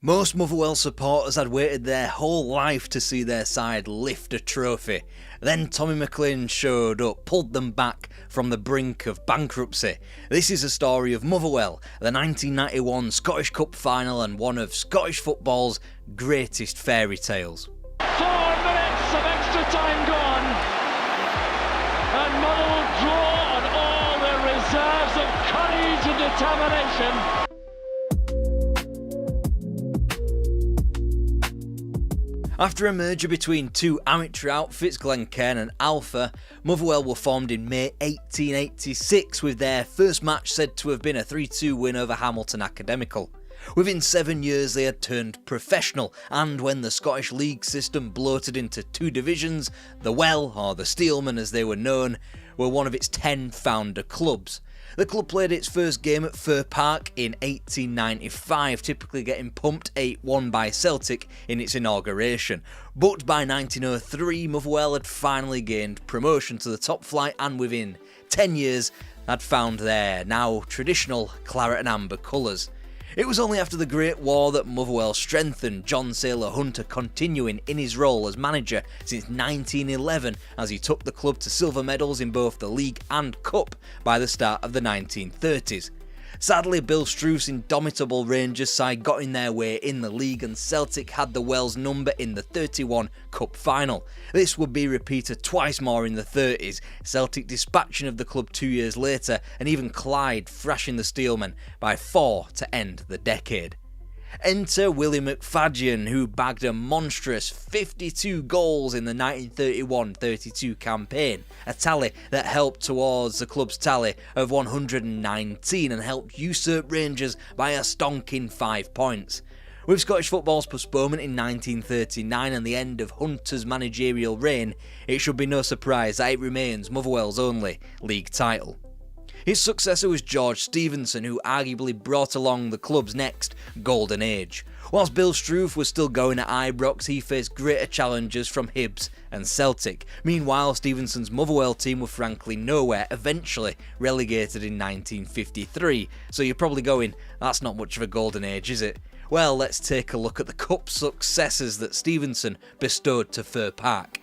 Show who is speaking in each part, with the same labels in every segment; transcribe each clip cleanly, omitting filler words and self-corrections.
Speaker 1: Most Motherwell supporters had waited their whole life to see their side lift a trophy. Then Tommy McLean showed up, pulled them back from the brink of bankruptcy. This is a story of Motherwell, the 1991 Scottish Cup final and one of Scottish football's greatest fairy tales.
Speaker 2: 4 minutes of extra time gone, and Motherwell draw on all their reserves of courage and determination.
Speaker 1: After a merger between two amateur outfits, Glencairn and Alpha, Motherwell were formed in May 1886 with their first match said to have been a 3-2 win over Hamilton Academical. Within 7 years they had turned professional, and when the Scottish League system bloated into two divisions, the Well, or the Steelmen as they were known, were one of its 10 founder clubs. The club played its first game at Fir Park in 1895, typically getting pumped 8-1 by Celtic in its inauguration. But by 1903, Motherwell had finally gained promotion to the top flight and within 10 years had found their now traditional claret and amber colours. It was only after the Great War that Motherwell strengthened, John Sailor Hunter continuing in his role as manager since 1911 as he took the club to silver medals in both the league and cup by the start of the 1930s. Sadly, Bill Struth's indomitable Rangers side got in their way in the league and Celtic had the Wells number in the 31 Cup final. This would be repeated twice more in the 30s, Celtic dispatching of the club 2 years later and even Clyde thrashing the Steelmen by 4 to end the decade. Enter Willie McFadyen, who bagged a monstrous 52 goals in the 1931-32 campaign, a tally that helped towards the club's tally of 119 and helped usurp Rangers by a stonking 5 points. With Scottish football's postponement in 1939 and the end of Hunter's managerial reign, it should be no surprise that it remains Motherwell's only league title. His successor was George Stevenson, who arguably brought along the club's next golden age. Whilst Bill Struth was still going at Ibrox, he faced greater challenges from Hibs and Celtic. Meanwhile, Stevenson's Motherwell team were frankly nowhere, eventually relegated in 1953. So you're probably going, that's not much of a golden age, is it? Well, let's take a look at the cup successes that Stevenson bestowed to Fir Park.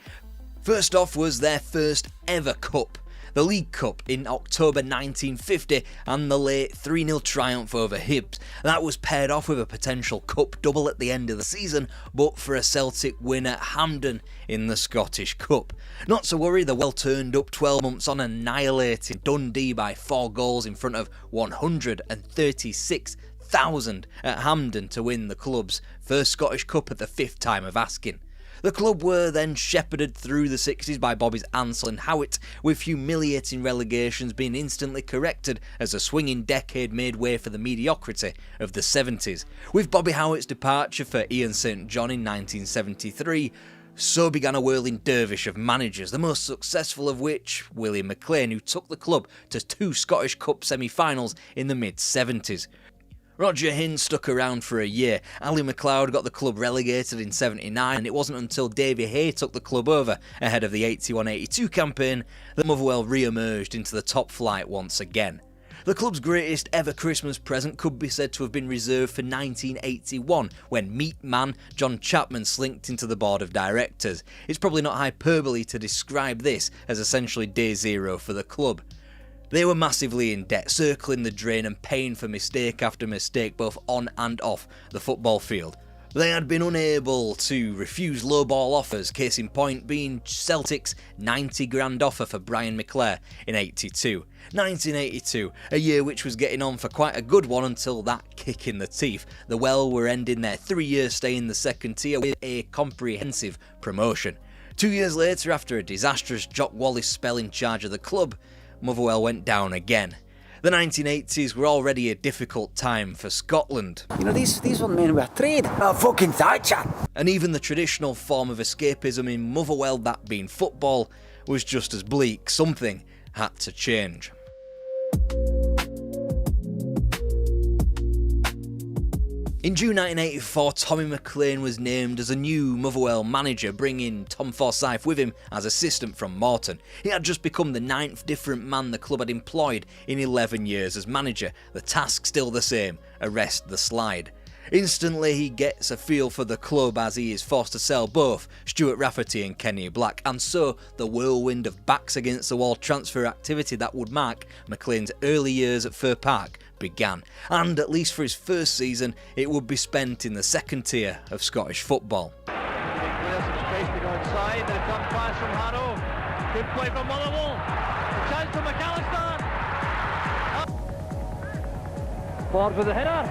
Speaker 1: First off was their first ever cup, the League Cup in October 1950 and the late 3-0 triumph over Hibs. That was paired off with a potential cup double at the end of the season, but for a Celtic win at Hampden in the Scottish Cup. Not to worry, the Well turned up 12 months on, annihilating Dundee by 4 goals in front of 136,000 at Hampden to win the club's first Scottish Cup at the 5th time of asking. The club were then shepherded through the 60s by Bobby's Ansell and Howitt, with humiliating relegations being instantly corrected as a swinging decade made way for the mediocrity of the 70s. With Bobby Howitt's departure for Ian St John in 1973, so began a whirling dervish of managers, the most successful of which, Willie McLean, who took the club to 2 Scottish Cup semi-finals in the mid-70s. Roger Hinn stuck around for a year, Ali MacLeod got the club relegated in 79 and it wasn't until Davy Hay took the club over ahead of the 81-82 campaign that Motherwell re-emerged into the top flight once again. The club's greatest ever Christmas present could be said to have been reserved for 1981 when Meat Man John Chapman slinked into the board of directors. It's probably not hyperbole to describe this as essentially day zero for the club. They were massively in debt, circling the drain and paying for mistake after mistake both on and off the football field. They had been unable to refuse low-ball offers, case in point being Celtic's 90 grand offer for Brian McClare in 82. 1982, a year which was getting on for quite a good one until that kick in the teeth. The Well were ending their 3-year stay in the second tier with a comprehensive promotion. 2 years later, after a disastrous Jock Wallace spell in charge of the club, Motherwell went down again. The 1980s were already a difficult time for Scotland.
Speaker 3: You know, these were men with a trade. Oh, fucking Thatcher!
Speaker 1: And even the traditional form of escapism in Motherwell, that being football, was just as bleak. Something had to change. In June 1984, Tommy McLean was named as a new Motherwell manager, bringing Tom Forsyth with him as assistant from Morton. He had just become the 9th different man the club had employed in 11 years as manager, the task still the same, arrest the slide. Instantly he gets a feel for the club as he is forced to sell both Stuart Rafferty and Kenny Black, and so the whirlwind of backs against the wall transfer activity that would mark McLean's early years at Fir Park began, and at least for his first season it would be spent in the second tier of Scottish football.
Speaker 2: There's some space to go inside, there's a pass from Harrow, good play from Motherwell, a chance to McAllister, forward with the header.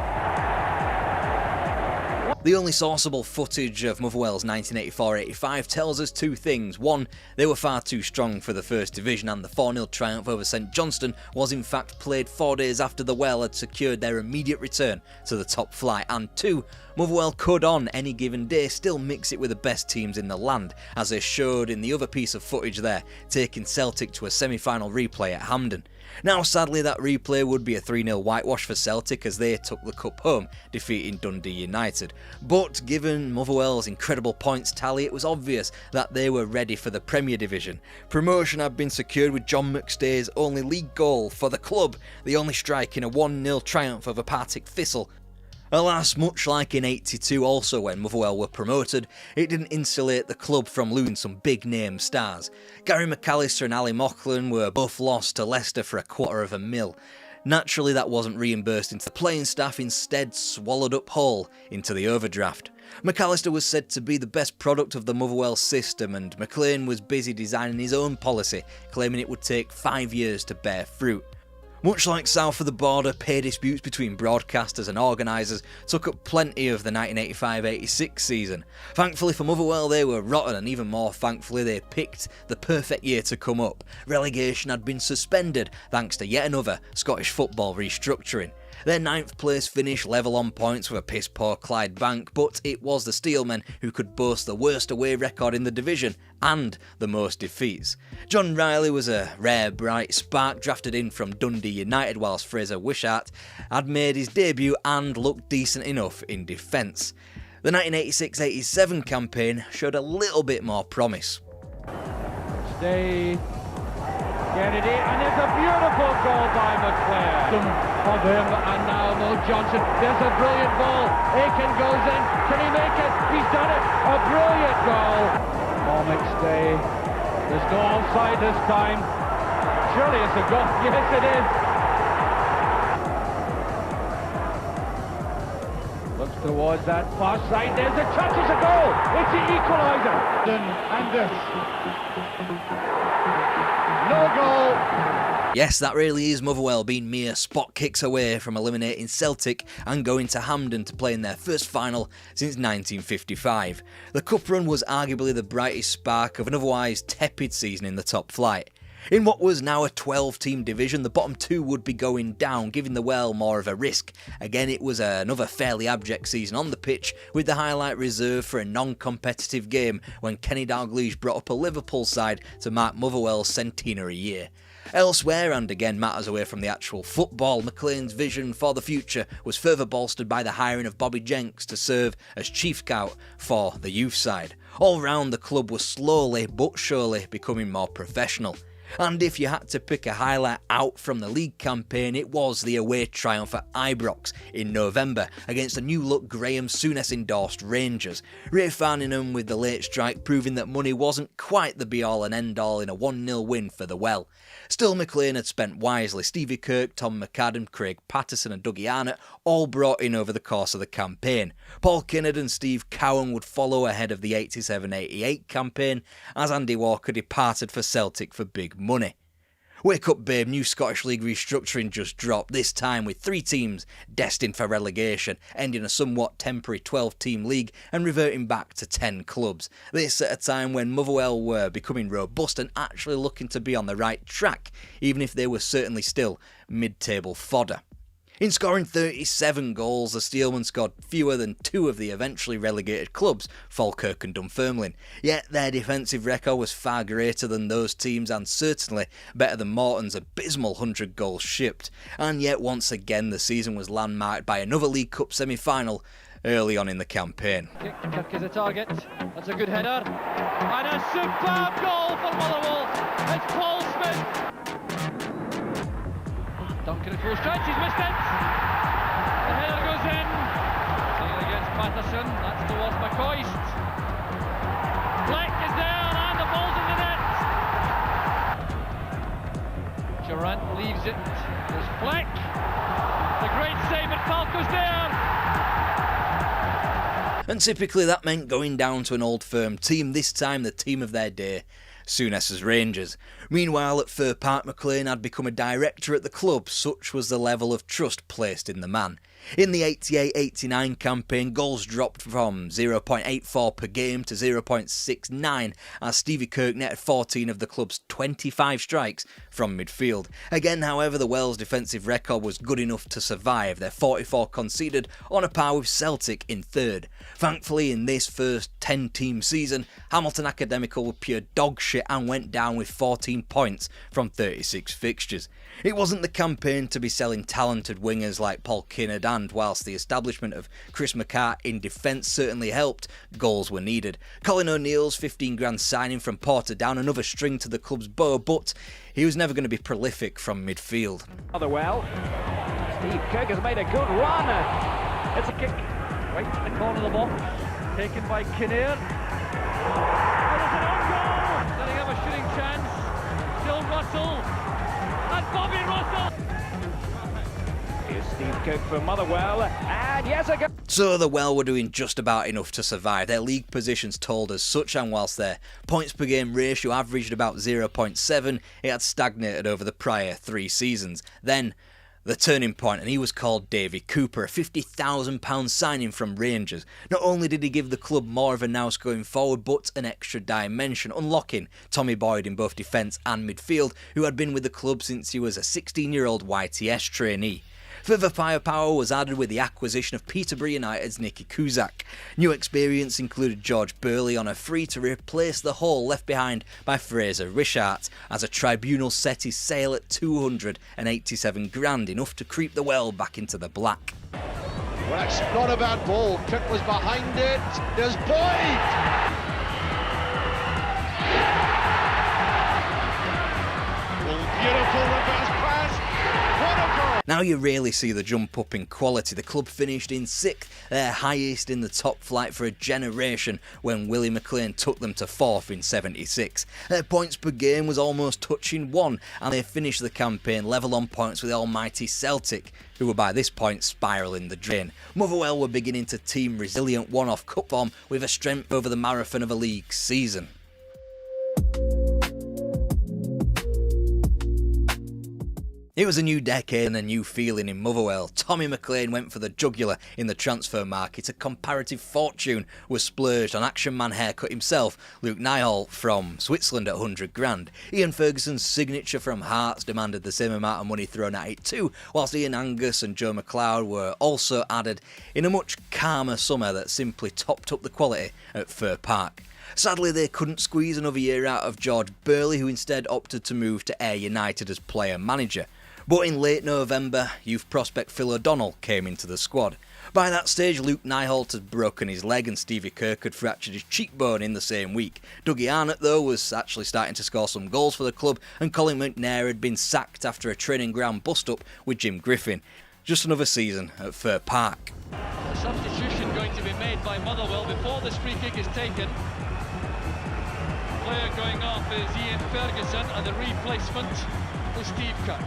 Speaker 1: The only sourceable footage of Motherwell's 1984-85 tells us two things. One, they were far too strong for the First Division, and the 4-0 triumph over St Johnstone was in fact played 4 days after the Well had secured their immediate return to the top flight. And two, Motherwell could on any given day still mix it with the best teams in the land, as they showed in the other piece of footage there, taking Celtic to a semi-final replay at Hampden. Now sadly that replay would be a 3-0 whitewash for Celtic as they took the cup home, defeating Dundee United. But given Motherwell's incredible points tally, it was obvious that they were ready for the Premier Division. Promotion had been secured with John McStay's only league goal for the club, the only strike in a 1-0 triumph over Partick Thistle. Alas, much like in '82 also when Motherwell were promoted, it didn't insulate the club from losing some big name stars. Gary McAllister and Ali Moughlan were both lost to Leicester for $250,000. Naturally that wasn't reimbursed into the playing staff, instead swallowed up whole into the overdraft. McAllister was said to be the best product of the Motherwell system, and McLean was busy designing his own policy, claiming it would take 5 years to bear fruit. Much like south of the border, pay disputes between broadcasters and organisers took up plenty of the 1985-86 season. Thankfully for Motherwell they were rotten, and even more thankfully they picked the perfect year to come up. Relegation had been suspended thanks to yet another Scottish football restructuring. Their 9th place finish level on points with a piss poor Clydebank, but it was the Steelmen who could boast the worst away record in the division and the most defeats. John Lyall was a rare bright spark drafted in from Dundee United, whilst Fraser Wishart had made his debut and looked decent enough in defence. The 1986-87 campaign showed a little bit more promise.
Speaker 2: Stay. Kennedy, and it's a beautiful goal by McLean. Of him, and now Mo Johnson. There's a brilliant ball. Aiken goes in. Can he make it? He's done it. A brilliant goal. McStay. There's no offside this time. Surely it's a goal. Yes, it is. Looks towards that far side. There's a touch. It's a goal. It's the equaliser. And this. No goal.
Speaker 1: Yes, that really is Motherwell being mere spot kicks away from eliminating Celtic and going to Hampden to play in their first final since 1955. The cup run was arguably the brightest spark of an otherwise tepid season in the top flight. In what was now a 12-team division, the bottom two would be going down, giving the Well more of a risk. Again, it was another fairly abject season on the pitch, with the highlight reserved for a non-competitive game when Kenny Dalglish brought up a Liverpool side to mark Motherwell's centenary year. Elsewhere, and again matters away from the actual football, McLean's vision for the future was further bolstered by the hiring of Bobby Jenks to serve as chief scout for the youth side. All round, the club was slowly but surely becoming more professional. And if you had to pick a highlight out from the league campaign, it was the away triumph at Ibrox in November against the new-look Graham Souness-endorsed Rangers. Ray Farningham with the late strike proving that money wasn't quite the be-all and end-all in a 1-0 win for the Well. Still, McLean had spent wisely. Stevie Kirk, Tom McAdam, Craig Patterson and Dougie Arnott all brought in over the course of the campaign. Paul Kinnard and Steve Cowan would follow ahead of the 87-88 campaign as Andy Walker departed for Celtic for big money. Wake up babe, new Scottish League restructuring just dropped, this time with 3 teams destined for relegation, ending a somewhat temporary 12-team league and reverting back to 10 clubs. This at a time when Motherwell were becoming robust and actually looking to be on the right track, even if they were certainly still mid-table fodder. In scoring 37 goals, the Steelmen scored fewer than 2 of the eventually relegated clubs, Falkirk and Dunfermline. Yet their defensive record was far greater than those teams and certainly better than Morton's abysmal 100 goals shipped. And yet once again the season was landmarked by another League Cup semi-final early on in the campaign.
Speaker 2: Kirk is a target. That's a good header. And a superb goal for Motherwell. It's Paul Smith. Duncan at full stretch, he's missed it. The header goes in. against Patterson. That's towards McCoist. Fleck is there and the ball's in the net. Durant leaves it. There's Fleck. The great save at Falco's there.
Speaker 1: And typically that meant going down to an old firm team, this time the team of their day, Souness's Rangers. Meanwhile, at Fir Park, McLean had become a director at the club, such was the level of trust placed in the man. In the 88-89 campaign, goals dropped from 0.84 per game to 0.69 as Stevie Kirk netted 14 of the club's 25 strikes from midfield. Again, however, the Wells' defensive record was good enough to survive. Their 44 conceded on a par with Celtic in third. Thankfully, in this first 10-team season, Hamilton Academical were pure dog shit and went down with 14 points from 36 fixtures. It wasn't the campaign to be selling talented wingers like Paul Kinnaird, and whilst the establishment of Chris McCart in defence certainly helped, goals were needed. Colin O'Neill's 15 grand signing from Portadown, another string to the club's bow, but he was never going to be prolific from midfield.
Speaker 2: Motherwell. Steve Kirk has made a good run. It's a kick right to the corner of the box, taken by Kinnaird. And it's an own goal! Setting up a shooting chance. Still Russell. And Bobby Russell! Here's Steve Kirk for Motherwell, and yes, again.
Speaker 1: So the Well were doing just about enough to survive. Their league positions told us such, and whilst their points per game ratio averaged about 0.7, it had stagnated over the prior 3 seasons. Then the turning point, and he was called Davy Cooper, a £50,000 signing from Rangers. Not only did he give the club more of a nous going forward, but an extra dimension, unlocking Tommy Boyd in both defence and midfield, who had been with the club since he was a 16-year-old YTS trainee. Further firepower was added with the acquisition of Peterborough United's Nicky Cusack. New experience included George Burley on a free to replace the hole left behind by Fraser Richards, as a tribunal set his sail at 287 grand, enough to creep the Well back into the black.
Speaker 4: Well, it's not a bad ball. Cook was behind it. There's Boyd! Beautiful reverse pass. What a goal!
Speaker 1: Now you really see the jump up in quality. The club finished in 6th, their highest in the top flight for a generation, when Willie McLean took them to 4th in 76. Their points per game was almost touching 1, and they finished the campaign level on points with the almighty Celtic, who were by this point spiralling the drain. Motherwell were beginning to team resilient one-off cup form with a strength over the marathon of a league season. It was a new decade and a new feeling in Motherwell. Tommy McLean went for the jugular in the transfer market. A comparative fortune was splurged on action man haircut himself, Luke Nyall from Switzerland at 100 grand. Ian Ferguson's signature from Hearts demanded the same amount of money thrown at it too, whilst Ian Angus and Joe McLeod were also added in a much calmer summer that simply topped up the quality at Fir Park. Sadly, they couldn't squeeze another year out of George Burley, who instead opted to move to Ayr United as player-manager. But in late November, youth prospect Phil O'Donnell came into the squad. By that stage, Luke Nyholt had broken his leg and Stevie Kirk had fractured his cheekbone in the same week. Dougie Arnott, though, was actually starting to score some goals for the club, and Colin McNair had been sacked after a training ground bust-up with Jim Griffin. Just another season at Fir Park.
Speaker 2: A substitution going to be made by Motherwell before this free kick is taken. Player going off is Ian Ferguson, and the replacement is Steve Kirk.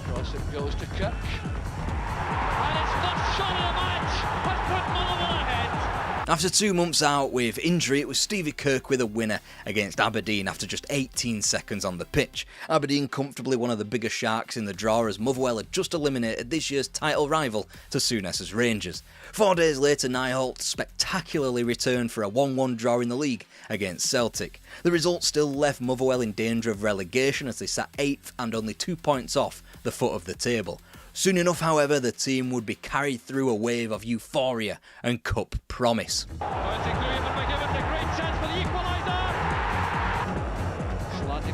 Speaker 2: Cross it goes to Kirk. And it's first shot of the match has put Motherwell ahead.
Speaker 1: After 2 months out with injury, it was Stevie Kirk with a winner against Aberdeen after just 18 seconds on the pitch. Aberdeen comfortably one of the bigger sharks in the draw, as Motherwell had just eliminated this year's title rival to Souness's Rangers. 4 days later, Nyholt spectacularly returned for a 1-1 draw in the league against Celtic. The result still left Motherwell in danger of relegation as they sat 8th and only 2 points off the foot of the table. Soon enough, however, the team would be carried through a wave of euphoria and cup promise.
Speaker 2: Slanting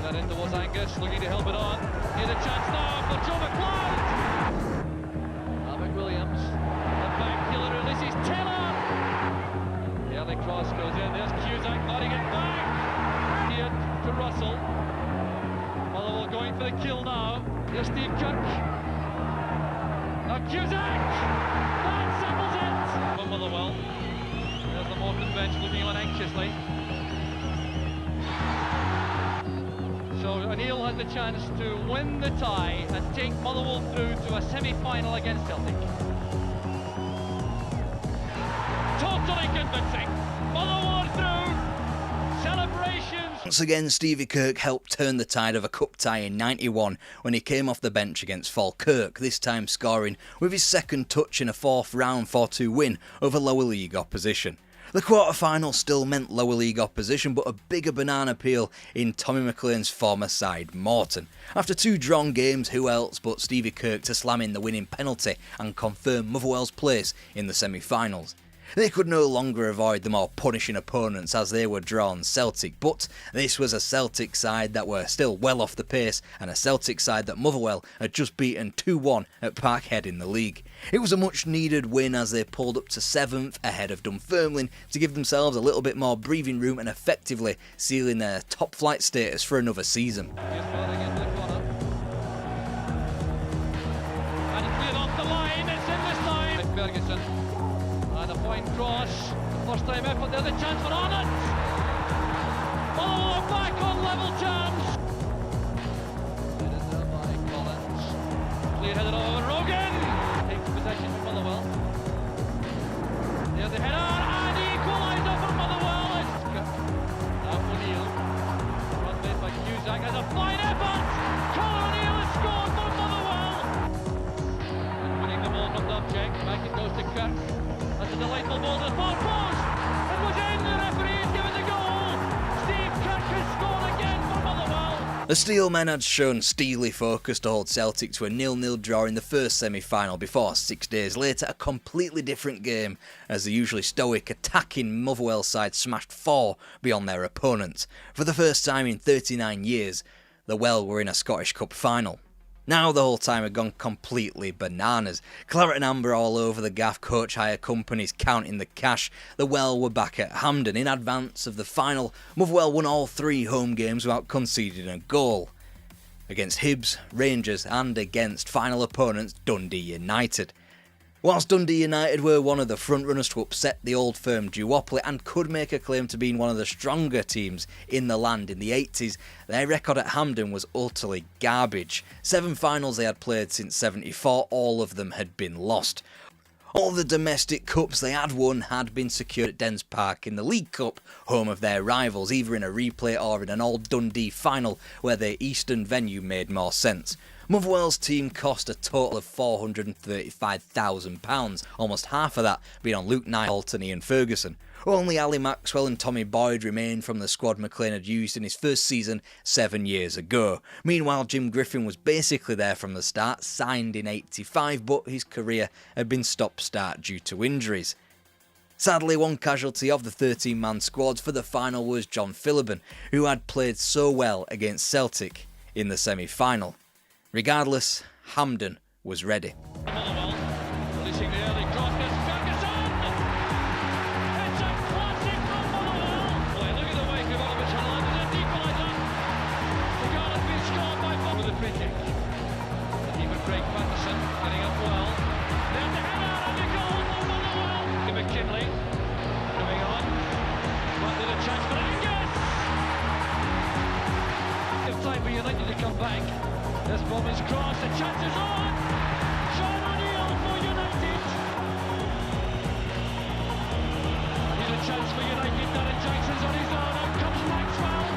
Speaker 2: that in towards Angus, looking to help it on. Here's a chance now for Joe McLeod. Williams, the back killer, this is Taylor. The early cross goes in, there's Cusack nodding it back. Here to Russell. Motherwell going for the kill now. Here's Steve Kirk. Now Cusack! That settles Motherwell. There's the Morton bench looking on anxiously. So O'Neill has the chance to win the tie and take Motherwell through to a semi-final against Celtic. Totally convincing. Motherwell are through. Celebrations.
Speaker 1: Once again, Stevie Kirk helped turn the tide of a cup tie in '91 when he came off the bench against Falkirk, this time scoring with his second touch in a fourth round 4-2 win over lower league opposition. The quarter-final still meant lower league opposition, but a bigger banana peel in Tommy McLean's former side, Morton. After 2 drawn games, who else but Stevie Kirk to slam in the winning penalty and confirm Motherwell's place in the semi-finals. They could no longer avoid the more punishing opponents as they were drawn Celtic, but this was a Celtic side that were still well off the pace and a Celtic side that Motherwell had just beaten 2-1 at Parkhead in the league. It was a much needed win as they pulled up to 7th ahead of Dunfermline to give themselves a little bit more breathing room and effectively sealing their top flight status for another season.
Speaker 2: And it's cleared off the line, it's in this time. Ferguson. And a fine cross, first time effort, there's a chance for Arnott. Motherwell are back on level terms. Headed there by Collins. Clear headed over Rogan. Takes possession from Motherwell. There's the header and equaliser for Motherwell. Now O'Neill. Run made by Cusack has a fine effort. Colin O'Neill has scored for Motherwell. And winning the ball from Dubček. Back it goes to Kirk. That's a delightful ball to the far post. It was in, the referee has given the goal. Steve Kirk has scored again for Motherwell.
Speaker 1: The Steelmen had shown steely focus to hold Celtic to a 0-0 draw in the first semi-final before 6 days later a completely different game as the usually stoic attacking Motherwell side smashed 4 beyond their opponents. For the first time in 39 years, the Well were in a Scottish Cup final. Now the whole time had gone completely bananas. Claret and amber all over the gaff, coach hire companies counting the cash. The Well were back at Hampden. In advance of the final, Motherwell won all 3 home games without conceding a goal. Against Hibs, Rangers and against final opponents Dundee United. Whilst Dundee United were one of the frontrunners to upset the old firm duopoly and could make a claim to being one of the stronger teams in the land in the 80s, their record at Hampden was utterly garbage. 7 finals they had played since '74, all of them had been lost. All the domestic cups they had won had been secured at Dens Park in the League Cup, home of their rivals, either in a replay or in an old Dundee final where their eastern venue made more sense. Motherwell's team cost a total of £435,000, almost half of that being on Luke Nyhall and Ian Ferguson. Only Ali Maxwell and Tommy Boyd remained from the squad McLean had used in his first season 7 years ago. Meanwhile, Jim Griffin was basically there from the start, signed in '85, but his career had been stop-start due to injuries. Sadly, one casualty of the 13-man squads for the final was John Philibin, who had played so well against Celtic in the semi-final. Regardless, Hampden was ready.
Speaker 2: Motherwell releasing the early cross. There's Ferguson. It's a classic from Motherwell. Boy, look at the way Kovacevic had landed an equaliser. The goal has been scored by Bob with a free kick. The keeper Craig Patterson getting up well. There's the header and the goal for Motherwell. To McKinley coming on. But there's a chance for Angus. It's time for United to come back. This Robbins cross, the chance is on! John Lyall for United! Here's a chance for United, Darren Jackson's on his own, out comes Maxwell!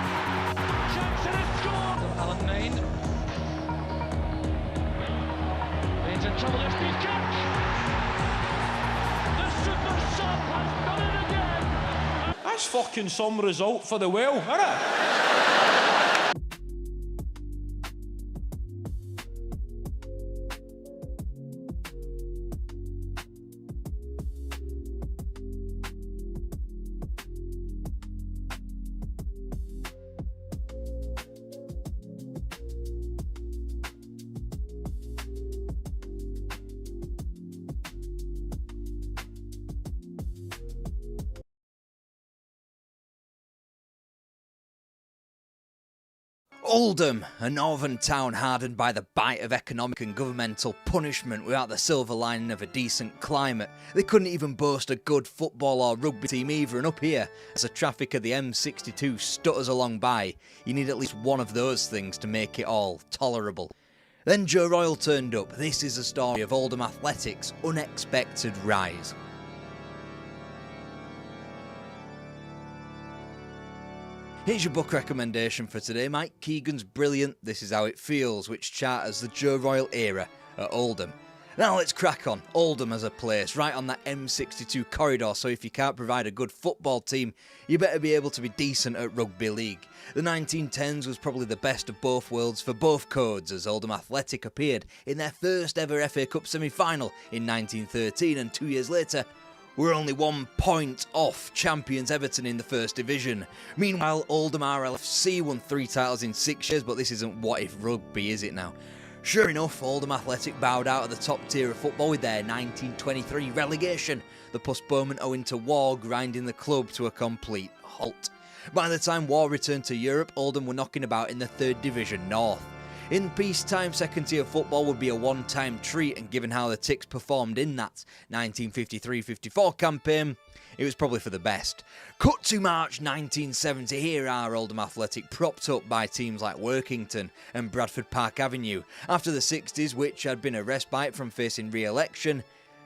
Speaker 2: Jackson has scored! Alan Main. Main's in trouble, it's Steve Kirk! The super sub has done it again!
Speaker 5: That's fucking some result for the Well, isn't it?
Speaker 1: Oldham, a northern town hardened by the bite of economic and governmental punishment without the silver lining of a decent climate. They couldn't even boast a good football or rugby team either, and up here, as the traffic of the M62 stutters along by, you need at least one of those things to make it all tolerable. Then Joe Royle turned up. This is the story of Oldham Athletic's unexpected rise. Here's your book recommendation for today. Mike Keegan's brilliant This Is How It Feels, which charters the Joe Royle era at Oldham. Now let's crack on. Oldham as a place, right on that M62 corridor, so if you can't provide a good football team, you better be able to be decent at rugby league. The 1910s was probably the best of both worlds for both codes, as Oldham Athletic appeared in their first ever FA Cup semi-final in 1913, and 2 years later, we're only 1 point off champions Everton in the First Division. Meanwhile, Oldham RLFC won 3 titles in 6 years, but this isn't what if rugby, is it now? Sure enough, Oldham Athletic bowed out of the top tier of football with their 1923 relegation, the postponement owing to war grinding the club to a complete halt. By the time war returned to Europe, Oldham were knocking about in the 3rd Division North. In peacetime, second-tier football would be a one-time treat, and given how the Ticks performed in that 1953-54 campaign, it was probably for the best. Cut to March 1970, here are Oldham Athletic propped up by teams like Workington and Bradford Park Avenue. After the 60s, which had been a respite from facing re-election,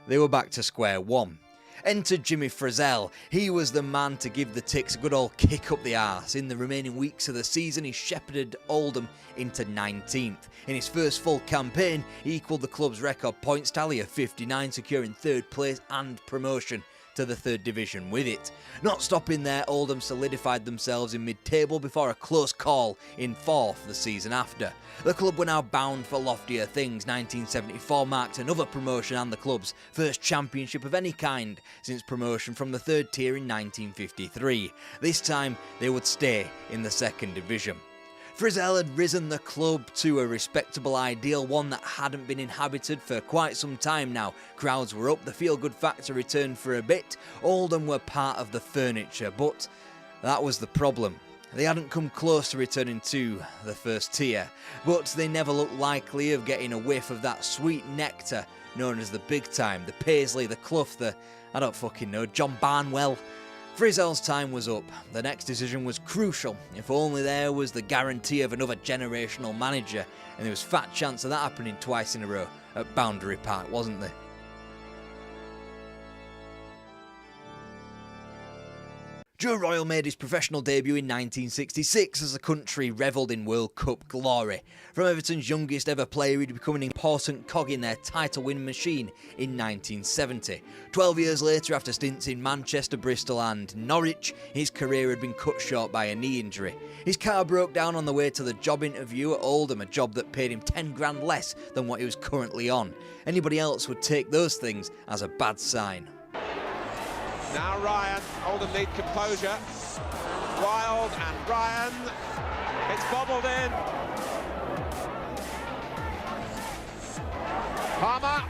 Speaker 1: they were back to square one. Enter Jimmy Frizzell. He was the man to give the Ticks a good old kick up the arse. In the remaining weeks of the season, he shepherded Oldham into 19th. In his first full campaign, he equalled the club's record points tally of 59, securing 3rd place and promotion to the 3rd Division with it. Not stopping there, Oldham solidified themselves in mid-table before a close call in 4th the season after. The club were now bound for loftier things. 1974 marked another promotion and the club's first championship of any kind since promotion from the 3rd tier in 1953. This time, they would stay in the 2nd Division. Frizzell had risen the club to a respectable ideal, one that hadn't been inhabited for quite some time now. Crowds were up, the feel-good factor returned for a bit. Oldham were part of the furniture, but that was the problem. They hadn't come close to returning to the 1st tier, but they never looked likely of getting a whiff of that sweet nectar known as the big time, the Paisley, the Clough, the, I don't fucking know, John Barnwell. Frizzell's time was up. The next decision was crucial. If only there was the guarantee of another generational manager, and there was fat chance of that happening twice in a row at Boundary Park, wasn't there? Joe Royle made his professional debut in 1966 as the country revelled in World Cup glory. From Everton's youngest ever player, he'd become an important cog in their title-winning machine in 1970. 12 years later, after stints in Manchester, Bristol and Norwich, his career had been cut short by a knee injury. His car broke down on the way to the job interview at Oldham, a job that paid him 10 grand less than what he was currently on. Anybody else would take those things as a bad sign.
Speaker 4: Now Ryan, Oldham need composure. Wild and Ryan. It's bobbled in. Palmer.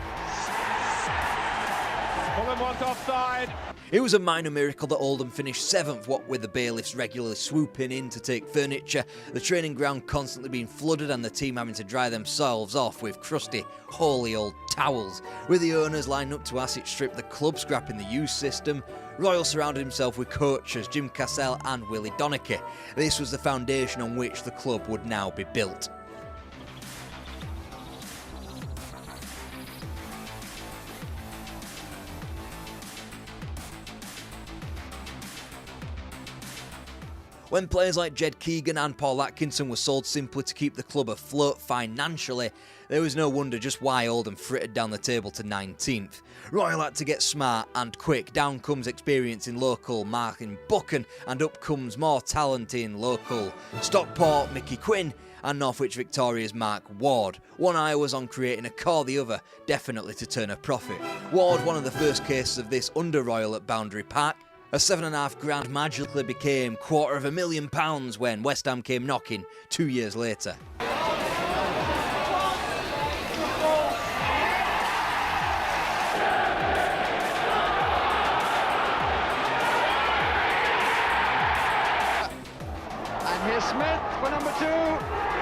Speaker 4: Fulham want offside.
Speaker 1: It was a minor miracle that Oldham finished 7th, what with the bailiffs regularly swooping in to take furniture, the training ground constantly being flooded and the team having to dry themselves off with crusty, holy old towels. With the owners lined up to asset strip the club, scrapping the youth system, Royle surrounded himself with coaches Jim Cassell and Willie Donachie. This was the foundation on which the club would now be built. When players like Jed Keegan and Paul Atkinson were sold simply to keep the club afloat financially, there was no wonder just why Oldham frittered down the table to 19th. Royle had to get smart and quick. Down comes experience in local Martin Buchan, and up comes more talent in local Stockport Mickey Quinn and Northwich Victoria's Mark Ward. One eye was on creating a core, the other definitely to turn a profit. Ward, one of the first cases of this under Royle at Boundary Park. A £7.5 grand magically became £250,000 when West Ham came knocking 2 years later.
Speaker 2: And here's Smith for number 2.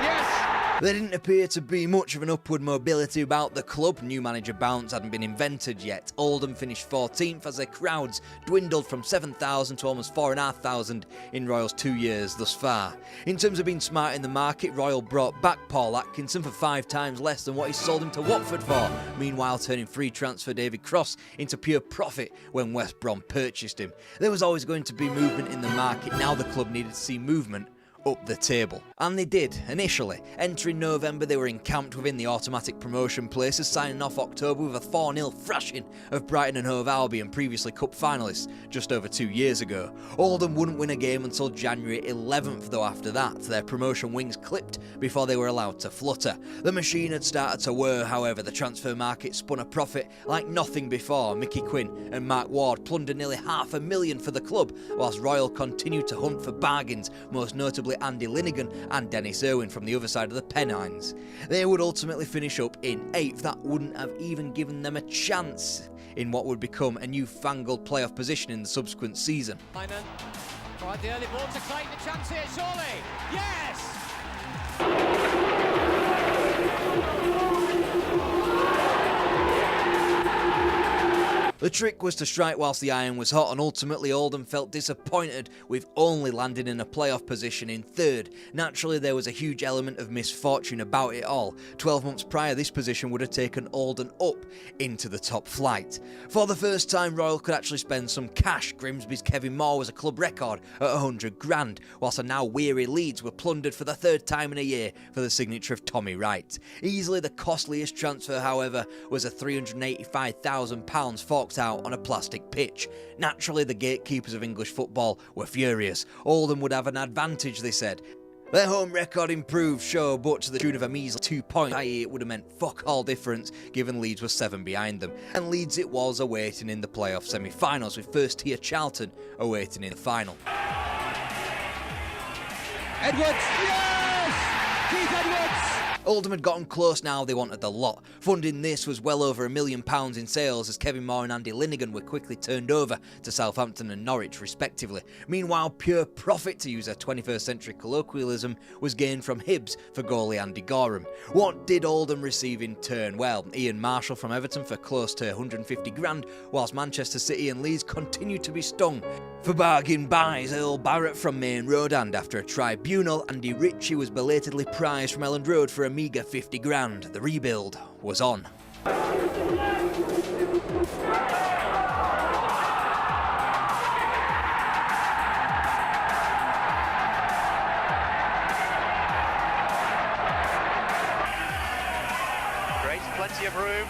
Speaker 1: There didn't appear to be much of an upward mobility about the club. New manager bounce hadn't been invented yet. Oldham finished 14th as their crowds dwindled from 7,000 to almost 4,500 in Royal's 2 years thus far. In terms of being smart in the market, Royal brought back Paul Atkinson for 5 times less than what he sold him to Watford for, meanwhile turning free transfer David Cross into pure profit when West Brom purchased him. There was always going to be movement in the market. Now the club needed to see movement up the table. And they did, initially. Entering November, they were encamped within the automatic promotion places, signing off October with a 4-0 thrashing of Brighton and Hove Albion, previously cup finalists, just over 2 years ago. Oldham wouldn't win a game until January 11th, though after that, their promotion wings clipped before they were allowed to flutter. The machine had started to whir, however. The transfer market spun a profit like nothing before. Mickey Quinn and Mark Ward plundered nearly $500,000 for the club, whilst Royal continued to hunt for bargains, most notably Andy Linnigan and Dennis Irwin from the other side of the Pennines. They would ultimately finish up in 8th. That wouldn't have even given them a chance in what would become a newfangled playoff position in the subsequent season.
Speaker 6: Tried the early ball to take the chance here, surely. Yes!
Speaker 1: The trick was to strike whilst the iron was hot, and ultimately Oldham felt disappointed with only landing in a playoff position in 3rd. Naturally, there was a huge element of misfortune about it all. 12 months prior, this position would have taken Oldham up into the top flight. For the first time, Royal could actually spend some cash. Grimsby's Kevin Moore was a club record at 100 grand, whilst a now weary Leeds were plundered for the 3rd time in a year for the signature of Tommy Wright. Easily the costliest transfer, however, was a £385,000 forked out on a plastic pitch. Naturally, the gatekeepers of English football were furious. Oldham would have an advantage, they said. Their home record improved, sure, but to the tune of a measly 2 points, i.e. it would have meant fuck all difference given Leeds was 7 behind them. And Leeds it was awaiting in the playoff semi-finals, with first tier Charlton awaiting in the final.
Speaker 6: Edwards! Yes! Keith Edwards!
Speaker 1: Oldham had gotten close now, they wanted the lot. Funding this was well over £1 million in sales, as Kevin Moore and Andy Linnigan were quickly turned over to Southampton and Norwich respectively. Meanwhile, pure profit, to use a 21st century colloquialism, was gained from Hibs for goalie Andy Gorham. What did Oldham receive in turn? Well, Ian Marshall from Everton for close to 150 grand, whilst Manchester City and Leeds continued to be stung for bargain buys. Earl Barrett from Main Road, and after a tribunal, Andy Ritchie was belatedly prized from Elland Road for a meagre 50 grand. The rebuild was on.
Speaker 7: Creates plenty of room,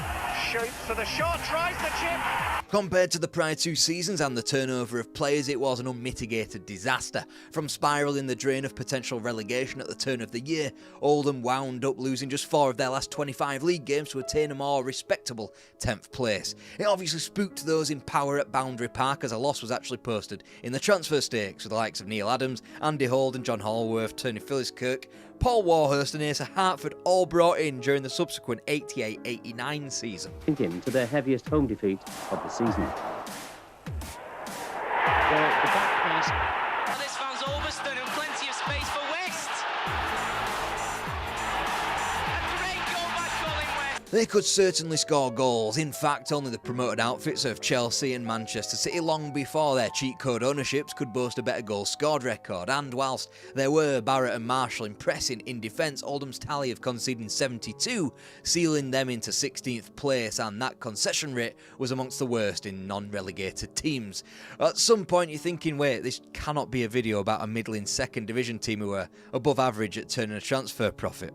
Speaker 7: shoots for the shot, tries the chip.
Speaker 1: Compared to the prior 2 seasons and the turnover of players, it was an unmitigated disaster. From spiralling the drain of potential relegation at the turn of the year, Oldham wound up losing just 4 of their last 25 league games to attain a more respectable 10th place. It obviously spooked those in power at Boundary Park, as a loss was actually posted in the transfer stakes, with the likes of Neil Adams, Andy Holden, John Hallworth, Tony Philliskirk, Paul Warhurst and Asa Hartford all brought in during the subsequent 88-89 season.
Speaker 8: Him to their heaviest home defeat of the season.
Speaker 6: The back pass.
Speaker 9: This found Ulverston and plenty of space for West. A great goal by Colin West.
Speaker 1: They could certainly score goals. In fact, only the promoted outfits of Chelsea and Manchester City, long before their cheat code ownerships, could boast a better goals scored record. And whilst there were Barrett and Marshall impressing in defence, Oldham's tally of conceding 72, sealing them into 16th place, and that concession rate was amongst the worst in non-relegated teams. At some point you're thinking, wait, this cannot be a video about a middling 2nd division team who are above average at turning a transfer profit.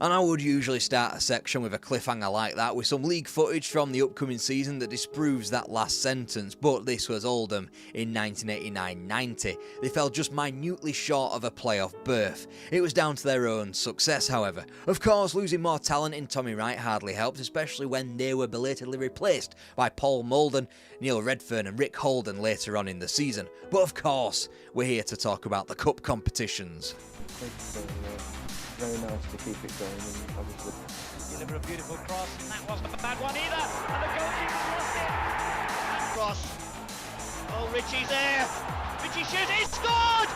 Speaker 1: And I would usually start a section with a cliffhanger like that, with some league footage from the upcoming season that disproves that last sentence, but this was Oldham in 1989-90. They fell just minutely short of a playoff berth. It was down to their own success, however. Of course, losing more talent in Tommy Wright hardly helped, especially when they were belatedly replaced by Paul Mulden, Neil Redfern and Rick Holden later on in the season. But of course, we're here to talk about the cup competitions.
Speaker 8: Very nice to keep it going, and obviously
Speaker 6: Deliver a beautiful cross, and that wasn't a bad one either. And the goalkeeper lost it.
Speaker 7: Cross. Oh, Richie's there.
Speaker 9: Richie shoots, he scored!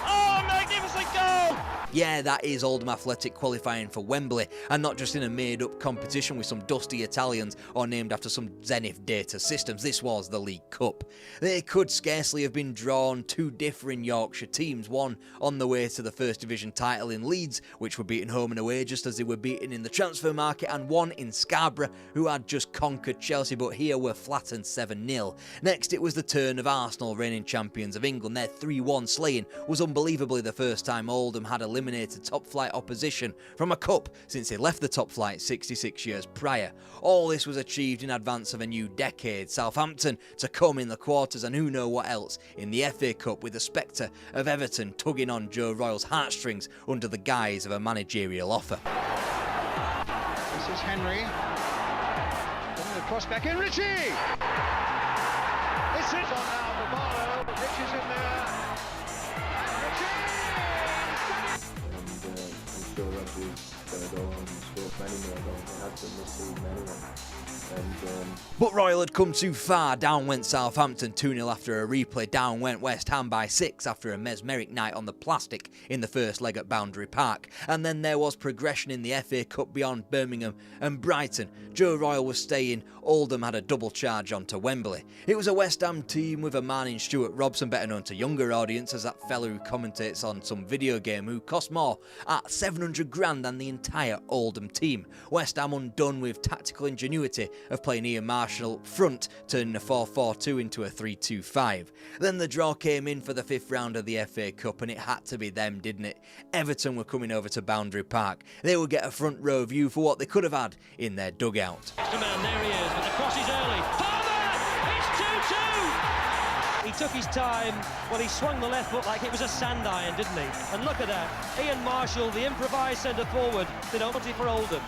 Speaker 9: Oh, magnificent goal!
Speaker 1: Yeah, that is Oldham Athletic qualifying for Wembley, and not just in a made-up competition with some dusty Italians or named after some Zenith data systems. This was the League Cup. They could scarcely have been drawn two differing Yorkshire teams, one on the way to the First Division title in Leeds, which were beaten home and away just as they were beaten in the transfer market, and one in Scarborough, who had just conquered Chelsea but here were flattened 7-0. Next it was the turn of Arsenal, reigning champions of England. Their 3-1 slaying was unbelievably the first time Oldham had eliminated top-flight opposition from a cup since they left the top flight 66 years prior. All this was achieved in advance of a new decade, Southampton to come in the quarters and who knows what else in the FA Cup, with the spectre of Everton tugging on Joe Royal's heartstrings under the guise of a managerial offer.
Speaker 4: This is Henry. Then the cross back in, Richie! This is on now for Barlow. Richie's in there. And Richie!
Speaker 8: I'm sure Rodgers go on and score many more goals. He has done this season anyway.
Speaker 1: But Royal had come too far. Down went Southampton 2-0 after a replay. Down went West Ham by 6 after a mesmeric night on the plastic in the first leg at Boundary Park. And then there was progression in the FA Cup beyond Birmingham and Brighton. Joe Royal was staying. Oldham had a double charge onto Wembley. It was a West Ham team with a man in Stuart Robson, better known to younger audiences, that fella who commentates on some video game, who cost more at 700 grand than the entire Oldham team. West Ham undone with tactical ingenuity of playing Ian Marshall up front, turning a 4-4-2 into a 3-2-5. Then the draw came in for the 5th round of the FA Cup, and it had to be them, didn't it? Everton were coming over to Boundary Park. They would get a front row view for what they could have had in their dugout.
Speaker 5: Come on, there he is, but the cross is early. Palmer! It's 2-2! He took his time. Well, he swung the left foot like it was a sand iron, didn't he? And look at that. Ian Marshall, the improvised centre forward, did penalty for Oldham.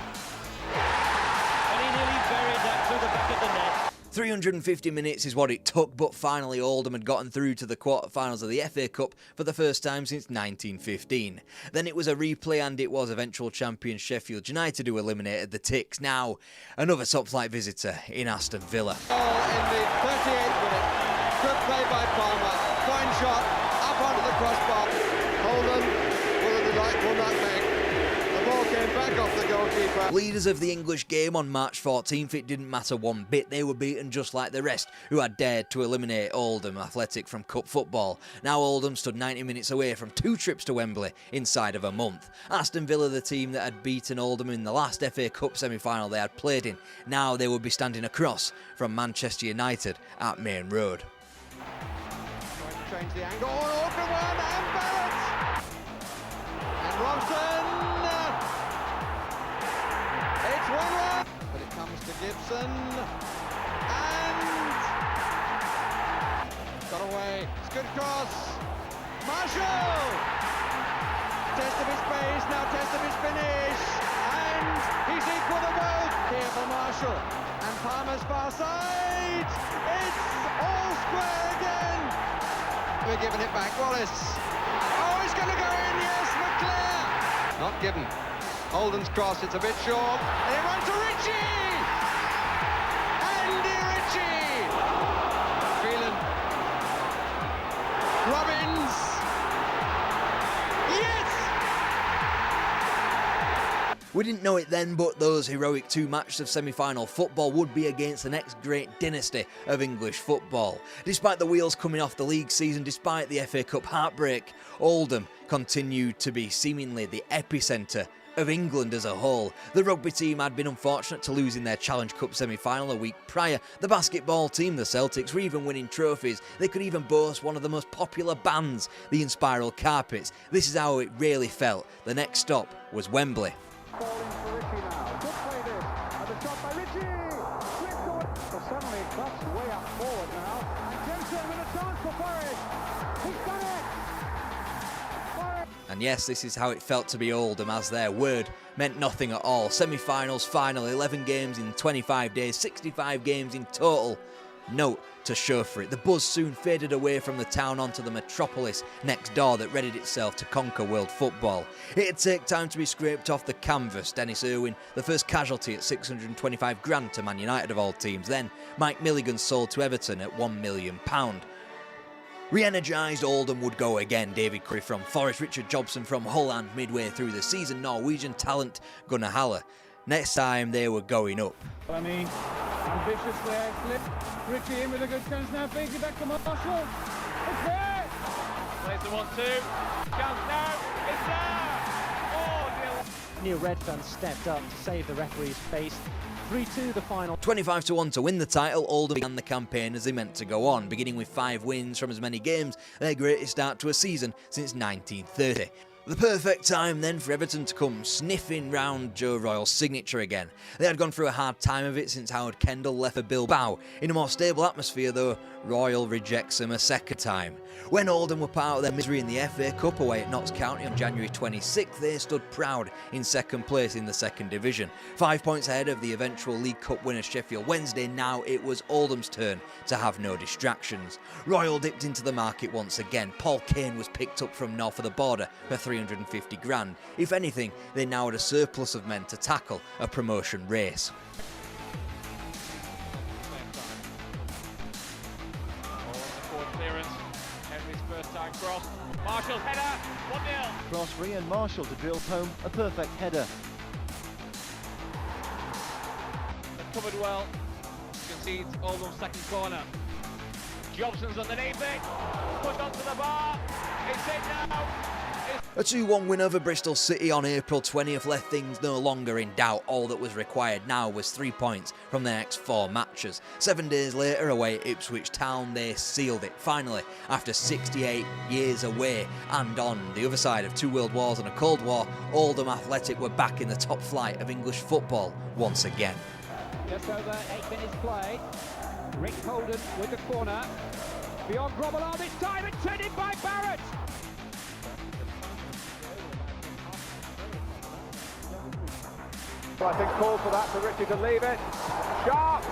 Speaker 5: And he nearly buried that through the back of the net.
Speaker 1: 350 minutes is what it took, but finally Oldham had gotten through to the quarter-finals of the FA Cup for the first time since 1915. Then it was a replay, and it was eventual champion Sheffield United who eliminated the Ticks. Now, another top-flight visitor in Aston Villa.
Speaker 4: In the 38th minute, good play by Palmer, fine shot, up onto the crossbar. Oldham with a delightful nutmeg. The ball came back off the goalkeeper.
Speaker 1: Leaders of the English game on March 14th, it didn't matter one bit. They were beaten just like the rest who had dared to eliminate Oldham Athletic from cup football. Now Oldham stood 90 minutes away from 2 trips to Wembley inside of a month. Aston Villa, the team that had beaten Oldham in the last FA Cup semi-final they had played in, now they would be standing across from Manchester United at Main Road.
Speaker 4: Trying to change the angle, open one, and Barrett! And Robson! It's 1-1, but it comes to Gibson, and got away. It's good cross. Marshall! Test of his pace, now test of his finish, and he's equal to both. Here for Marshall, and Palmer's far side. It's all square again. We're giving it back, Wallace. Oh, he's going to go in, yes, McLean. Not given. Holden's cross, it's a bit short, and it runs to Richie! Andy Richie! Phelan. Robbins! Yes!
Speaker 1: We didn't know it then, but those heroic 2 matches of semi-final football would be against the next great dynasty of English football. Despite the wheels coming off the league season, despite the FA Cup heartbreak, Oldham continued to be seemingly the epicentre of England as a whole. The rugby team had been unfortunate to lose in their Challenge Cup semi-final a week prior. The basketball team, the Celtics, were even winning trophies. They could even boast one of the most popular bands, the Inspiral Carpets. This is how it really felt. The next stop was Wembley.
Speaker 10: Falling for Richie now. Good play this. And the shot by Richie. So suddenly Buck's way up forward now. And Jensen with a chance for Forrest. He's done it.
Speaker 1: And yes, this is how it felt to be Oldham, as their word meant nothing at all. Semi-finals, final, 11 games in 25 days, 65 games in total. Note to show for it. The buzz soon faded away from the town onto the metropolis next door that readied itself to conquer world football. It'd take time to be scraped off the canvas. Dennis Irwin, the first casualty at 625 grand to Man United of all teams. Then Mike Milligan sold to Everton at £1 million. Re-energised, Oldham would go again. David Curry from Forest, Richard Jobson from Hull, and midway through the season, Norwegian talent Gunnar Halle. Next time they were going up.
Speaker 10: I mean, ambitious there, flip. Richie in with a good chance now, feeds it back to Marshall. It's there!
Speaker 2: Plays the 1-2. Chance now, it's there! Oh,
Speaker 11: Neil Redfern stepped up to save the referee's face. 3-2 the final.
Speaker 1: 25-1 to win the title, Oldham began the campaign as they meant to go on, beginning with 5 wins from as many games, their greatest start to a season since 1930. The perfect time then for Everton to come sniffing round Joe Royal's signature again. They had gone through a hard time of it since Howard Kendall left for Bilbao. In a more stable atmosphere though, Royal rejects him a second time. When Oldham were part of their misery in the FA Cup away at Notts County on January 26th, they stood proud in second place in the second division. 5 points ahead of the eventual League Cup winners Sheffield Wednesday. Now it was Oldham's turn to have no distractions. Royal dipped into the market once again. Paul Kane was picked up from north of the border for 350 grand. If anything, they now had a surplus of men to tackle a promotion race.
Speaker 2: Cross, Marshall header, 1-0.
Speaker 12: Cross free and Marshall to drill home a perfect header.
Speaker 2: They've covered well, concedes Oldham's second corner. Jobson's underneath it, pushed onto the bar, it's in now.
Speaker 1: A 2-1 win over Bristol City on April 20th left things no longer in doubt. All that was required now was 3 points from the next 4 matches. 7 days later, away at Ipswich Town, they sealed it. Finally, after 68 years away and on the other side of 2 world wars and a Cold War, Oldham Athletic were back in the top flight of English football once again.
Speaker 10: Just over 8 minutes played. Rick Holden with the corner. Beyond Grobbelaar this time, intended by Barrett.
Speaker 2: I think call for that for Richie to leave it. Sharp!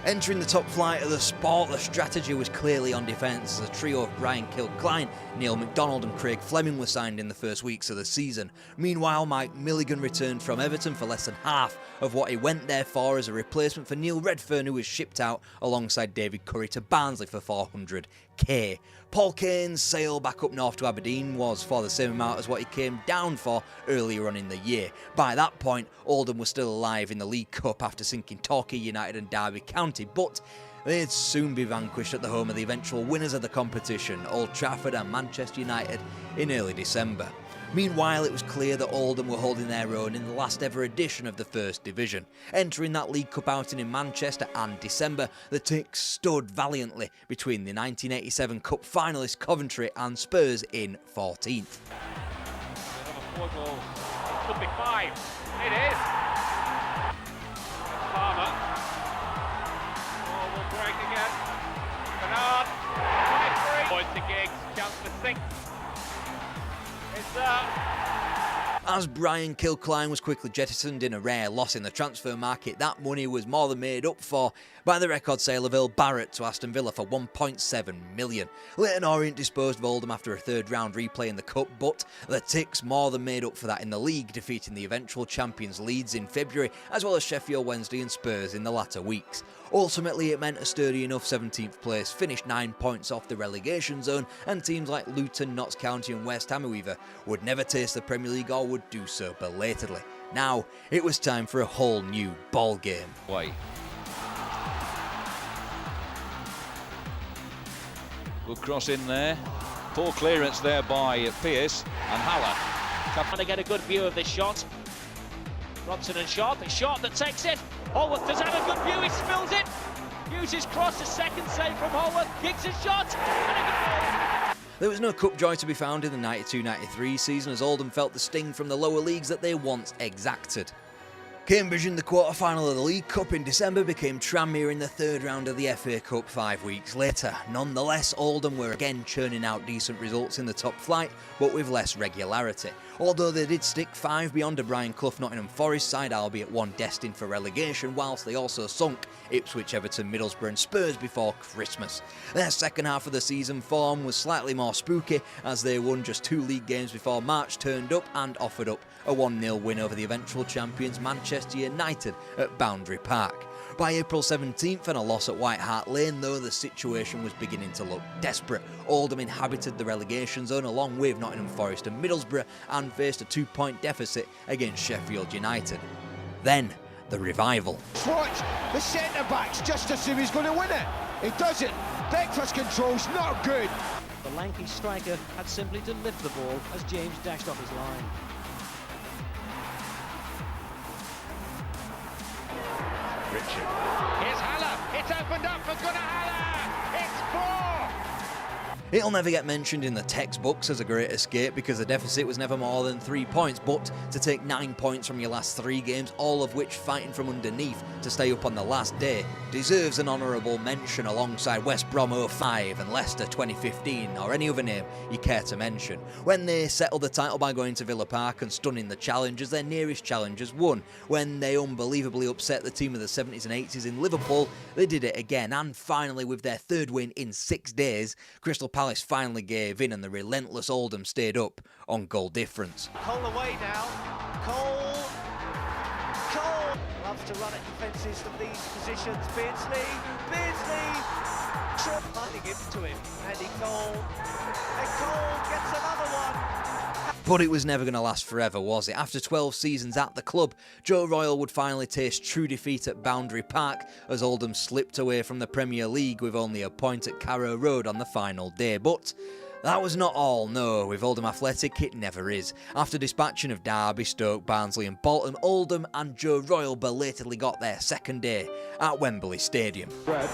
Speaker 1: Entering the top flight of the sport, the strategy was clearly on defence as a trio of Brian Kilcline, Neil MacDonald and Craig Fleming were signed in the first weeks of the season. Meanwhile, Mike Milligan returned from Everton for less than half of what he went there for as a replacement for Neil Redfern, who was shipped out alongside David Curry to Barnsley for 400k. Paul Kane's sale back up north to Aberdeen was for the same amount as what he came down for earlier on in the year. By that point, Oldham was still alive in the League Cup after sinking Torquay United and Derby County, but they'd soon be vanquished at the home of the eventual winners of the competition, Old Trafford and Manchester United, in early December. Meanwhile, it was clear that Oldham were holding their own in the last ever edition of the First Division. Entering that League Cup outing in Manchester and December, the Ticks stood valiantly between the 1987 Cup finalists Coventry and Spurs in 14th.
Speaker 2: Another 4 goals. It could be 5. It is. Palmer. Oh, will break again. Bernard. 5-3. Points to Giggs. Chance for 6.
Speaker 1: As Brian Kilcline was quickly jettisoned in a rare loss in the transfer market, that money was more than made up for by the record sale of Earl Barrett to Aston Villa for £1.7 million. Leyton Orient disposed of Oldham after a third round replay in the Cup, but the Ticks more than made up for that in the league, defeating the eventual champions Leeds in February, as well as Sheffield Wednesday and Spurs in the latter weeks. Ultimately, it meant a sturdy enough 17th place finish, 9 points off the relegation zone, and teams like Luton, Notts County and West Ham, who either would never taste the Premier League or would do so belatedly. Now, it was time for a whole new ball game.
Speaker 13: Good cross in there. Poor clearance there by Pierce and Haller.
Speaker 5: Trying to get a good view of this shot. Robson and Sharp, it's Sharp that takes it. Holworth does have a good view, he spills it. Uses cross, a second save from Holworth. Giggs a shot, and a good goal.
Speaker 1: There was no cup joy to be found in the 92-93 season as Oldham felt the sting from the lower leagues that they once exacted. Cambridge in the quarter-final of the League Cup in December became Tranmere in the third round of the FA Cup 5 weeks later. Nonetheless, Oldham were again churning out decent results in the top flight, but with less regularity. Although they did stick 5 beyond a Brian Clough Nottingham Forest side, albeit one destined for relegation, whilst they also sunk Ipswich, Everton, Middlesbrough and Spurs before Christmas. Their second half of the season form was slightly more spooky as they won just 2 league games before March turned up and offered up a 1-0 win over the eventual champions Manchester United at Boundary Park. By April 17th and a loss at White Hart Lane though, the situation was beginning to look desperate. Oldham inhabited the relegation zone along with Nottingham Forest and Middlesbrough and faced a 2-point deficit against Sheffield United. Then, the revival.
Speaker 10: Watch the centre-backs just to see who's going to win it. He doesn't. Breakfast control's not good.
Speaker 11: The lanky striker had simply to lift the ball as James dashed off his line.
Speaker 2: Richard. Here's Haller. It's opened up for Gunnar Haller. It's 4.
Speaker 1: It'll never get mentioned in the textbooks as a great escape because the deficit was never more than 3 points, but to take 9 points from your last 3 games, all of which fighting from underneath to stay up on the last day, deserves an honourable mention alongside West Brom 05 and Leicester 2015 or any other name you care to mention. When they settled the title by going to Villa Park and stunning the challengers, their nearest challengers won. When they unbelievably upset the team of the 70s and 80s in Liverpool, they did it again, and finally with their 3rd win in 6 days, Crystal Palace finally gave in and the relentless Oldham stayed up on goal difference.
Speaker 6: Cole away now. Cole loves to run at defences from these positions. Beardsley finding into him. Andy Cole, and Cole gets another one.
Speaker 1: But it was never going to last forever, was it? After 12 seasons at the club, Joe Royle would finally taste true defeat at Boundary Park as Oldham slipped away from the Premier League with only a point at Carrow Road on the final day. But that was not all, no. With Oldham Athletic, it never is. After dispatching of Derby, Stoke, Barnsley and Bolton, Oldham and Joe Royle belatedly got their 2nd day at Wembley Stadium.
Speaker 2: Fred.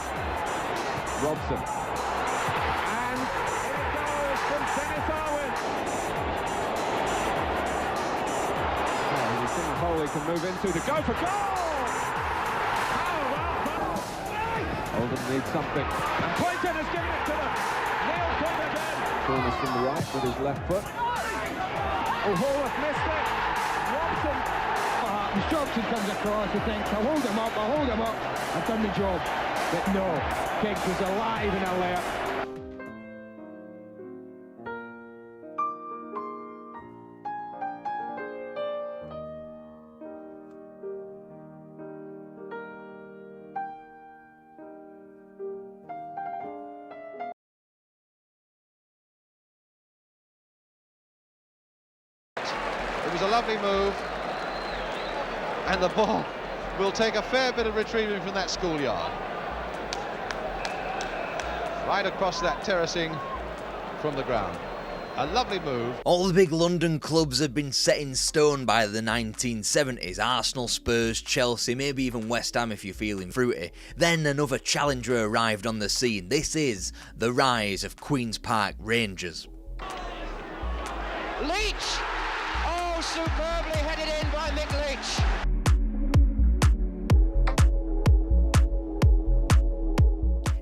Speaker 2: Robson. And it goes from Dennis Owen. Holy can move into the go for goal! How about that? Oldham needs something. And Clinton has given it to them. Neil Cook again. Pulis from the right with his left foot. Oh, Howard missed it. Robson. Robson comes across and thinks, I'll hold him up. I've done the job. But no, Giggs was alive and alert.
Speaker 14: It was a lovely move, and the ball will take a fair bit of retrieving from that schoolyard. Right across that terracing from the ground. A lovely move.
Speaker 1: All the big London clubs have been set in stone by the 1970s. Arsenal, Spurs, Chelsea, maybe even West Ham if you're feeling fruity. Then another challenger arrived on the scene. This is the rise of Queen's Park Rangers.
Speaker 6: Leach! Oh, superbly headed in by Mick Leach.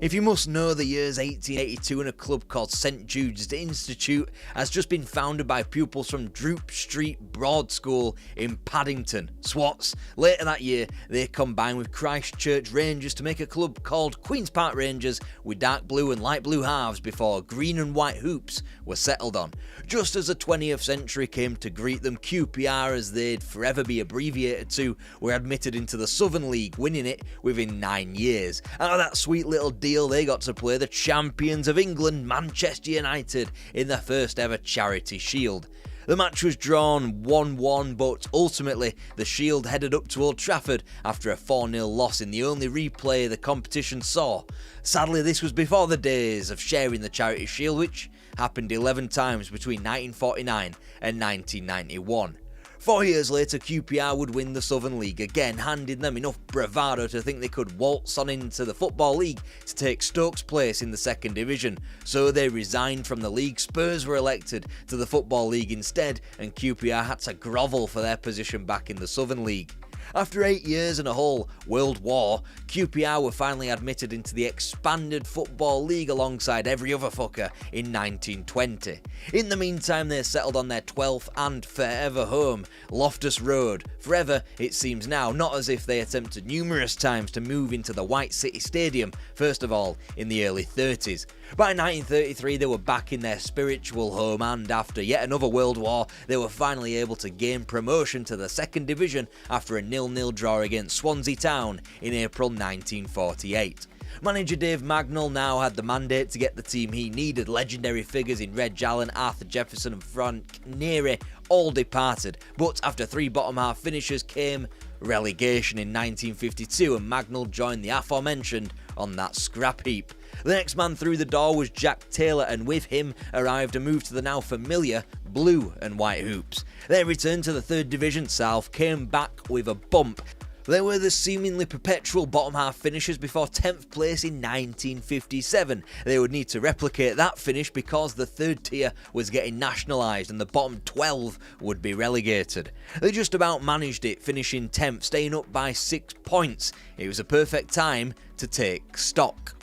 Speaker 1: If you must know, the year's 1882 and a club called St Jude's Institute has just been founded by pupils from Droop Street Broad School in Paddington, Swats. Later that year, they combined with Christchurch Rangers to make a club called Queen's Park Rangers with dark blue and light blue halves before green and white hoops were settled on. Just as the 20th century came to greet them, QPR, as they'd forever be abbreviated to, were admitted into the Southern League, winning it within 9 years. Out of that sweet little deal, they got to play the champions of England, Manchester United, in their first ever Charity Shield. The match was drawn 1-1, but ultimately the Shield headed up to Old Trafford after a 4-0 loss in the only replay the competition saw. Sadly, this was before the days of sharing the Charity Shield, which happened 11 times between 1949 and 1991. 4 years later, QPR would win the Southern League again, handing them enough bravado to think they could waltz on into the Football League to take Stoke's place in the second division. So they resigned from the league, Spurs were elected to the Football League instead, and QPR had to grovel for their position back in the Southern League. After 8 years and a whole World War, QPR were finally admitted into the expanded Football League alongside every other fucker in 1920. In the meantime, they settled on their 12th and forever home, Loftus Road. Forever, it seems now, not as if they attempted numerous times to move into the White City Stadium, first of all in the early 30s. By 1933, they were back in their spiritual home, and after yet another World War, they were finally able to gain promotion to the second division after a 0-0 draw against Swansea Town in April 1948. Manager Dave Magnell now had the mandate to get the team he needed. Legendary figures in Reg Allen, Arthur Jefferson and Frank Neary all departed, but after 3 bottom half finishes came relegation in 1952 and Magnell joined the aforementioned on that scrap heap. The next man through the door was Jack Taylor, and with him arrived a move to the now familiar blue and white hoops. Their return to the 3rd Division South came back with a bump. They were the seemingly perpetual bottom half finishers before 10th place in 1957. They would need to replicate that finish because the 3rd tier was getting nationalised and the bottom 12 would be relegated. They just about managed it, finishing 10th, staying up by 6 points. It was a perfect time to take stock.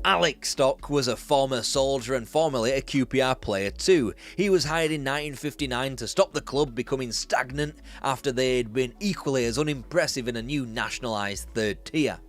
Speaker 1: Alex Stock was a former soldier and formerly a QPR player too. He was hired in 1959 to stop the club becoming stagnant after they had been equally as unimpressive in a new nationalised 3rd tier.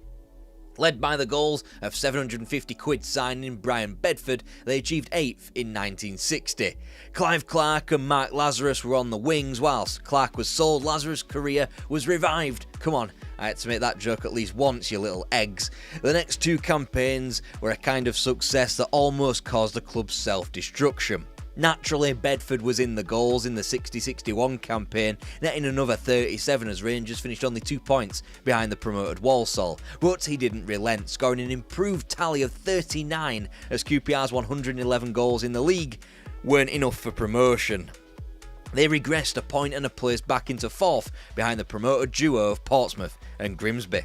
Speaker 1: Led by the goals of £750 signing Brian Bedford, they achieved 8th in 1960. Clive Clark and Mark Lazarus were on the wings. Whilst Clark was sold, Lazarus' career was revived. Come on, I had to make that joke at least once, you little eggs. The next 2 campaigns were a kind of success that almost caused the club's self-destruction. Naturally, Bedford was in the goals in the 60-61 campaign, netting another 37 as Rangers finished only 2 points behind the promoted Walsall. But he didn't relent, scoring an improved tally of 39 as QPR's 111 goals in the league weren't enough for promotion. They regressed a point and a place back into 4th behind the promoted duo of Portsmouth and Grimsby.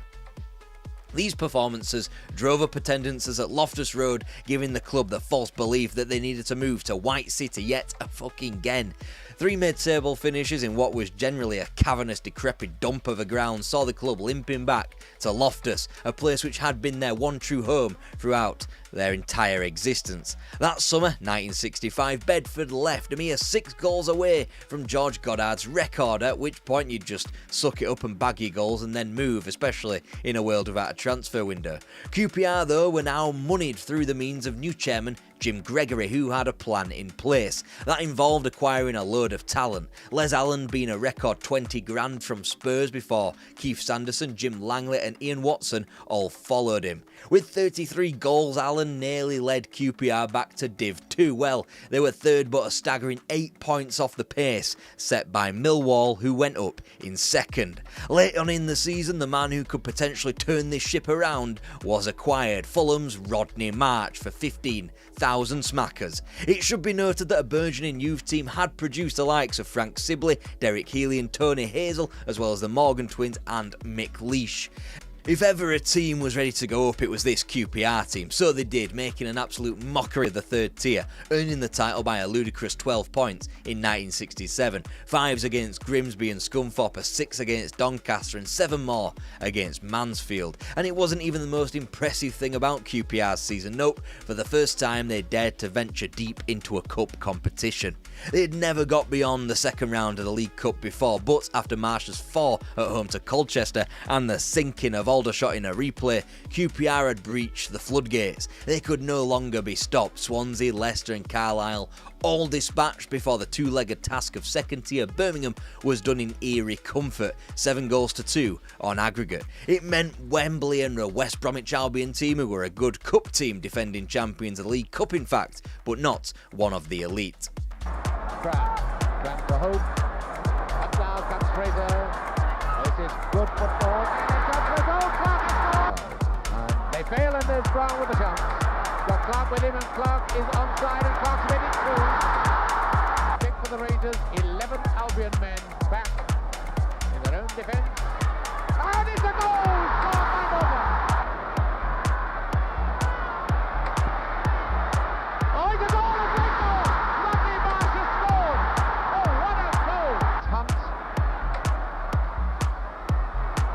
Speaker 1: These performances drove up attendances at Loftus Road, giving the club the false belief that they needed to move to White City yet again. 3 mid-table finishes in what was generally a cavernous, decrepit dump of a ground saw the club limping back to Loftus, a place which had been their one true home throughout their entire existence. That summer, 1965, Bedford left a mere 6 goals away from George Goddard's record, at which point you'd just suck it up and bag your goals and then move, especially in a world without a transfer window. QPR, though, were now moneyed through the means of new chairman Jim Gregory, who had a plan in place. That involved acquiring a load of talent. Les Allen being a record 20 grand from Spurs before Keith Sanderson, Jim Langley and Ian Watson all followed him. With 33 goals, Allen nearly led QPR back to Div 2. Well, they were 3rd but a staggering 8 points off the pace set by Millwall, who went up in 2nd. Late on in the season, the man who could potentially turn this ship around was acquired, Fulham's Rodney March, for 15,000 smackers. It should be noted that a burgeoning youth team had produced the likes of Frank Sibley, Derek Healy and Tony Hazel, as well as the Morgan twins and Mick Leash. If ever a team was ready to go up, it was this QPR team, so they did, making an absolute mockery of the 3rd tier, earning the title by a ludicrous 12 points in 1967, 5s against Grimsby and Scunthorpe, 6 against Doncaster and 7 more against Mansfield. And it wasn't even the most impressive thing about QPR's season, nope, for the first time they dared to venture deep into a cup competition. They had never got beyond the 2nd round of the League Cup before, but after Marsh's 4 at home to Colchester and the sinking of Aldershot in a replay, QPR had breached the floodgates. They could no longer be stopped. Swansea, Leicester and Carlisle all dispatched before the 2-legged task of 2nd tier Birmingham was done in eerie comfort, 7-2 on aggregate. It meant Wembley and a West Bromwich Albion team who were a good cup team, defending champions of the League Cup in fact, but not one of the elite.
Speaker 10: Grant for hope. And now comes Fraser. This is good football. And they fail and there's Brown with a chance. Got Clark with him and Clark is onside and Clark's made it through. Kick for the Rangers. 11 Albion men back in their own defence. And it's a goal! Scored by Morgan. Oh, it's a goal! A great goal! Lucky Marsh has scored! Oh, what a goal! Hunt.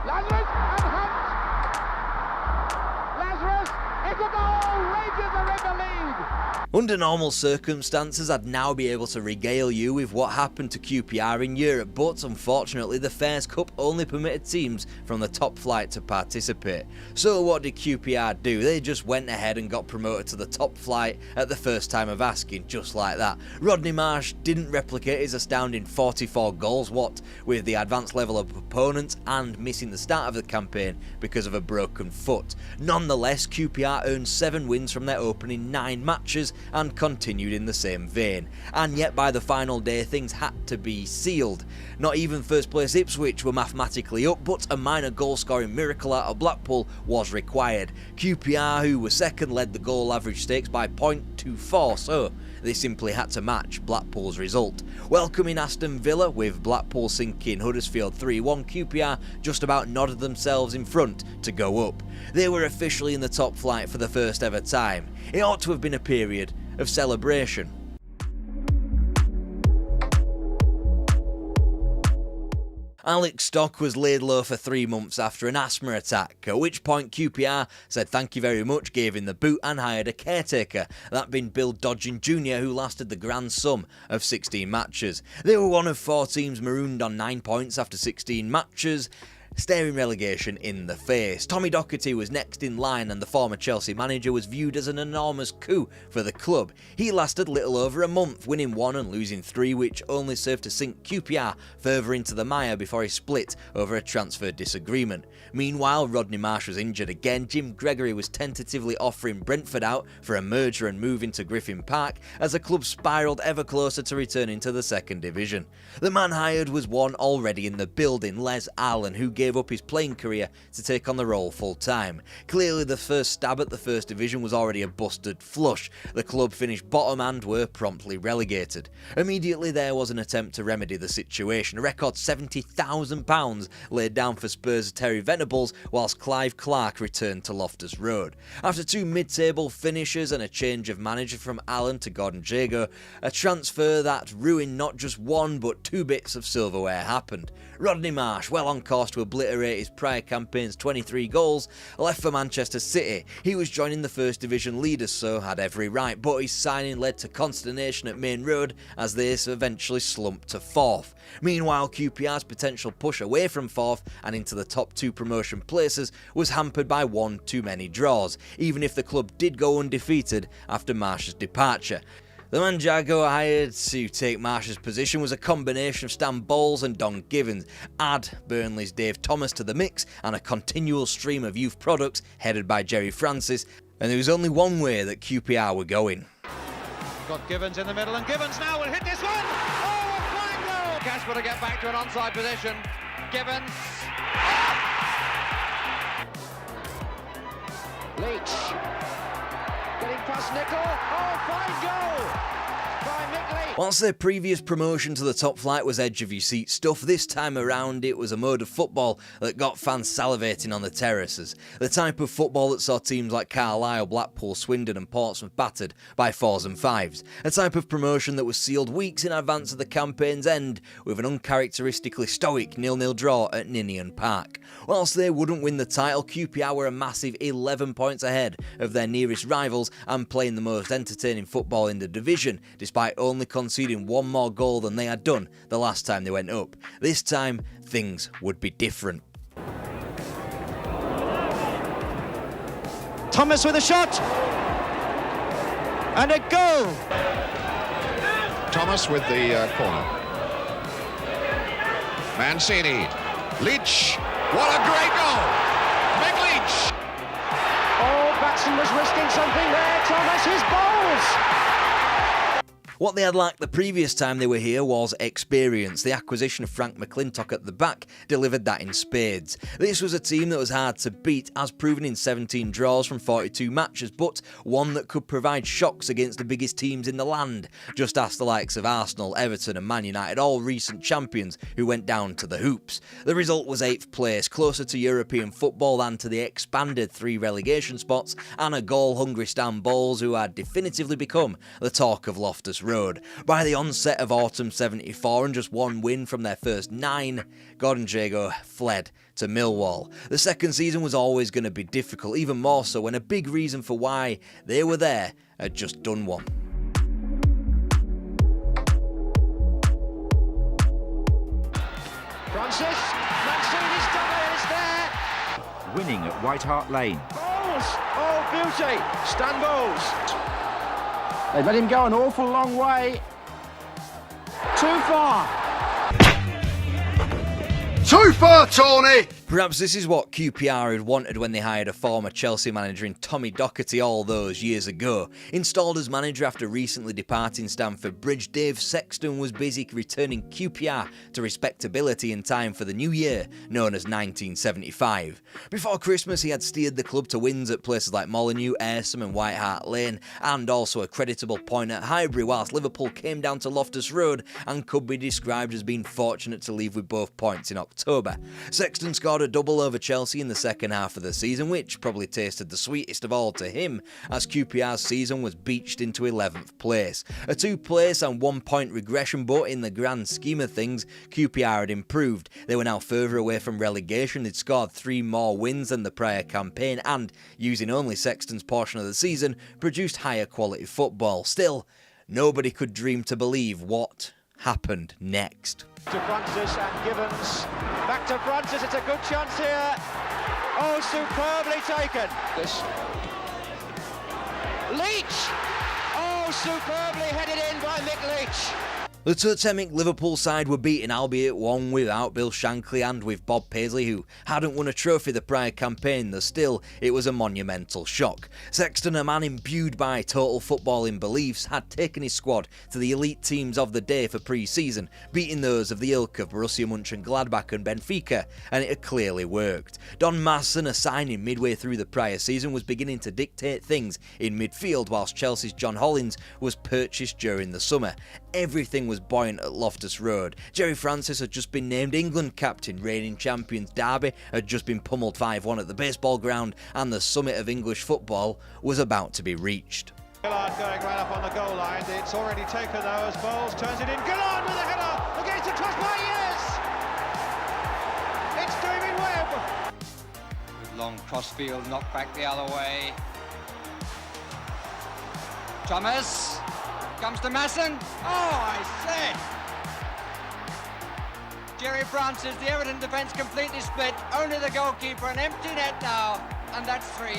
Speaker 10: Lazarus and Hunt. Lazarus, it's a goal! Rangers are in the lead!
Speaker 1: Under normal circumstances, I'd now be able to regale you with what happened to QPR in Europe, but unfortunately the FAIRS Cup only permitted teams from the top flight to participate. So what did QPR do? They just went ahead and got promoted to the top flight at the first time of asking, just like that. Rodney Marsh didn't replicate his astounding 44 goals, what with the advanced level of opponents and missing the start of the campaign because of a broken foot. Nonetheless, QPR earned 7 wins from their opening 9 matches and continued in the same vein. And yet by the final day things had to be sealed. Not even first place Ipswich were mathematically up, but a minor goal scoring miracle out of Blackpool was required. QPR, who were second, led the goal average stakes by 0.24, so they simply had to match Blackpool's result. Welcoming Aston Villa, with Blackpool sinking Huddersfield 3-1, QPR just about nodded themselves in front to go up. They were officially in the top flight for the first ever time. It ought to have been a period of celebration. Alex Stock was laid low for 3 months after an asthma attack, at which point QPR said thank you very much, gave him the boot and hired a caretaker, that being Bill Dodgen Jr., who lasted the grand sum of 16 matches. They were one of 4 teams marooned on 9 points after 16 matches, staring relegation in the face. Tommy Docherty was next in line, and the former Chelsea manager was viewed as an enormous coup for the club. He lasted little over a month, winning 1 and losing 3, which only served to sink QPR further into the mire before he split over a transfer disagreement. Meanwhile, Rodney Marsh was injured again. Jim Gregory was tentatively offering Brentford out for a merger and move into Griffin Park as the club spiralled ever closer to returning to the second division. The man hired was one already in the building, Les Allen, who gave up his playing career to take on the role full time. Clearly the first stab at the first division was already a busted flush. The club finished bottom and were promptly relegated. Immediately there was an attempt to remedy the situation. A record £70,000 laid down for Spurs' Terry Venables, whilst Clive Clark returned to Loftus Road. After 2 mid-table finishes and a change of manager from Allen to Gordon Jago, a transfer that ruined not just 1 but 2 bits of silverware happened. Rodney Marsh, well on course to obliterate his prior campaign's 23 goals, left for Manchester City. He was joining the First Division leaders, so had every right, but his signing led to consternation at Main Road as they eventually slumped to 4th. Meanwhile, QPR's potential push away from 4th and into the top 2 promotion places was hampered by 1 too many draws, even if the club did go undefeated after Marsh's departure. The man Jago hired to take Marsh's position was a combination of Stan Bowles and Don Givens. Add Burnley's Dave Thomas to the mix and a continual stream of youth products headed by Jerry Francis, and there was only one way that QPR were going.
Speaker 14: Got Givens in the middle, and Givens now will hit this one! Oh, a flying goal! Casper to get back to an onside position. Givens.
Speaker 10: Leach. Getting past Nicol. Oh, fine goal by McLean.
Speaker 1: Whilst their previous promotion to the top flight was edge-of-your-seat stuff, this time around it was a mode of football that got fans salivating on the terraces. The type of football that saw teams like Carlisle, Blackpool, Swindon and Portsmouth battered by 4s and 5s. A type of promotion that was sealed weeks in advance of the campaign's end, with an uncharacteristically stoic 0-0 draw at Ninian Park. Whilst they wouldn't win the title, QPR were a massive 11 points ahead of their nearest rivals and playing the most entertaining football in the division, despite only conceding 1 more goal than they had done the last time they went up. This time, things would be different.
Speaker 6: Thomas with a shot! And a goal!
Speaker 15: Thomas with the corner. Mancini. Leach. What a great goal! McLeach!
Speaker 10: Oh, Batson was risking something there. Thomas, his balls!
Speaker 1: What they had lacked the previous time they were here was experience. The acquisition of Frank McLintock at the back delivered that in spades. This was a team that was hard to beat, as proven in 17 draws from 42 matches, but one that could provide shocks against the biggest teams in the land. Just ask the likes of Arsenal, Everton and Man United, all recent champions who went down to the hoops. The result was 8th place, closer to European football than to the expanded 3 relegation spots, and a goal-hungry Stan Bowles who had definitively become the talk of Loftus Road. By the onset of autumn 74 and just 1 win from their first 9, Gordon Jago fled to Millwall. The second season was always going to be difficult, even more so when a big reason for why they were there had just done one.
Speaker 16: winning at White Hart Lane.
Speaker 6: Bowles! Oh, beauty! Stan Bowles!
Speaker 3: They've let him go an awful long way. Too far.
Speaker 15: Too far, Tony!
Speaker 1: Perhaps this is what QPR had wanted when they hired a former Chelsea manager in Tommy Docherty all those years ago. Installed as manager after recently departing Stamford Bridge, Dave Sexton was busy returning QPR to respectability in time for the new year, known as 1975. Before Christmas, he had steered the club to wins at places like Molineux, Ayrsham and White Hart Lane, and also a creditable point at Highbury, whilst Liverpool came down to Loftus Road and could be described as being fortunate to leave with both points in October. Sexton scored a double over Chelsea in the second half of the season, which probably tasted the sweetest of all to him, as QPR's season was beached into 11th place. A 2-place and 1-point regression, but in the grand scheme of things, QPR had improved. They were now further away from relegation. They'd scored 3 more wins than the prior campaign and, using only Sexton's portion of the season, produced higher quality football. Still, nobody could dream to believe what happened next.
Speaker 6: To Francis and Gibbons. Back to Francis, it's a good chance here. Oh, superbly taken. This. Leach! Oh, superbly headed in by Mick Leach.
Speaker 1: The totemic Liverpool side were beaten, albeit one without Bill Shankly and with Bob Paisley, who hadn't won a trophy the prior campaign, though still it was a monumental shock. Sexton, a man imbued by total footballing beliefs, had taken his squad to the elite teams of the day for pre-season, beating those of the ilk of Borussia Mönchengladbach and Benfica, and it had clearly worked. Don Masson, a signing midway through the prior season, was beginning to dictate things in midfield, whilst Chelsea's John Hollins was purchased during the summer. Everything was buoyant at Loftus Road. Jerry Francis had just been named England captain, reigning champions Derby had just been pummeled 5-1 at the baseball ground, and the summit of English football was about to be reached.
Speaker 4: Gillard going right up on the goal line. It's already taken though as Bowles turns it in. Gillard with a header against the crossbar. Yes! It's David Webb.
Speaker 17: Good long crossfield, knocked back the other way. Thomas comes to Masson. Oh, I said! Jerry Francis, the Everton defence completely split. Only the goalkeeper, an empty net now, and that's 3.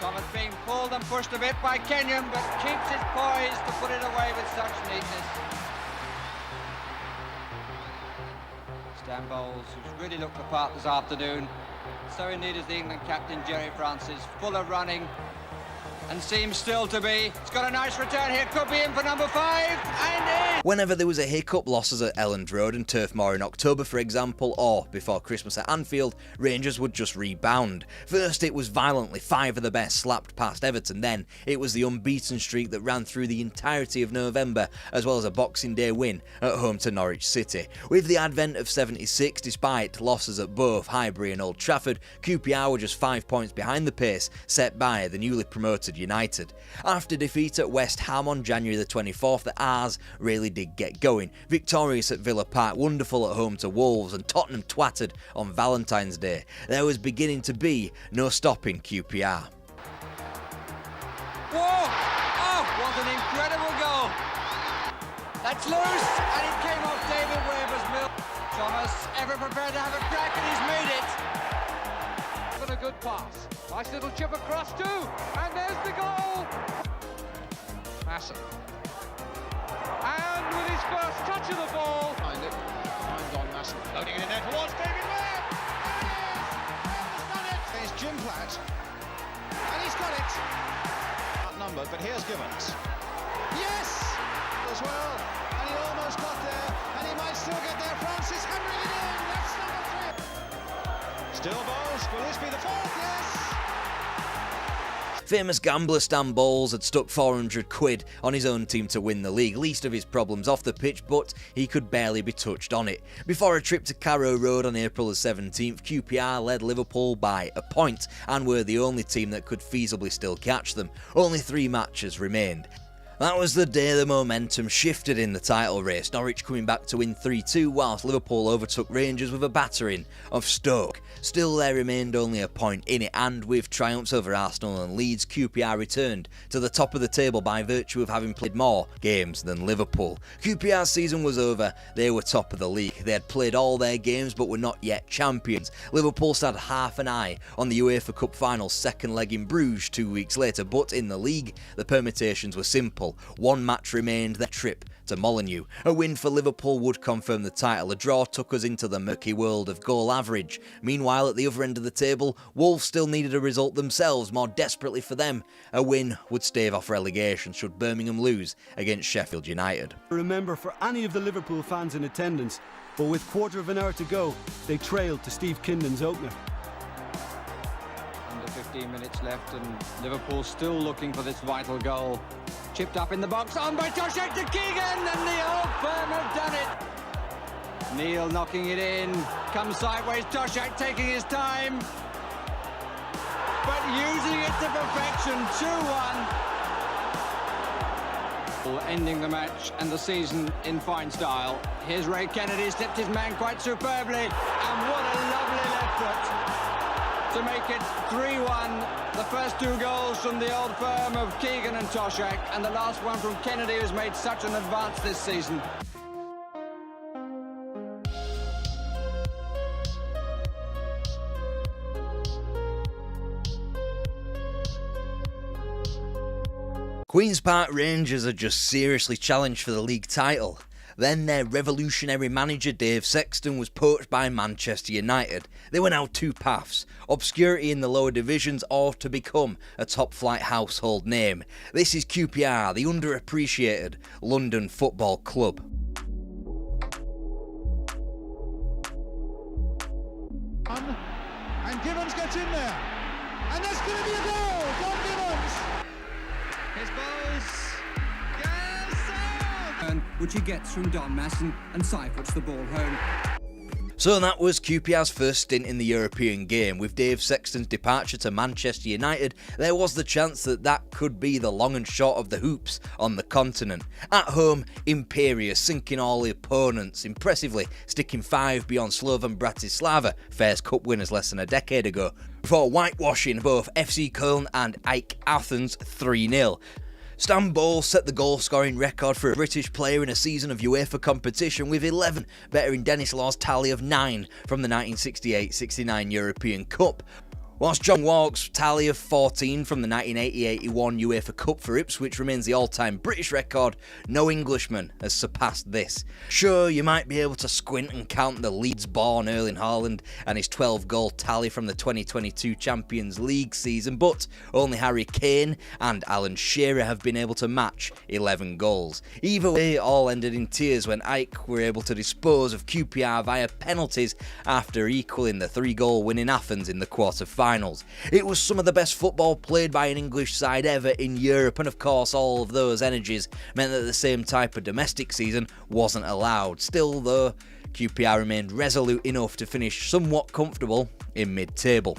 Speaker 17: Thomas being pulled and pushed a bit by Kenyon, but keeps his poise to put it away with such neatness. Stan Bowles, who's really looked the part this afternoon. So indeed is the England captain, Jerry Francis, full of running, and seems still to be. It's got a nice return here, could be in for number 5, and in!
Speaker 1: Whenever there was a hiccup, losses at Elland Road and Turf Moor in October, for example, or before Christmas at Anfield, Rangers would just rebound. First it was violently 5 of the best slapped past Everton, then it was the unbeaten streak that ran through the entirety of November, as well as a Boxing Day win at home to Norwich City. With the advent of 76, despite losses at both Highbury and Old Trafford, QPR were just 5 points behind the pace set by the newly promoted United. After defeat at West Ham on January the 24th, the R's really did get going. Victorious at Villa Park, wonderful at home to Wolves, and Tottenham twattered on Valentine's Day. There was beginning to be no stopping QPR.
Speaker 17: Whoa! Oh, what an incredible goal! That's loose, and it came off David Weber's mill. Thomas, ever prepared to have a crack, and he's made it.
Speaker 2: A good pass. Nice little chip across too. And there's the goal. Masson. And with his first touch of the ball.
Speaker 14: Find it. Finds on Masson.
Speaker 4: Loading it in there towards David Webb. He's done it.
Speaker 14: There's Jim Platt. And he's got it. Outnumbered, but here's Gibbons.
Speaker 4: Yes! As well. And he almost got there. And he might still get there. Francis hammering it in. That's number 3. Still Bowles. Will this be the 4th? Yes!
Speaker 1: Famous gambler Stan Bowles had stuck £400 on his own team to win the league, least of his problems off the pitch, but he could barely be touched on it. Before a trip to Carrow Road on April the 17th, QPR led Liverpool by a point and were the only team that could feasibly still catch them. Only 3 matches remained. That was the day the momentum shifted in the title race, Norwich coming back to win 3-2 whilst Liverpool overtook Rangers with a battering of Stoke. Still, there remained only a point in it, and with triumphs over Arsenal and Leeds, QPR returned to the top of the table by virtue of having played more games than Liverpool. QPR's season was over, they were top of the league. They had played all their games but were not yet champions. Liverpool had half an eye on the UEFA Cup Final's second leg in Bruges 2 weeks later, but in the league, the permutations were simple. One match remained, their trip to Molineux. A win for Liverpool would confirm the title. A draw took us into the murky world of goal average. Meanwhile, at the other end of the table, Wolves still needed a result themselves. More desperately for them, a win would stave off relegation should Birmingham lose against Sheffield United.
Speaker 16: Remember for any of the Liverpool fans in attendance, but with quarter of an hour to go, they trailed to Steve Kinden's opener.
Speaker 17: Under 15 minutes left and Liverpool still looking for this vital goal. Chipped up in the box, on by Toshek to Keegan, and the Old Firm have done it. Neil knocking it in, comes sideways, Toshek taking his time, but using it to perfection, 2-1. Ending the match and the season in fine style. Here's Ray Kennedy, slipped his man quite superbly, and what a lovely left foot to make it 3-1. The first two goals from the Old Firm of Keegan and Toshek, and the last one from Kennedy, who's made such an advance this season.
Speaker 1: Queen's Park Rangers are just seriously challenged for the league title. Then their revolutionary manager Dave Sexton was poached by Manchester United. They were now two paths: obscurity in the lower divisions or to become a top-flight household name. This is QPR, the underappreciated London football club.
Speaker 4: And Gibbons gets in there. And that's going to be a goal! John Gibbons! His balls.
Speaker 17: Which he gets from Don Masson, and Sy puts the ball home.
Speaker 1: So that was QPR's first stint in the European game. With Dave Sexton's departure to Manchester United, there was the chance that that could be the long and short of the hoops on the continent. At home, imperious, sinking all the opponents, impressively sticking 5 beyond Slovan Bratislava, Fairs Cup winners less than a decade ago, before whitewashing both FC Köln and AEK Athens 3-0. Stan Bowles set the goal-scoring record for a British player in a season of UEFA competition with 11, bettering Dennis Law's tally of 9 from the 1968-69 European Cup. Whilst John Walk's tally of 14 from the 1980-81 UEFA Cup for Ipswich remains the all-time British record, no Englishman has surpassed this. Sure, you might be able to squint and count the Leeds-born Erling Haaland and his 12-goal tally from the 2022 Champions League season, but only Harry Kane and Alan Shearer have been able to match 11 goals. Either way, it all ended in tears when AEK were able to dispose of QPR via penalties after equalling the 3-goal win in Athens in the quarter-finals. It was some of the best football played by an English side ever in Europe, and of course all of those energies meant that the same type of domestic season wasn't allowed. Still though, QPR remained resolute enough to finish somewhat comfortable in mid-table.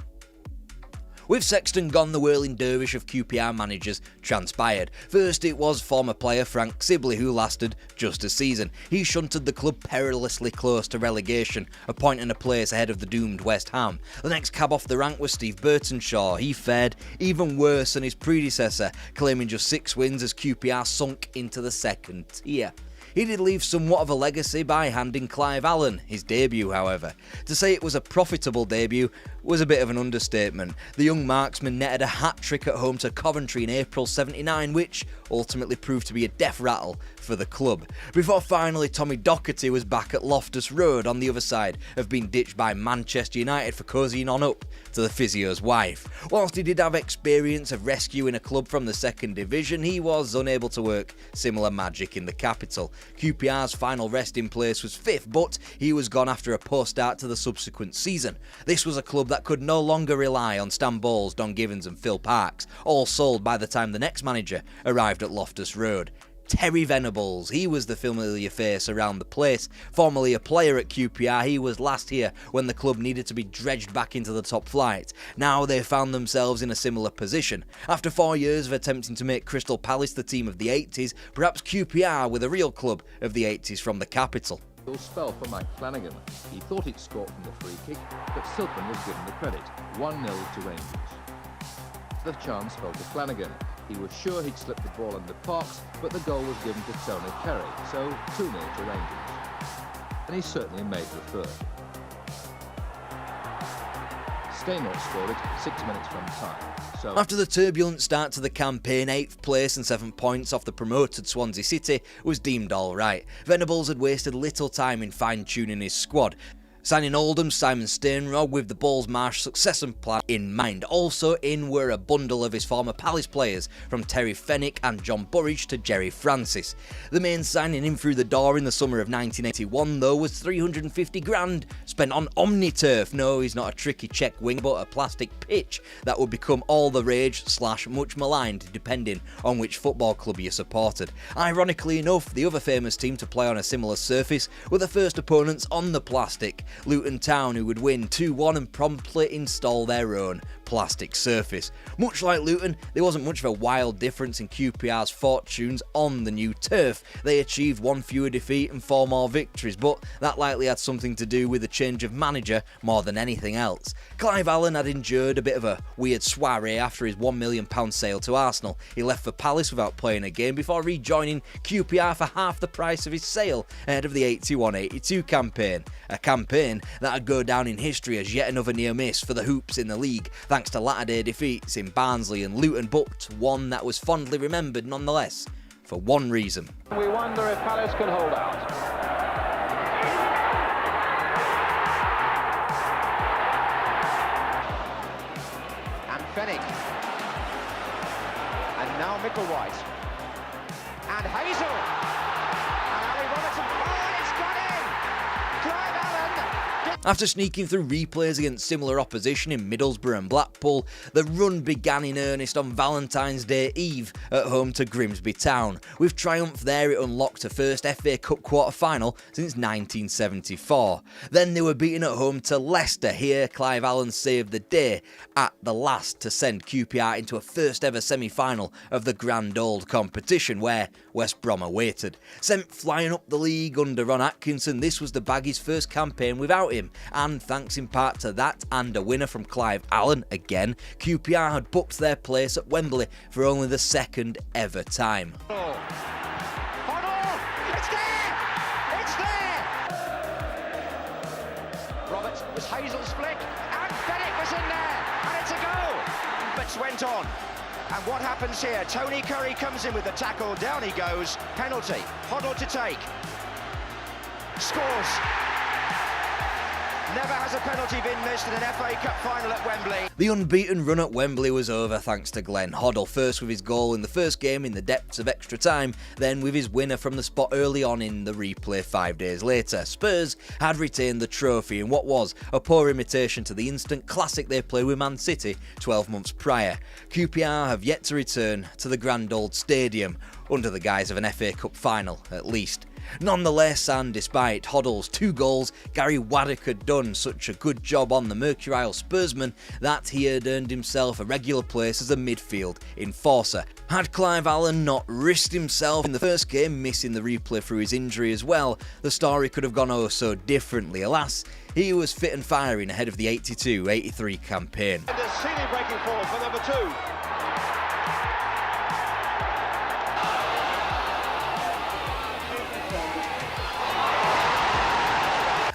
Speaker 1: With Sexton gone, the whirling dervish of QPR managers transpired. First, it was former player Frank Sibley, who lasted just a season. He shunted the club perilously close to relegation, a point and a place ahead of the doomed West Ham. The next cab off the rank was Steve Burtonshaw. He fared even worse than his predecessor, claiming just 6 wins as QPR sunk into the second tier. He did leave somewhat of a legacy by handing Clive Allen his debut, however. To say it was a profitable debut was a bit of an understatement. The young marksman netted a hat-trick at home to Coventry in April '79, which ultimately proved to be a death rattle for the club, before finally Tommy Docherty was back at Loftus Road on the other side of being ditched by Manchester United for cozying on up to the physio's wife. Whilst he did have experience of rescuing a club from the second division, he was unable to work similar magic in the capital. QPR's final resting place was 5th, but he was gone after a poor start to the subsequent season. This was a club that could no longer rely on Stan Bowles, Don Givens and Phil Parkes, all sold by the time the next manager arrived at Loftus Road. Terry Venables, he was the familiar face around the place. Formerly a player at QPR, he was last here when the club needed to be dredged back into the top flight. Now they found themselves in a similar position. After 4 years of attempting to make Crystal Palace the team of the 80s, perhaps QPR were the real club of the 80s from the capital.
Speaker 18: Spell for Mike Flanagan. He thought he'd scored from the free kick, but Silkman was given the credit. 1-0 to Rangers. The chance fell to Flanagan. He was sure he'd slipped the ball in the box, but the goal was given to Tony Kerry, so 2-0 to Rangers. And he certainly made the third. Steinort scored it 6 minutes from time. So
Speaker 1: after the turbulent start to the campaign, 8th place and 7 points off the promoted Swansea City was deemed alright. Venables had wasted little time in fine-tuning his squad, signing Oldham's Simon Stainrod with the Balls Marsh succession plan in mind. Also in were a bundle of his former Palace players, from Terry Fenwick and John Burridge to Jerry Francis. The main signing in through the door in the summer of 1981 though was 350 grand spent on OmniTurf. No, he's not a tricky Czech wing, but a plastic pitch that would become all the rage / much maligned depending on which football club you supported. Ironically enough, the other famous team to play on a similar surface were the first opponents on the plastic, Luton Town, who would win 2-1 and promptly install their own plastic surface. Much like Luton, there wasn't much of a wild difference in QPR's fortunes on the new turf. They achieved 1 fewer defeat and 4 more victories, but that likely had something to do with the change of manager more than anything else. Clive Allen had endured a bit of a weird soiree after his £1 million sale to Arsenal. He left for Palace without playing a game before rejoining QPR for half the price of his sale ahead of the 81-82 campaign. A campaign that would go down in history as yet another near miss for the Hoops in the league, thanks to latter-day defeats in Barnsley and Luton, but one that was fondly remembered nonetheless, for one reason.
Speaker 10: We wonder if Palace can hold out.
Speaker 6: And Fenwick. And now Micklewhite. And Hazel. And Ali Robertson. Oh, it's got in! Clive Allen.
Speaker 1: After sneaking through replays against similar opposition in Middlesbrough and Blackpool, the run began in earnest on Valentine's Day Eve at home to Grimsby Town. With triumph there, it unlocked a first FA Cup quarter-final since 1974. Then they were beaten at home to Leicester. Here, Clive Allen saved the day at the last to send QPR into a first-ever semi-final of the grand old competition, where West Brom awaited. Sent flying up the league under Ron Atkinson, this was the Baggies' first campaign without him, and thanks in part to that and a winner from Clive Allen again, QPR had booked their place at Wembley for only the second ever time.
Speaker 6: It's there! It's there! Roberts was Hazel's flick, and Fenwick was in there, and it's a goal! But went on. And what happens here? Tony Curry comes in with the tackle, down he goes, penalty, Hoddle to take. Scores. Never has a penalty been missed in an FA Cup final at Wembley.
Speaker 1: The unbeaten run at Wembley was over thanks to Glenn Hoddle, first with his goal in the first game in the depths of extra time, then with his winner from the spot early on in the replay 5 days later. Spurs had retained the trophy in what was a poor imitation to the instant classic they played with Man City 12 months prior. QPR have yet to return to the grand old stadium, under the guise of an FA Cup final at least. Nonetheless, and despite Hoddle's 2 goals, Gary Waddick had done such a good job on the mercurial Spursman that he had earned himself a regular place as a midfield enforcer. Had Clive Allen not risked himself in the first game, missing the replay through his injury as well, the story could have gone oh so differently. Alas, he was fit and firing ahead of the 82-83 campaign.
Speaker 10: And a ceiling breaking forward for number 2.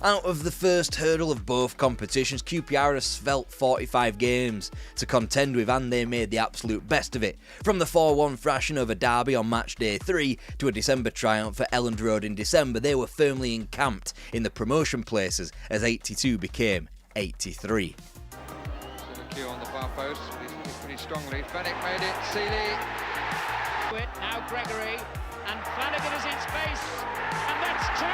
Speaker 1: Out of the first hurdle of both competitions, QPR has felt 45 games to contend with, and they made the absolute best of it. From the 4-1 thrashing over Derby on match day 3 to a December triumph at Elland Road in December, they were firmly encamped in the promotion places as 82 became 83.
Speaker 17: So the cue on the far post, pretty strongly. Fenwick made it, Seeley.
Speaker 2: Now Gregory, and Flanagan is in space, and that's 2.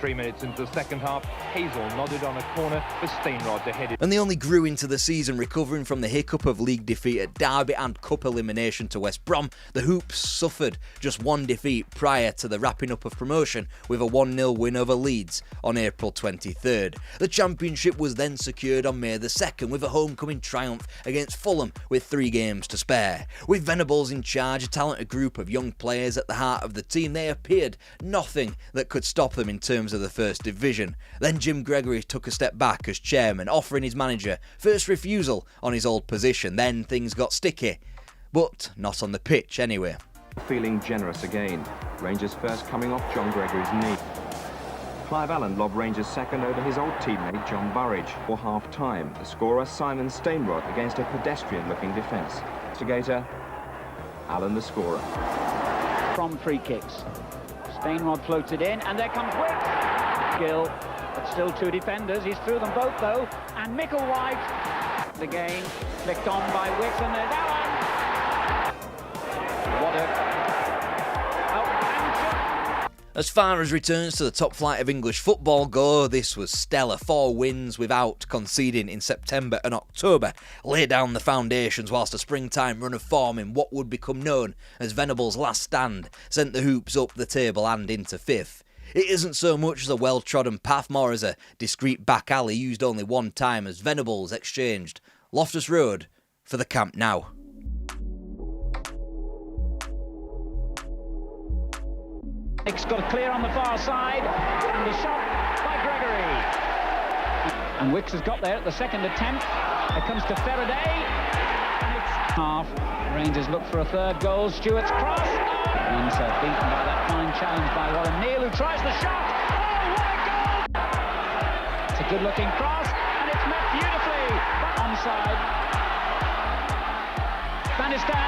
Speaker 19: 3 minutes into the second half, Hazel nodded on a corner for Steinrod to head it.
Speaker 1: And they only grew into the season, recovering from the hiccup of league defeat at Derby and cup elimination to West Brom. The Hoops suffered just one defeat prior to the wrapping up of promotion with a 1-0 win over Leeds on April 23rd. The championship was then secured on May the 2nd with a homecoming triumph against Fulham with 3 games to spare. With Venables in charge, a talented group of young players at the heart of the team, they appeared nothing that could stop them in terms of the First Division. Then Jim Gregory took a step back as chairman, offering his manager first refusal on his old position. Then things got sticky, but not on the pitch anyway.
Speaker 20: Feeling generous again. Rangers first coming off John Gregory's knee. Clive Allen lobbed Rangers second over his old teammate John Burridge. For half-time, the scorer Simon Steinrod against a pedestrian-looking defence. Scudetto, Allen the scorer.
Speaker 21: From free kicks. Steinrod floats it in, and there comes Wicks. Gill, but still 2 defenders. He's through them both, though. And Micklewhite. The game flicked on by Wicks, and there's Allen. What a...
Speaker 1: As far as returns to the top flight of English football go, this was stellar. 4 wins without conceding in September and October laid down the foundations, whilst a springtime run of form in what would become known as Venables' last stand sent the Hoops up the table and into 5th. It isn't so much as a well-trodden path, more as a discreet back alley used only one time as Venables exchanged Loftus Road for the Camp Nou.
Speaker 21: Nick's got a clear on the far side, and a shot by Gregory. And Wicks has got there at the second attempt. It comes to Faraday, and it's half. Rangers look for a third goal. Stewart's cross. Windsor beaten by that fine challenge by Warren Neal, who tries the shot. Oh, what a goal! It's a good-looking cross, and it's met beautifully. But onside. Bannister.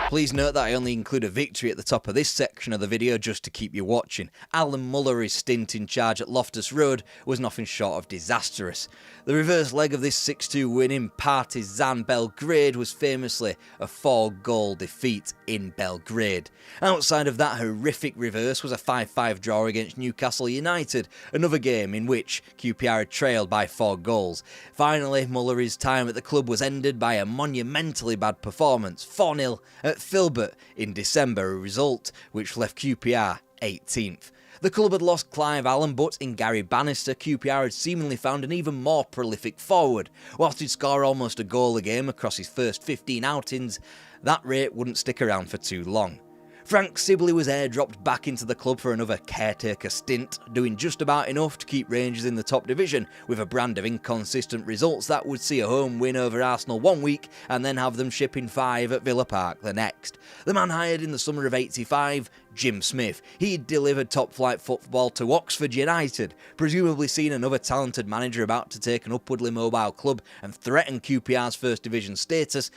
Speaker 1: Please note that I only include a victory at the top of this section of the video just to keep you watching. Alan Mullery's stint in charge at Loftus Road was nothing short of disastrous. The reverse leg of this 6-2 win in Partizan Belgrade was famously a 4-goal defeat in Belgrade. Outside of that horrific reverse was a 5-5 draw against Newcastle United, another game in which QPR had trailed by 4 goals. Finally, Mullery's time at the club was ended by a monumentally bad performance, 4-0 at Filbert in December, a result which left QPR 18th. The club had lost Clive Allen, but in Gary Bannister, QPR had seemingly found an even more prolific forward. Whilst he'd score almost a goal a game across his first 15 outings, that rate wouldn't stick around for too long. Frank Sibley was airdropped back into the club for another caretaker stint, doing just about enough to keep Rangers in the top division, with a brand of inconsistent results that would see a home win over Arsenal one week and then have them shipping 5 at Villa Park the next. The man hired in the summer of '85, Jim Smith. He'd delivered top-flight football to Oxford United, presumably seen another talented manager about to take an upwardly mobile club and threaten QPR's First Division status.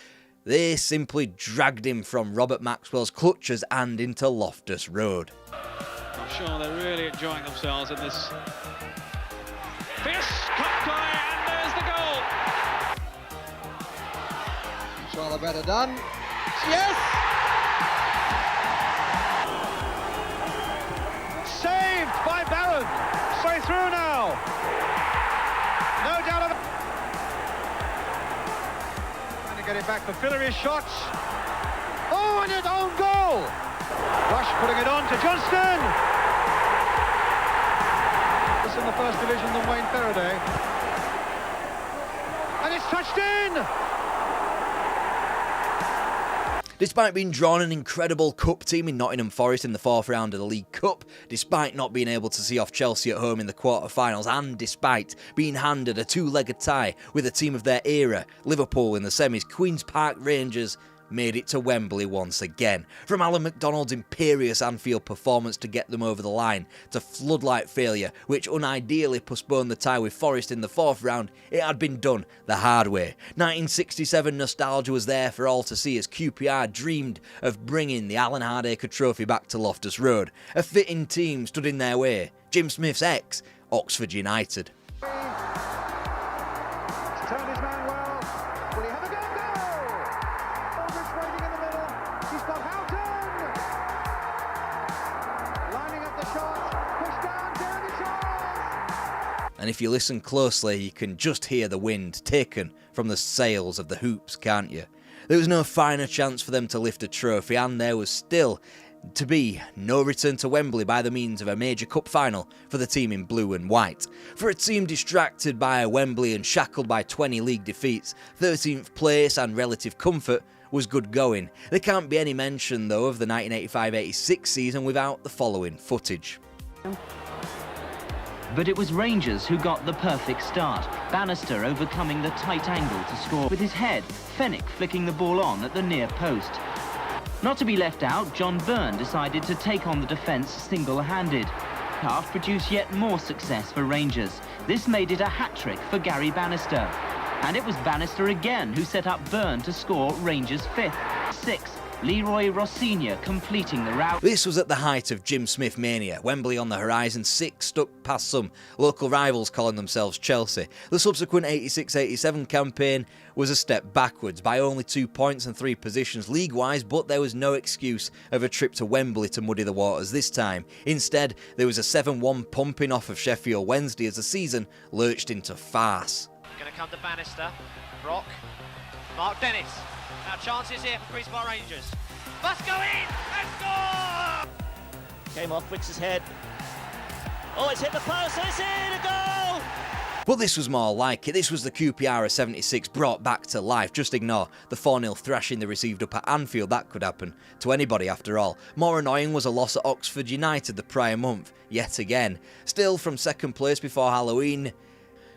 Speaker 1: They simply dragged him from Robert Maxwell's clutches and into Loftus Road.
Speaker 22: I'm sure they're really enjoying themselves in this fierce cut play, and there's the goal.
Speaker 4: Shall the better done? Yes!
Speaker 22: Saved by Barron. Straight through now. No doubt about it. Get it back for Fillery's shots. Oh, and his own goal! Rush putting it on to Johnston. It's in the First Division than Wayne Faraday. And it's touched in!
Speaker 1: Despite being drawn an incredible cup team in Nottingham Forest in the 4th round of the League Cup, despite not being able to see off Chelsea at home in the quarter-finals, and despite being handed a 2-legged tie with a team of their era, Liverpool in the semis, Queen's Park Rangers made it to Wembley once again. From Alan McDonald's imperious Anfield performance to get them over the line, to floodlight failure, which unideally postponed the tie with Forest in the 4th round, it had been done the hard way. 1967 nostalgia was there for all to see as QPR dreamed of bringing the Alan Hardacre Trophy back to Loftus Road. A fitting team stood in their way, Jim Smith's ex, Oxford United.
Speaker 10: Shot.
Speaker 1: and if you listen closely you can just hear the wind taken from the sails of the hoops, can't you? There was no finer chance for them to lift a trophy, and there was still to be no return to Wembley by the means of a major cup final for the team in blue and white. For a team distracted by Wembley and shackled by 20 league defeats, 13th place and relative comfort was good going. There can't be any mention though of the 1985-86 season without the following footage.
Speaker 7: But it was Rangers who got the perfect start. Bannister overcoming the tight angle to score with his head, Fenwick flicking the ball on at the near post. Not to be left out, John Byrne decided to take on the defence single-handed. Half produced yet more success for Rangers. This made it a hat-trick for Gary Bannister. And it was Bannister again who set up Byrne to score Rangers' fifth. 6th, Leroy Rossignol completing the rout.
Speaker 1: This was at the height of Jim Smith mania. Wembley on the horizon, 6 stuck past some local rivals calling themselves Chelsea. The subsequent 86-87 campaign was a step backwards by only 2 points and 3 positions league-wise, but there was no excuse of a trip to Wembley to muddy the waters this time. Instead, there was a 7-1 pumping off of Sheffield Wednesday as the season lurched into farce.
Speaker 9: Going to come to Bannister, Brock, Mark Dennis. Now chances here for Greece Bar Rangers. Must go in and score!
Speaker 23: Came off Wicks' head. Oh, it's hit the post, it's in, a goal!
Speaker 1: But this was more like it. This was the QPR of 76 brought back to life. Just ignore the 4-0 thrashing they received up at Anfield. That could happen to anybody after all. More annoying was a loss at Oxford United the prior month, yet again. Still from second place before Halloween,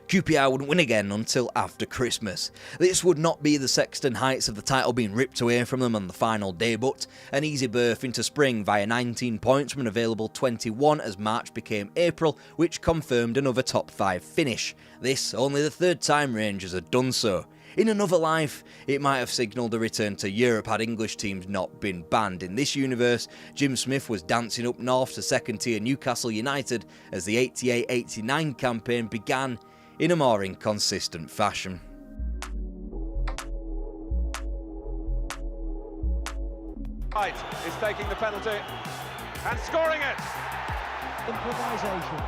Speaker 1: QPR wouldn't win again until after Christmas. This would not be the Sexton heights of the title being ripped away from them on the final day, but an easy berth into spring via 19 points from an available 21 as March became April, which confirmed another top 5 finish. This only the 3rd time Rangers had done so. In another life, it might have signalled a return to Europe had English teams not been banned. In this universe, Jim Smith was dancing up north to second-tier Newcastle United as the 88-89 campaign began in a more inconsistent fashion.
Speaker 24: Right, is taking the penalty and scoring it.
Speaker 11: Improvisation.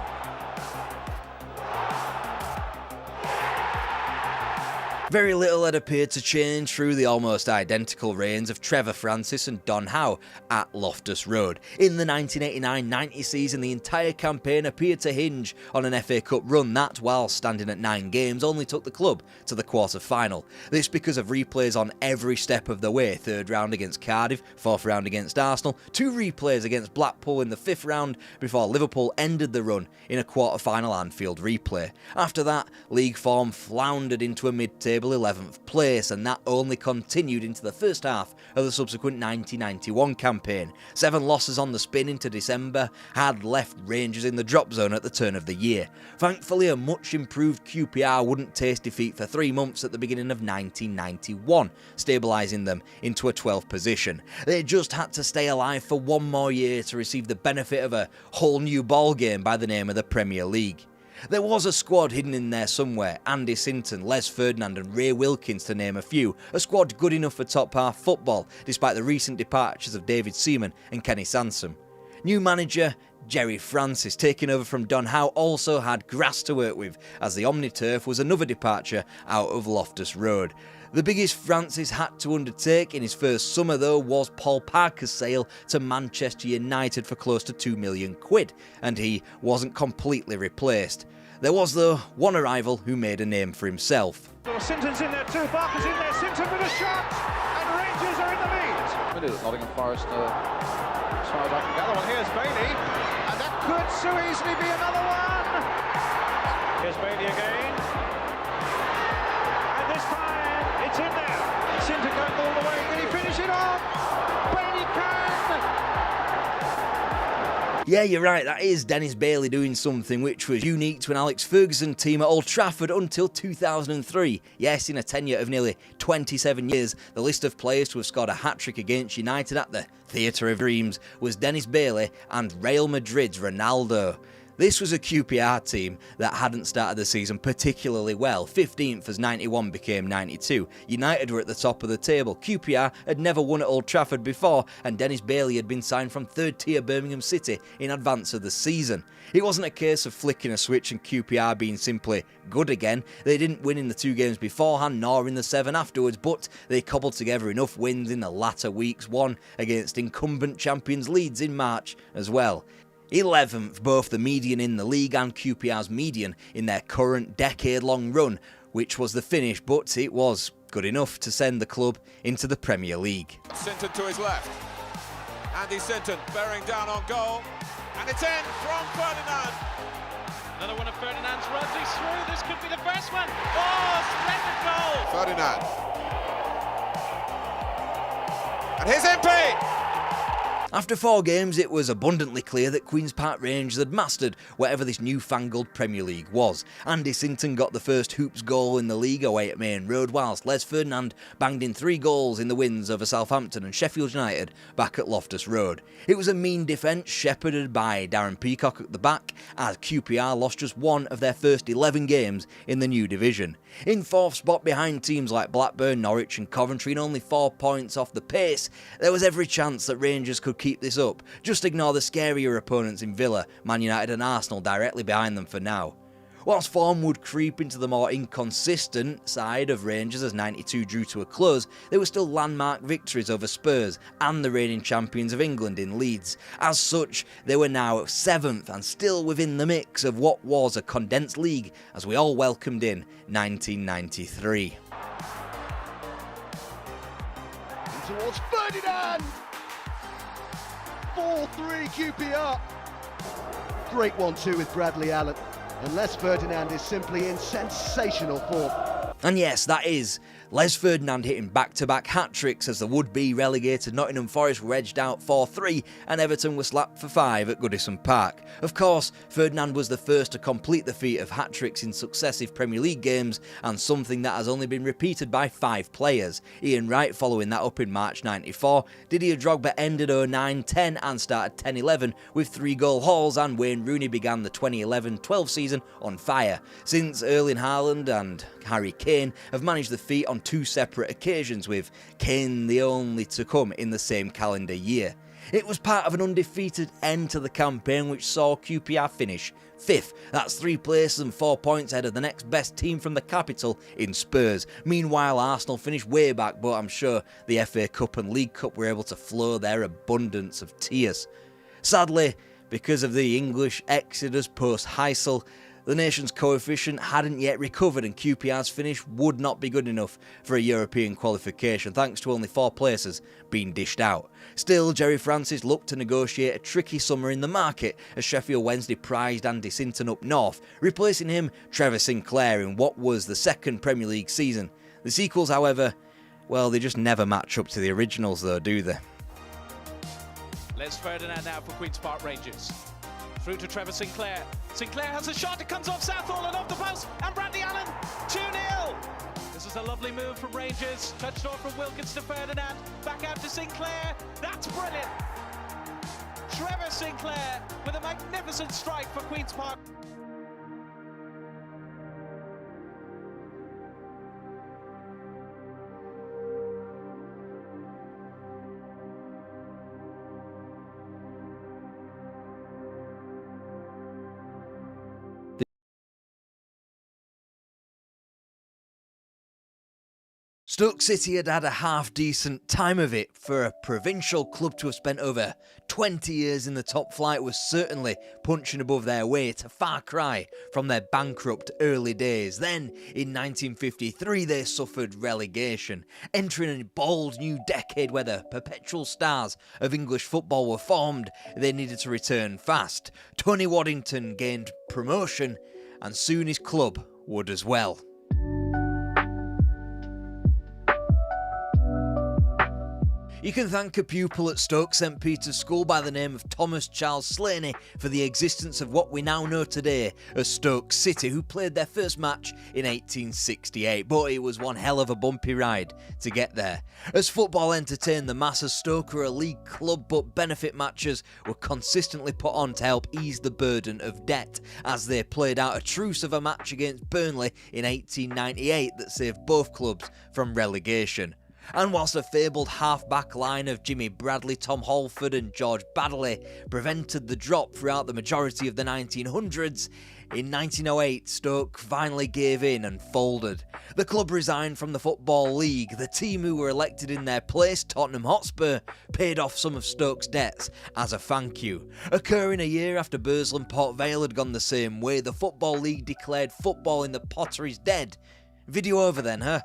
Speaker 1: Very little had appeared to change through the almost identical reigns of Trevor Francis and Don Howe at Loftus Road. In the 1989-90 season, the entire campaign appeared to hinge on an FA Cup run that, while standing at 9 games, only took the club to the quarter-final. This because of replays on every step of the way. 3rd round against Cardiff, 4th round against Arsenal, 2 replays against Blackpool in the 5th round before Liverpool ended the run in a quarter-final Anfield replay. After that, league form floundered into a mid-table 11th place, and that only continued into the first half of the subsequent 1991 campaign. 7 losses on the spin into December had left Rangers in the drop zone at the turn of the year. Thankfully, a much improved QPR wouldn't taste defeat for 3 months at the beginning of 1991, stabilising them into a 12th position. They just had to stay alive for 1 more year to receive the benefit of a whole new ballgame by the name of the Premier League. There was a squad hidden in there somewhere: Andy Sinton, Les Ferdinand and Ray Wilkins to name a few. A squad good enough for top half football, despite the recent departures of David Seaman and Kenny Sansom. New manager Jerry Francis, taking over from Don Howe, also had grass to work with, as the Omniturf was another departure out of Loftus Road. The biggest Francis had to undertake in his first summer though was Paul Parker's sale to Manchester United for close to £2 million, and he wasn't completely replaced. There was though one arrival who made a name for himself.
Speaker 22: Sinton's in there too, Barker's in there, Sinton with a shot, and Rangers are in the lead.
Speaker 14: Minute at Nottingham Forest, as far as I can gather. Well, here's Bailey, and that could so easily be another one.
Speaker 22: Here's Bailey again, and this time it's in there. Sinton going all the way, can he finish it off? Bailey can!
Speaker 1: Yeah, you're right, that is Dennis Bailey doing something which was unique to an Alex Ferguson team at Old Trafford until 2003. Yes, in a tenure of nearly 27 years, the list of players to have scored a hat-trick against United at the Theatre of Dreams was Dennis Bailey and Real Madrid's Ronaldo. This was a QPR team that hadn't started the season particularly well. 15th as 91 became 92. United were at the top of the table. QPR had never won at Old Trafford before, and Dennis Bailey had been signed from third-tier Birmingham City in advance of the season. It wasn't a case of flicking a switch and QPR being simply good again. They didn't win in the 2 games beforehand nor in the 7 afterwards, but they cobbled together enough wins in the latter weeks, one against incumbent champions Leeds in March as well. 11th, both the median in the league and QPR's median in their current decade-long run, which was the finish, but it was good enough to send the club into the Premier League.
Speaker 24: Sinton to his left. Andy Sinton bearing down on goal. And it's in from Ferdinand.
Speaker 2: Another one of Ferdinand's runs. He's through. This could be the first one. Oh, splendid goal.
Speaker 24: Ferdinand. And here's Impey.
Speaker 1: After 4 games, it was abundantly clear that Queen's Park Rangers had mastered whatever this newfangled Premier League was. Andy Sinton got the first Hoops goal in the league away at Main Road, whilst Les Ferdinand banged in 3 goals in the wins over Southampton and Sheffield United back at Loftus Road. It was a mean defence shepherded by Darren Peacock at the back, as QPR lost just 1 of their first 11 games in the new division. In 4th spot behind teams like Blackburn, Norwich and Coventry, and only 4 points off the pace, there was every chance that Rangers could keep this up. Just ignore the scarier opponents in Villa, Man United and Arsenal directly behind them for now. Whilst form would creep into the more inconsistent side of Rangers as 92 drew to a close, there were still landmark victories over Spurs and the reigning champions of England in Leeds. As such, they were now 7th and still within the mix of what was a condensed league as we all welcomed in 1993.
Speaker 15: Towards Ferdinand! 4-3 QPR. Great 1-2 with Bradley Allen. And Les Ferdinand is simply in sensational form.
Speaker 1: And yes, that is Les Ferdinand hitting back-to-back hat-tricks as the would-be relegated Nottingham Forest were edged out 4-3 and Everton were slapped for 5 at Goodison Park. Of course, Ferdinand was the first to complete the feat of hat-tricks in successive Premier League games, and something that has only been repeated by 5 players. Ian Wright following that up in March 94, Didier Drogba ended 09-10 and started 10-11 with 3 goal hauls, and Wayne Rooney began the 2011-12 season on fire. Since Erling Haaland and Harry Kane have managed the feat on 2 separate occasions, with Kane the only to come in the same calendar year. It was part of an undefeated end to the campaign which saw QPR finish 5th. That's 3 places and 4 points ahead of the next best team from the capital in Spurs. Meanwhile, Arsenal finished way back, but I'm sure the FA Cup and League Cup were able to flow their abundance of tears. Sadly, because of the English exodus post-Heysel, the nation's coefficient hadn't yet recovered and QPR's finish would not be good enough for a European qualification, thanks to only 4 places being dished out. Still, Jerry Francis looked to negotiate a tricky summer in the market as Sheffield Wednesday prized Andy Sinton up north, replacing him Trevor Sinclair in what was the 2nd Premier League season. The sequels, however, well, they just never match up to the originals though, do they?
Speaker 2: Les Ferdinand now for Queen's Park Rangers. Through to Trevor Sinclair. Sinclair has a shot, it comes off Southall and off the post, and Bradley Allen, 2-0. This is a lovely move from Rangers, touched off from Wilkins to Ferdinand, back out to Sinclair, that's brilliant. Trevor Sinclair with a magnificent strike for Queen's Park.
Speaker 1: Stoke City had had a half-decent time of it. For a provincial club to have spent over 20 years in the top flight was certainly punching above their weight, a far cry from their bankrupt early days. Then, in 1953, they suffered relegation, entering a bold new decade where the perpetual stars of English football were formed. They needed to return fast. Tony Waddington gained promotion, and soon his club would as well. You can thank a pupil at Stoke St Peter's School by the name of Thomas Charles Slaney for the existence of what we now know today as Stoke City, who played their first match in 1868, but it was one hell of a bumpy ride to get there. As football entertained the masses, Stoke were a league club, but benefit matches were consistently put on to help ease the burden of debt, as they played out a truce of a match against Burnley in 1898 that saved both clubs from relegation. And whilst a fabled half-back line of Jimmy Bradley, Tom Halford and George Baddeley prevented the drop throughout the majority of the 1900s, in 1908 Stoke finally gave in and folded. The club resigned from the Football League. The team who were elected in their place, Tottenham Hotspur, paid off some of Stoke's debts as a thank you. Occurring a year after Burslem and Port Vale had gone the same way, the Football League declared football in the Potteries dead. Video over then, huh?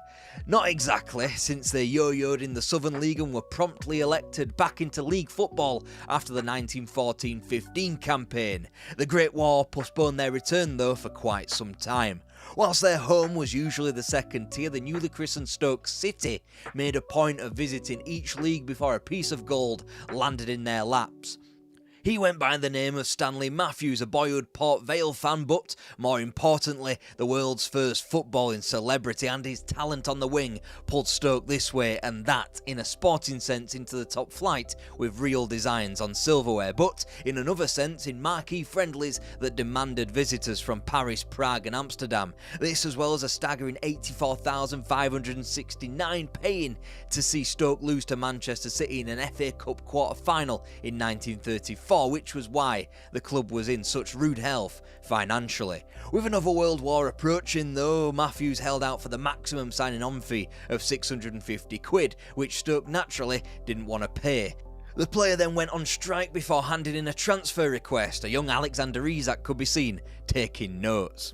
Speaker 1: Not exactly, since they yo-yoed in the Southern League and were promptly elected back into league football after the 1914-15 campaign. The Great War postponed their return though for quite some time. Whilst their home was usually the second tier, the newly christened Stoke City made a point of visiting each league before a piece of gold landed in their laps. He went by the name of Stanley Matthews, a boyhood Port Vale fan, but more importantly, the world's first footballing celebrity, and his talent on the wing pulled Stoke this way and that in a sporting sense into the top flight with real designs on silverware, but in another sense in marquee friendlies that demanded visitors from Paris, Prague and Amsterdam. This as well as a staggering 84,569 paying to see Stoke lose to Manchester City in an FA Cup quarter-final in 1934. Which was why the club was in such rude health financially. With another world war approaching though, Matthews held out for the maximum signing on fee of £650, which Stoke naturally didn't want to pay. The player then went on strike before handing in a transfer request. A young Alexander Isak could be seen taking notes.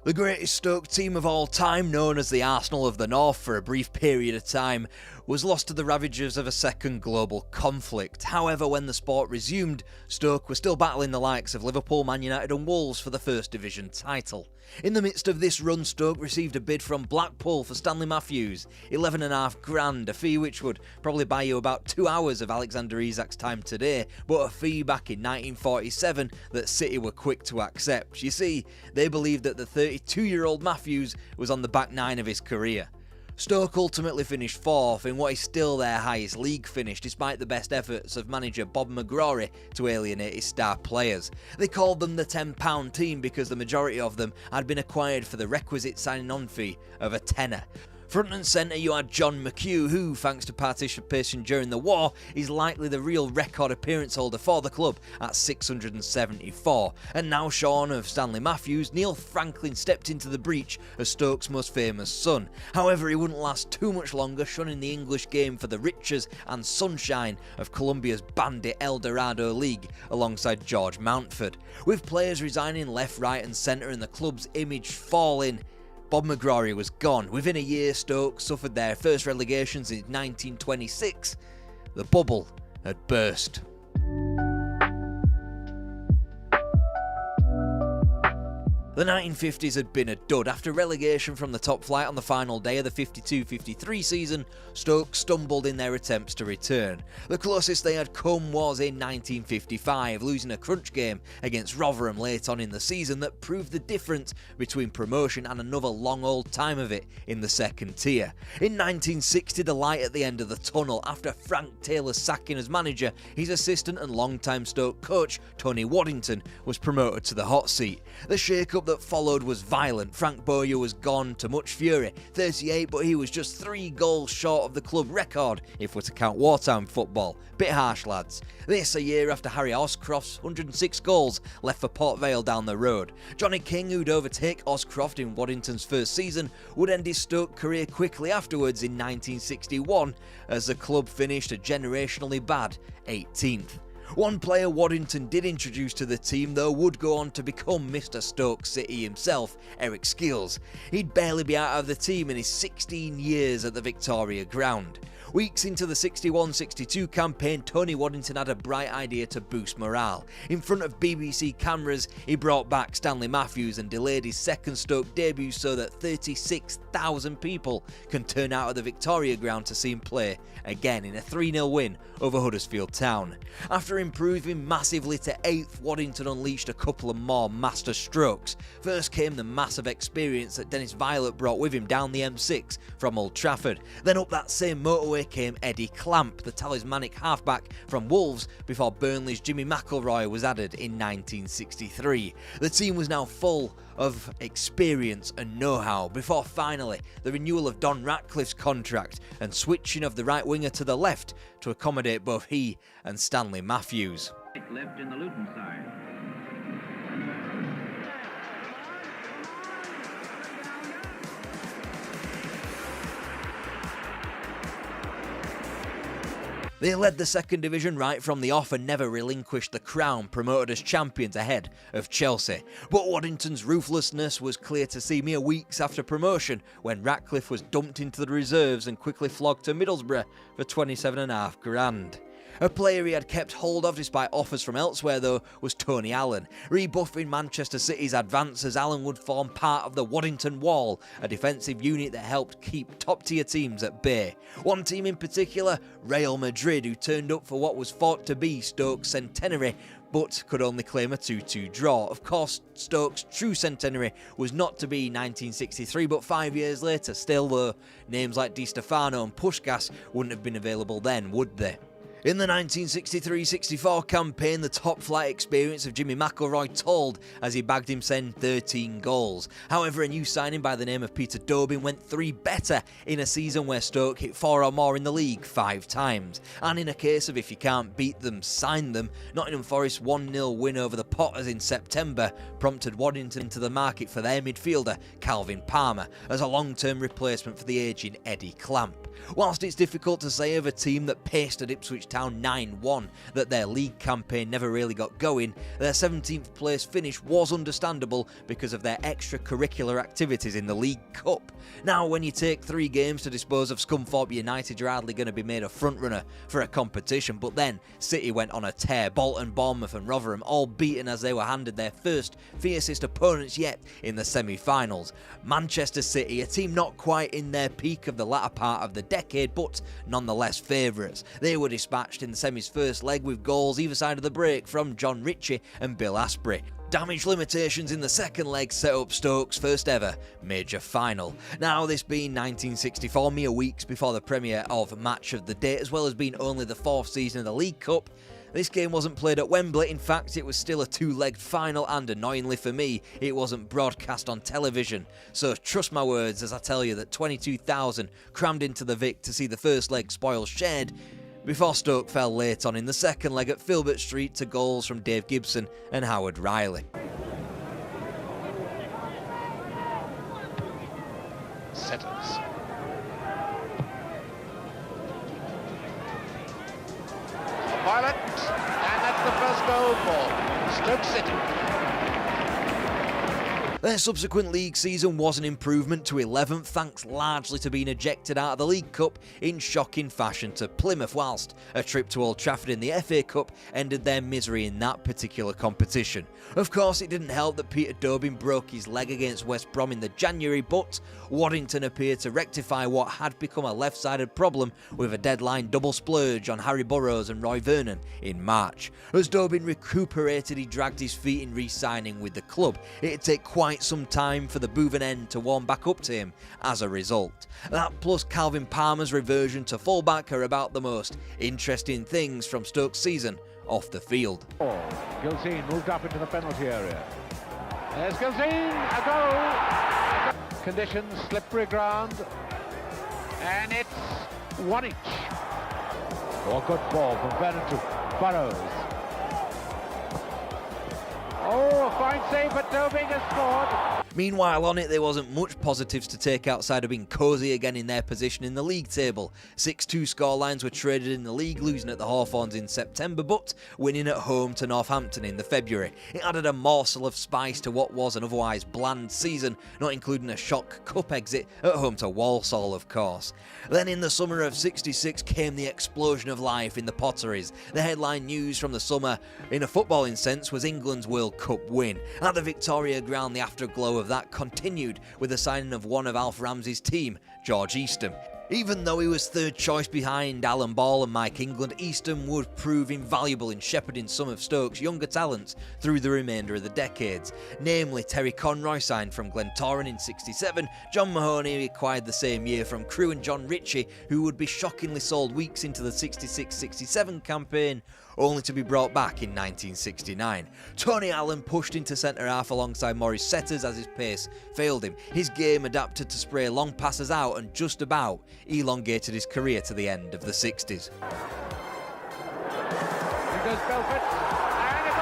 Speaker 1: The greatest Stoke team of all time, known as the Arsenal of the North for a brief period of time, was lost to the ravages of a second global conflict. However, when the sport resumed, Stoke were still battling the likes of Liverpool, Man United and Wolves for the First Division title. In the midst of this run, Stoke received a bid from Blackpool for Stanley Matthews, $11,500, a fee which would probably buy you about 2 hours of Alexander Isak's time today, but a fee back in 1947 that City were quick to accept. You see, they believed that the 32-year-old Matthews was on the back nine of his career. Stoke ultimately finished fourth in what is still their highest league finish, despite the best efforts of manager Bob McGrory to alienate his star players. They called them the £10 team because the majority of them had been acquired for the requisite signing on fee of a tenner. Front and centre you had John McHugh, who, thanks to participation during the war, is likely the real record appearance holder for the club at 674. And now shorn of Stanley Matthews, Neil Franklin stepped into the breach as Stoke's most famous son. However, he wouldn't last too much longer, shunning the English game for the riches and sunshine of Colombia's bandit El Dorado League alongside George Mountford. With players resigning left, right and centre and the club's image falling, Bob McGrory was gone. Within a year, Stoke suffered their first relegation since 1926. The bubble had burst. The 1950s had been a dud. After relegation from the top flight on the final day of the 52-53 season, Stoke stumbled in their attempts to return. The closest they had come was in 1955, losing a crunch game against Rotherham late on in the season that proved the difference between promotion and another long old time of it in the second tier. In 1960, the light at the end of the tunnel. After Frank Taylor's sacking as manager, his assistant and long-time Stoke coach, Tony Waddington, was promoted to the hot seat. The shake-up that followed was violent. Frank Bowyer was gone to much fury, 38, but he was just 3 goals short of the club record if we're to count wartime football. Bit harsh, lads. This a year after Harry Oscroft's 106 goals left for Port Vale down the road. Johnny King, who'd overtake Oscroft in Waddington's first season, would end his Stoke career quickly afterwards in 1961 as the club finished a generationally bad 18th. One player Waddington did introduce to the team though would go on to become Mr. Stoke City himself, Eric Skills. He'd barely be out of the team in his 16 years at the Victoria ground. Weeks into the 61-62 campaign, Tony Waddington had a bright idea to boost morale. In front of BBC cameras, he brought back Stanley Matthews and delayed his second Stoke debut so that 36,000 people can turn out of the Victoria ground to see him play again in a 3-0 win over Huddersfield Town. After improving massively to 8th, Waddington unleashed a couple of more master strokes. First came the massive experience that Dennis Viollet brought with him down the M6 from Old Trafford. Then up that same motorway came Eddie Clamp, the talismanic halfback from Wolves, before Burnley's Jimmy McElroy was added in 1963. The team was now full of experience and know-how before finally the renewal of Don Ratcliffe's contract and switching of the right winger to the left to accommodate both he and Stanley Matthews.
Speaker 7: Left in the Luton side.
Speaker 1: They led the second division right from the off and never relinquished the crown, promoted as champions ahead of Chelsea. But Waddington's ruthlessness was clear to see mere weeks after promotion when Ratcliffe was dumped into the reserves and quickly flogged to Middlesbrough for 27.5 grand. A player he had kept hold of despite offers from elsewhere though was Tony Allen. Rebuffing Manchester City's advances, Allen would form part of the Waddington Wall, a defensive unit that helped keep top-tier teams at bay. One team in particular, Real Madrid, who turned up for what was thought to be Stoke's centenary, but could only claim a 2-2 draw. Of course, Stoke's true centenary was not to be 1963, but 5 years later. Still though, names like Di Stefano and Puskás wouldn't have been available then, would they? In the 1963-64 campaign, the top-flight experience of Jimmy McElroy told as he bagged himself 13 goals. However, a new signing by the name of Peter Dobin went 3 better in a season where Stoke hit 4 or more in the league 5 times. And in a case of if you can't beat them, sign them, Nottingham Forest's 1-0 win over the Potters in September prompted Waddington into the market for their midfielder, Calvin Palmer, as a long-term replacement for the ageing Eddie Clamp. Whilst it's difficult to say of a team that pasted Ipswich Town 9-1 that their league campaign never really got going, their 17th place finish was understandable because of their extracurricular activities in the League Cup. Now, when you take 3 games to dispose of Scunthorpe United, you're hardly going to be made a frontrunner for a competition, but then City went on a tear. Bolton, Bournemouth and Rotherham all beaten as they were handed their first fiercest opponents yet in the semi-finals. Manchester City, a team not quite in their peak of the latter part of the decade, but nonetheless favourites. They were dispatched in the semi's first leg with goals either side of the break from John Ritchie and Bill Asprey. Damage limitations in the second leg set up Stoke's first ever major final. Now, this being 1964, mere weeks before the premiere of Match of the Day, as well as being only the 4th season of the League Cup, this game wasn't played at Wembley. In fact, it was still a 2-legged final, and annoyingly for me, it wasn't broadcast on television. So trust my words as I tell you that 22,000 crammed into the Vic to see the first leg spoils shared before Stoke fell late on in the second leg at Filbert Street to goals from Dave Gibson and Howard Riley.
Speaker 22: Setters. Violent, and that's the first goal for Stoke City.
Speaker 1: Their subsequent league season was an improvement to 11th, thanks largely to being ejected out of the League Cup in shocking fashion to Plymouth, whilst a trip to Old Trafford in the FA Cup ended their misery in that particular competition. Of course, it didn't help that Peter Dobin broke his leg against West Brom in the January, but Waddington appeared to rectify what had become a left-sided problem with a deadline double splurge on Harry Burrows and Roy Vernon in March. As Dobin recuperated, he dragged his feet in re-signing with the club. It'd take quite some time for the Boven end to warm back up to him as a result. That plus Calvin Palmer's reversion to fullback are about the most interesting things from Stoke's season off the field.
Speaker 22: Gilsine moved up into the penalty area. There's Gilsine, a goal! Conditions, slippery ground, and it's 1 inch. Oh, good ball from Vernon to Burrows. Oh, a fine save, but Dobin has scored.
Speaker 1: Meanwhile on it, there wasn't much positives to take outside of being cosy again in their position in the league table. 6-2 scorelines were traded in the league, losing at the Hawthorns in September but winning at home to Northampton in the February. It added a morsel of spice to what was an otherwise bland season, not including a shock cup exit at home to Walsall of course. Then in the summer of '66 came the explosion of life in the Potteries. The headline news from the summer, in a footballing sense, was England's World Cup win. At the Victoria Ground, the afterglow of that continued with the signing of one of Alf Ramsey's team, George Eastham. Even though he was third choice behind Alan Ball and Mike England, Eastham would prove invaluable in shepherding some of Stoke's younger talents through the remainder of the decades. Namely, Terry Conroy signed from Glentoran in '67, John Mahoney acquired the same year from Crewe, and John Ritchie, who would be shockingly sold weeks into the '66-67 campaign, only to be brought back in 1969. Tony Allen pushed into centre-half alongside Maurice Setters as his pace failed him. His game adapted to spray long passes out and just about elongated his career to the end of the 60s.
Speaker 10: Here goes Belfort, and a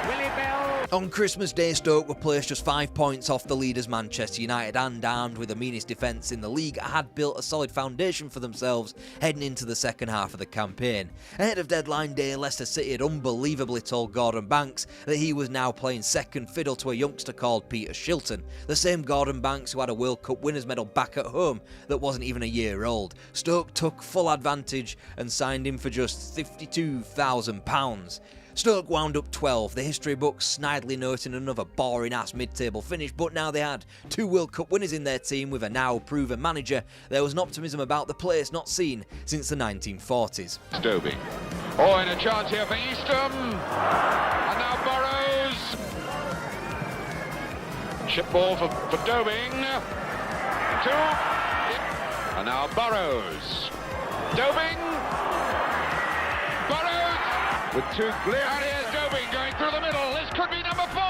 Speaker 10: goal! Willie Bell.
Speaker 1: On Christmas Day, Stoke were placed just 5 points off the leaders Manchester United, and armed with the meanest defence in the league, had built a solid foundation for themselves heading into the second half of the campaign. Ahead of deadline day, Leicester City had unbelievably told Gordon Banks that he was now playing second fiddle to a youngster called Peter Shilton, the same Gordon Banks who had a World Cup winners' medal back at home that wasn't even a year old. Stoke took full advantage and signed him for just £52,000. Stoke wound up 12, the history books snidely noting another boring-ass mid-table finish, but now they had 2 World Cup winners in their team with a now proven manager. There was an optimism about the place not seen since the 1940s.
Speaker 5: Dobing. Oh, and a chance here for Eastham. And now Burrows. Chip ball for Dobing. 2. And now Burrows. Dobing. Burrows. With 2 clear. And here's Dobing going through the middle. This could be number 4.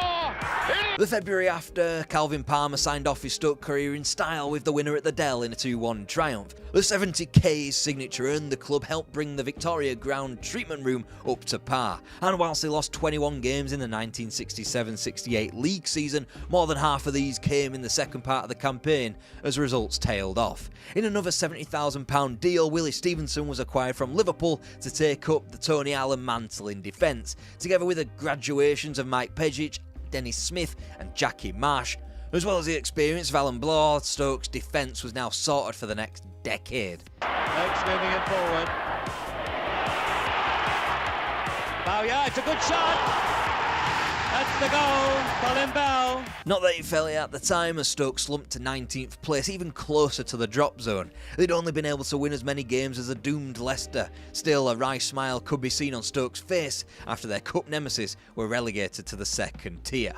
Speaker 1: The February after, Calvin Palmer signed off his Stoke career in style with the winner at the Dell in a 2-1 triumph. The 70K's signature earned the club helped bring the Victoria Ground treatment room up to par, and whilst they lost 21 games in the 1967-68 league season, more than half of these came in the second part of the campaign as results tailed off. In another £70,000 deal, Willie Stevenson was acquired from Liverpool to take up the Tony Allen mantle in defence, together with the graduations of Mike Pejic, Dennis Smith and Jackie Marsh. As well as the experience of Alan Blaw, Stoke's defence was now sorted for the next decade.
Speaker 23: Oakes moving it forward. Oh yeah, it's a good shot. That's the goal, Colin Bell.
Speaker 1: Not that it felt it at the time, as Stoke slumped to 19th place, even closer to the drop zone. They'd only been able to win as many games as a doomed Leicester. Still, a wry smile could be seen on Stoke's face after their cup nemesis were relegated to the second tier.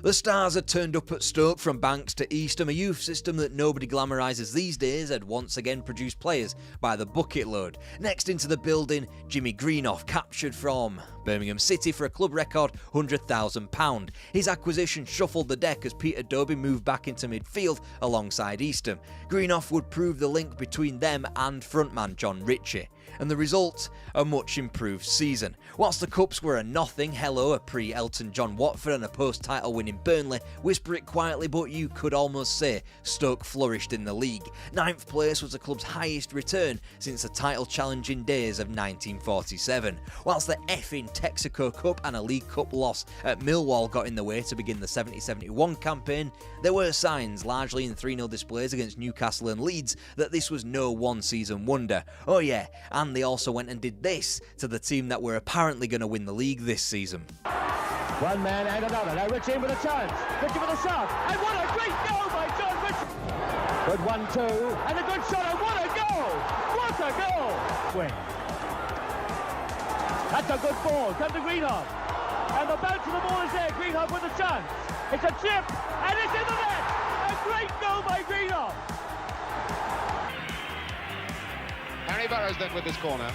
Speaker 1: The stars had turned up at Stoke from Banks to Eastham, a youth system that nobody glamorises these days had once again produced players by the bucket load. Next into the building, Jimmy Greenough, captured from Birmingham City for a club record £100,000. His acquisition shuffled the deck as Peter Dobie moved back into midfield alongside Eastham. Greenough would prove the link between them and frontman John Ritchie, and the result, a much improved season. Whilst the Cups were a nothing, hello, a pre-Elton John Watford and a post-title winning Burnley, whisper it quietly but you could almost say Stoke flourished in the league. 9th place was the club's highest return since the title challenging days of 1947. Whilst the effing Texaco Cup and a League Cup loss at Millwall got in the way to begin the 70-71 campaign, there were signs, largely in 3-0 displays against Newcastle and Leeds, that this was no one-season wonder. Oh yeah, and they also went and did this to the team that were apparently going to win the league this season.
Speaker 10: One man and another. Now Ritchie with a chance. Ritchie with a shot. And what a great goal by John Ritchie. Good 1-2. And a good shot. And what a goal. What a goal. Swing. That's a good ball. Comes to Greenough. And the bounce of the ball is there. Greenough with a chance. It's a chip. And it's in the net. A great goal by Greenough.
Speaker 5: Harry Burrows then with this corner.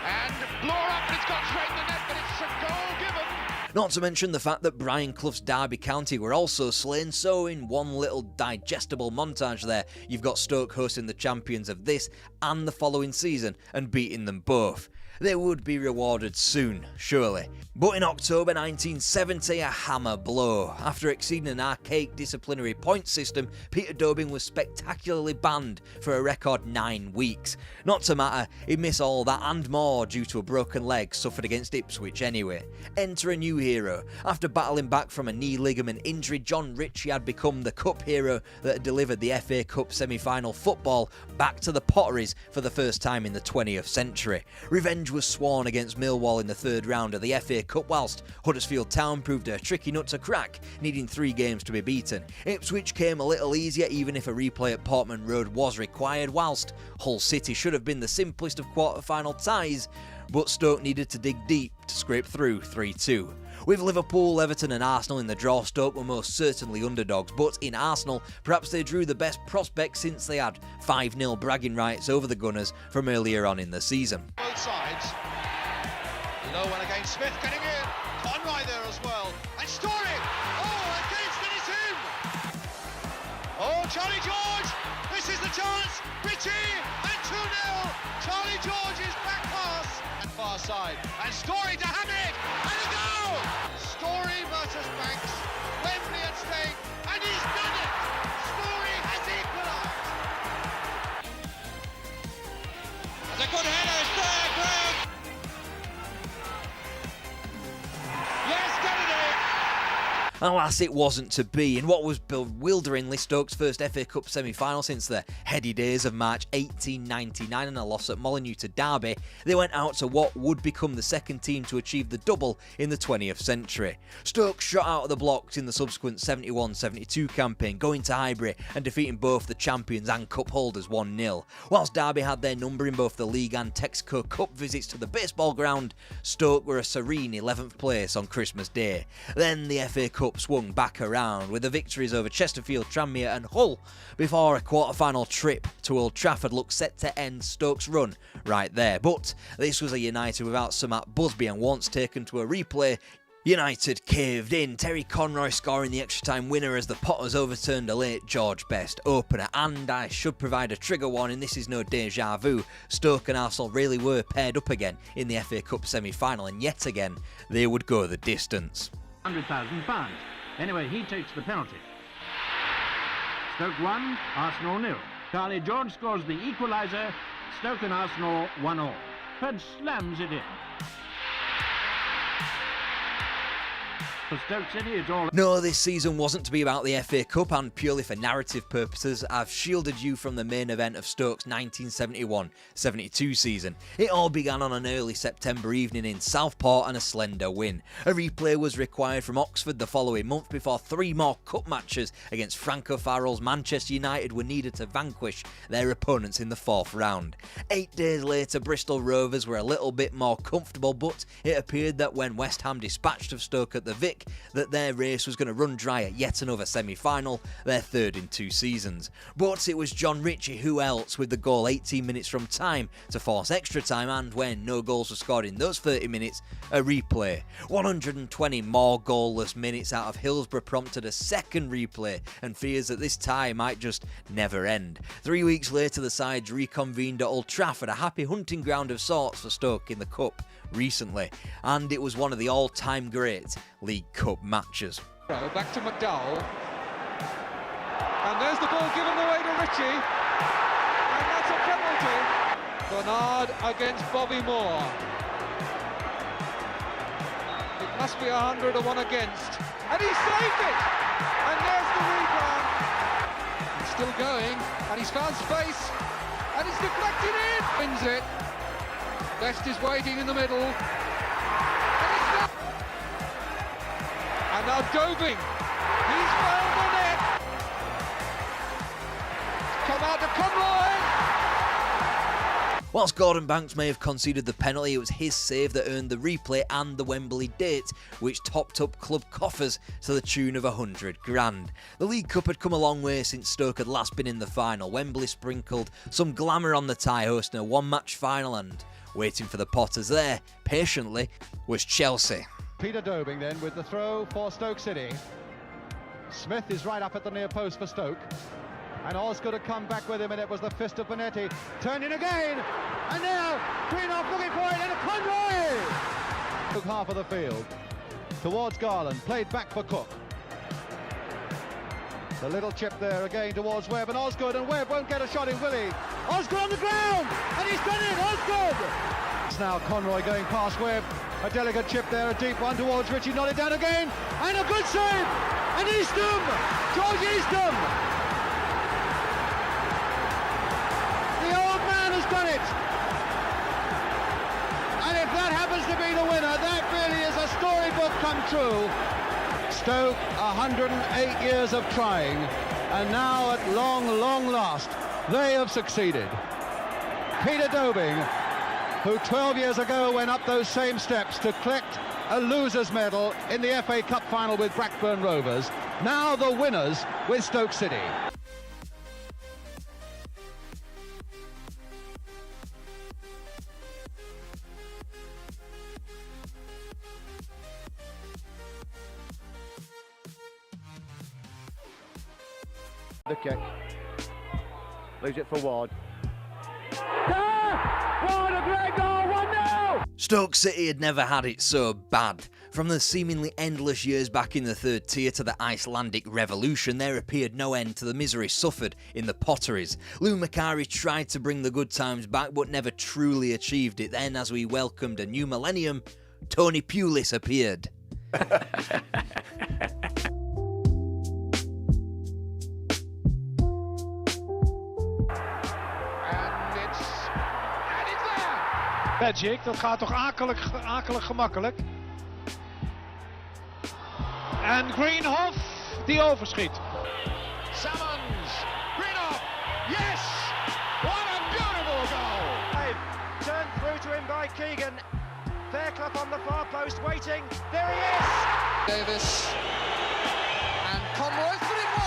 Speaker 5: And Bloor up, and it's gone straight in the net, but it's a goal given.
Speaker 1: Not to mention the fact that Brian Clough's Derby County were also slain, so in one little digestible montage there, you've got Stoke hosting the champions of this and the following season and beating them both. They would be rewarded soon, surely. But in October 1970, a hammer blow. After exceeding an archaic disciplinary point system, Peter Dobing was spectacularly banned for a record 9 weeks. Not to matter, he'd miss all that and more due to a broken leg suffered against Ipswich anyway. Enter a new hero. After battling back from a knee ligament injury, John Ritchie had become the cup hero that had delivered the FA Cup semi-final football back to the Potteries for the first time in the 20th century. Revenge was sworn against Millwall in the third round of the FA Cup, whilst Huddersfield Town proved a tricky nut to crack, needing 3 games to be beaten. Ipswich came a little easier, even if a replay at Portman Road was required, whilst Hull City should have been the simplest of quarter-final ties, but Stoke needed to dig deep to scrape through 3-2. With Liverpool, Everton and Arsenal in the draw, Stoke were most certainly underdogs, but in Arsenal, perhaps they drew the best prospect since they had 5-0 bragging rights over the Gunners from earlier on in the season.
Speaker 14: Both sides. Low one against Smith, getting in. Conroy there as well. And Story! Oh, against it is him! Oh, Charlie George! This is the chance! Ritchie! And 2-0! Charlie George's back pass! And far side. And Story to Hamid! And a goal! Story versus Banks. Wembley at stake. And he's done it! Story has equalised! There's a good header, it's there, Graham! Yes, Kennedy!
Speaker 1: Alas, it wasn't to be. In what was bewilderingly Stoke's first FA Cup semi-final since the heady days of March 1899 and a loss at Molineux to Derby, they went out to what would become the second team to achieve the double in the 20th century. Stoke shot out of the blocks in the subsequent 71-72 campaign, going to Highbury and defeating both the champions and cup holders 1-0. Whilst Derby had their number in both the league and Texaco Cup visits to the baseball ground, Stoke were a serene 11th place on Christmas Day. Then the FA Cup swung back around with the victories over Chesterfield, Tranmere and Hull before a quarter-final trip to Old Trafford looked set to end Stoke's run right there. But this was a United without Sir Matt Busby, and once taken to a replay, United caved in, Terry Conroy scoring the extra time winner as the Potters overturned a late George Best opener. And I should provide a trigger warning, this is no deja vu. Stoke and Arsenal really were paired up again in the FA Cup semi-final, and yet again they would go the distance.
Speaker 21: £100,000. Anyway, he takes the penalty. Stoke 1, Arsenal 0. Charlie George scores the equaliser. Stoke and Arsenal 1-1. Fed slams it in. For Stoke City, it's all...
Speaker 1: No, this season wasn't to be about the FA Cup, and purely for narrative purposes, I've shielded you from the main event of Stoke's 1971-72 season. It all began on an early September evening in Southport and a slender win. A replay was required from Oxford the following month before 3 more cup matches against Franco Farrell's Manchester United were needed to vanquish their opponents in the 4th round. 8 days later, Bristol Rovers were a little bit more comfortable, but it appeared that when West Ham dispatched of Stoke at the Vic, that their race was going to run dry at yet another semi-final, their 3rd in 2 seasons. But it was John Ritchie, who else, with the goal 18 minutes from time to force extra time, and when no goals were scored in those 30 minutes, a replay. 120 more goalless minutes out of Hillsborough prompted a second replay, and fears that this tie might just never end. 3 weeks later, the sides reconvened at Old Trafford, a happy hunting ground of sorts for Stoke in the Cup recently, and it was one of the all-time great League Cup matches.
Speaker 24: Back to McDowell, and there's the ball given away to Ritchie, and that's a penalty. Bernard against Bobby Moore. It must be 100 or 1 against, and he saved it, and there's the rebound. It's still going, and he's found space, and it's deflected in. Wins it. Best is waiting in the middle. And it's not. And now Dobing. He's found the net. Come out to Conroy.
Speaker 1: Whilst Gordon Banks may have conceded the penalty, it was his save that earned the replay and the Wembley date, which topped up club coffers to the tune of $100,000. The League Cup had come a long way since Stoke had last been in the final. Wembley sprinkled some glamour on the tie, hosting a 1-match final, and waiting for the Potters there, patiently, was Chelsea.
Speaker 24: Peter Dobing then with the throw for Stoke City. Smith is right up at the near post for Stoke. And Osgood had come back with him, and it was the fist of Bonetti. Turned in again, and now Greenoff looking for it, and a Conroy! Took half of the field towards Garland, played back for Cook. The little chip there again towards Webb, and Osgood, and Webb won't get a shot in, will he? Osgood on the ground, and he's done it, Osgood! It's now Conroy going past Webb, a delicate chip there, a deep one towards Ritchie, nodded down again, and a good save! And Eastham, George Eastham! Done it, and if that happens to be the winner, that really is a storybook come true. Stoke, 108 years of trying, and now at long last they have succeeded. Peter Dobing, who 12 years ago went up those same steps to collect a loser's medal in the FA Cup final with Blackburn Rovers, now the winners with Stoke City.
Speaker 22: The kick. Leaves it for Ward.
Speaker 2: Ward, a great goal, 1-0!
Speaker 1: Stoke City had never had it so bad. From the seemingly endless years back in the third tier to the Icelandic Revolution, there appeared no end to the misery suffered in the Potteries. Lou Macari tried to bring the good times back but never truly achieved it. Then, as we welcomed a new millennium, Tony Pulis appeared.
Speaker 3: Magic, dat gaat toch akelig gemakkelijk. En Greenhoff die overschiet.
Speaker 4: Salmons, Greenhoff, yes! What a beautiful goal!
Speaker 6: Turned through to him by Keegan. Fairclough on the far post waiting. There he is!
Speaker 24: Davis and Conroy put it wide!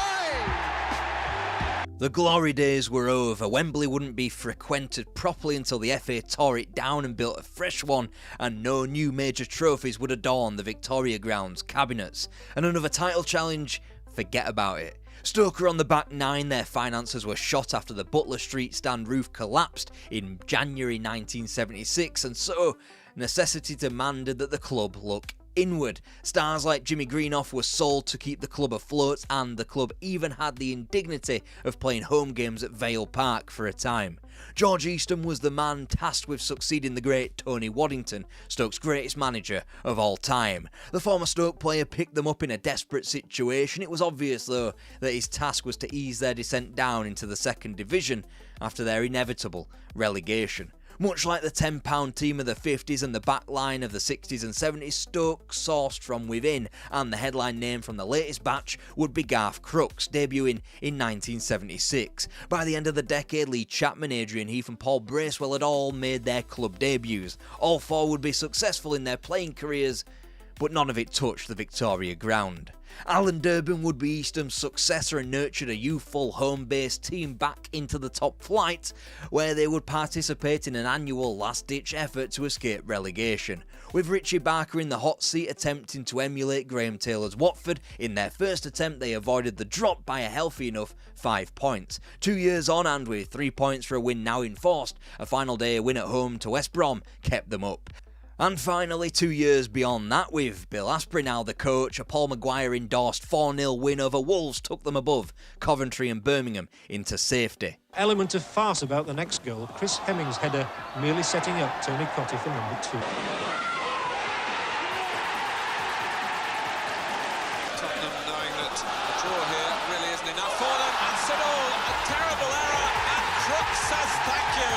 Speaker 1: The glory days were over. Wembley wouldn't be frequented properly until the FA tore it down and built a fresh one, and no new major trophies would adorn the Victoria Grounds cabinets. And another title challenge? Forget about it. Stoke were on the back nine. Their finances were shot after the Butler Street stand roof collapsed in January 1976, and so necessity demanded that the club look inward. Stars like Jimmy Greenhoff were sold to keep the club afloat, and the club even had the indignity of playing home games at Vale Park for a time. George Eastham was the man tasked with succeeding the great Tony Waddington, Stoke's greatest manager of all time. The former Stoke player picked them up in a desperate situation. It was obvious, though, that his task was to ease their descent down into the second division after their inevitable relegation. Much like the £10 team of the 50s and the back line of the 60s and 70s, Stoke sourced from within, and the headline name from the latest batch would be Garth Crooks, debuting in 1976. By the end of the decade, Lee Chapman, Adrian Heath and Paul Bracewell had all made their club debuts. All four would be successful in their playing careers, but none of it touched the Victoria Ground. Alan Durbin would be Eastham's successor and nurtured a youthful home-based team back into the top flight, where they would participate in an annual last-ditch effort to escape relegation, with Richie Barker in the hot seat attempting to emulate Graham Taylor's Watford. In their first attempt, they avoided the drop by a healthy enough 5 points. 2 years on, and with 3 points for a win now enforced, a final day win at home to West Brom kept them up. And finally, 2 years beyond that, with Bill Asprey now the coach, a Paul Maguire endorsed 4-0 win over Wolves took them above Coventry and Birmingham into safety.
Speaker 8: Element of farce about the next goal, Chris Hemming's header merely setting up Tony Cottee for number 2.
Speaker 14: Tottenham knowing that a draw here really isn't enough for them, and Siddle, a terrible error, and Crooks says thank you.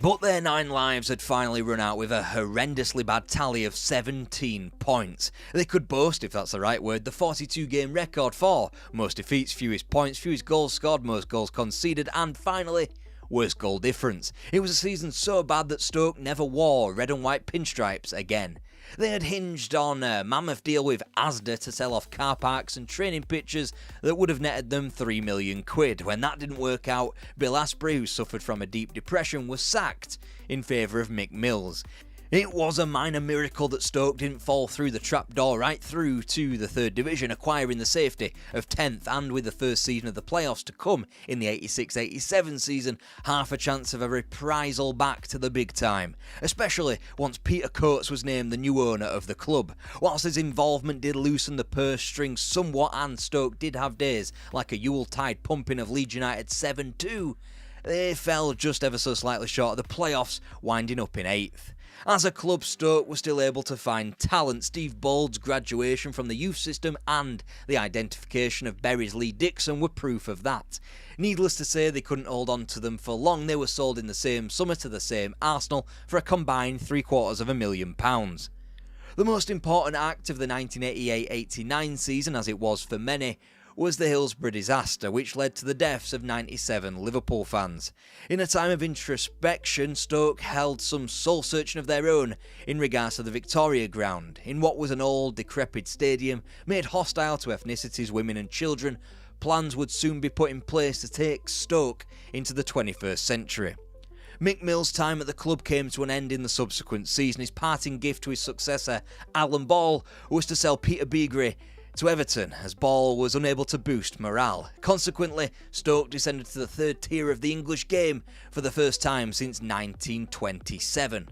Speaker 1: But their 9 lives had finally run out with a horrendously bad tally of 17 points. They could boast, if that's the right word, the 42-game record for most defeats, fewest points, fewest goals scored, most goals conceded, and finally, worst goal difference. It was a season so bad that Stoke never wore red and white pinstripes again. They had hinged on a mammoth deal with Asda to sell off car parks and training pitches that would have netted them £3 million. When that didn't work out, Bill Asprey, who suffered from a deep depression, was sacked in favour of Mick Mills. It was a minor miracle that Stoke didn't fall through the trapdoor right through to the 3rd Division, acquiring the safety of 10th, and with the first season of the playoffs to come in the 86-87 season, half a chance of a reprisal back to the big time, especially once Peter Coates was named the new owner of the club. Whilst his involvement did loosen the purse strings somewhat, and Stoke did have days like a Yuletide pumping of Leeds United 7-2, they fell just ever so slightly short of the playoffs, winding up in 8th. As a club, Stoke was still able to find talent. Steve Bould's graduation from the youth system and the identification of Bury's Lee Dixon were proof of that. Needless to say, they couldn't hold on to them for long. They were sold in the same summer to the same Arsenal for a combined £750,000. The most important act of the 1988-89 season, as it was for many, was the Hillsborough disaster, which led to the deaths of 97 Liverpool fans. In a time of introspection, Stoke held some soul-searching of their own in regards to the Victoria Ground, in what was an old, decrepit stadium made hostile to ethnicities, women and children. Plans would soon be put in place to take Stoke into the 21st century. Mick Mill's time at the club came to an end in the subsequent season. His parting gift to his successor, Alan Ball, was to sell Peter Beagrie to Everton, as Ball was unable to boost morale. Consequently, Stoke descended to the 3rd tier of the English game for the first time since 1927.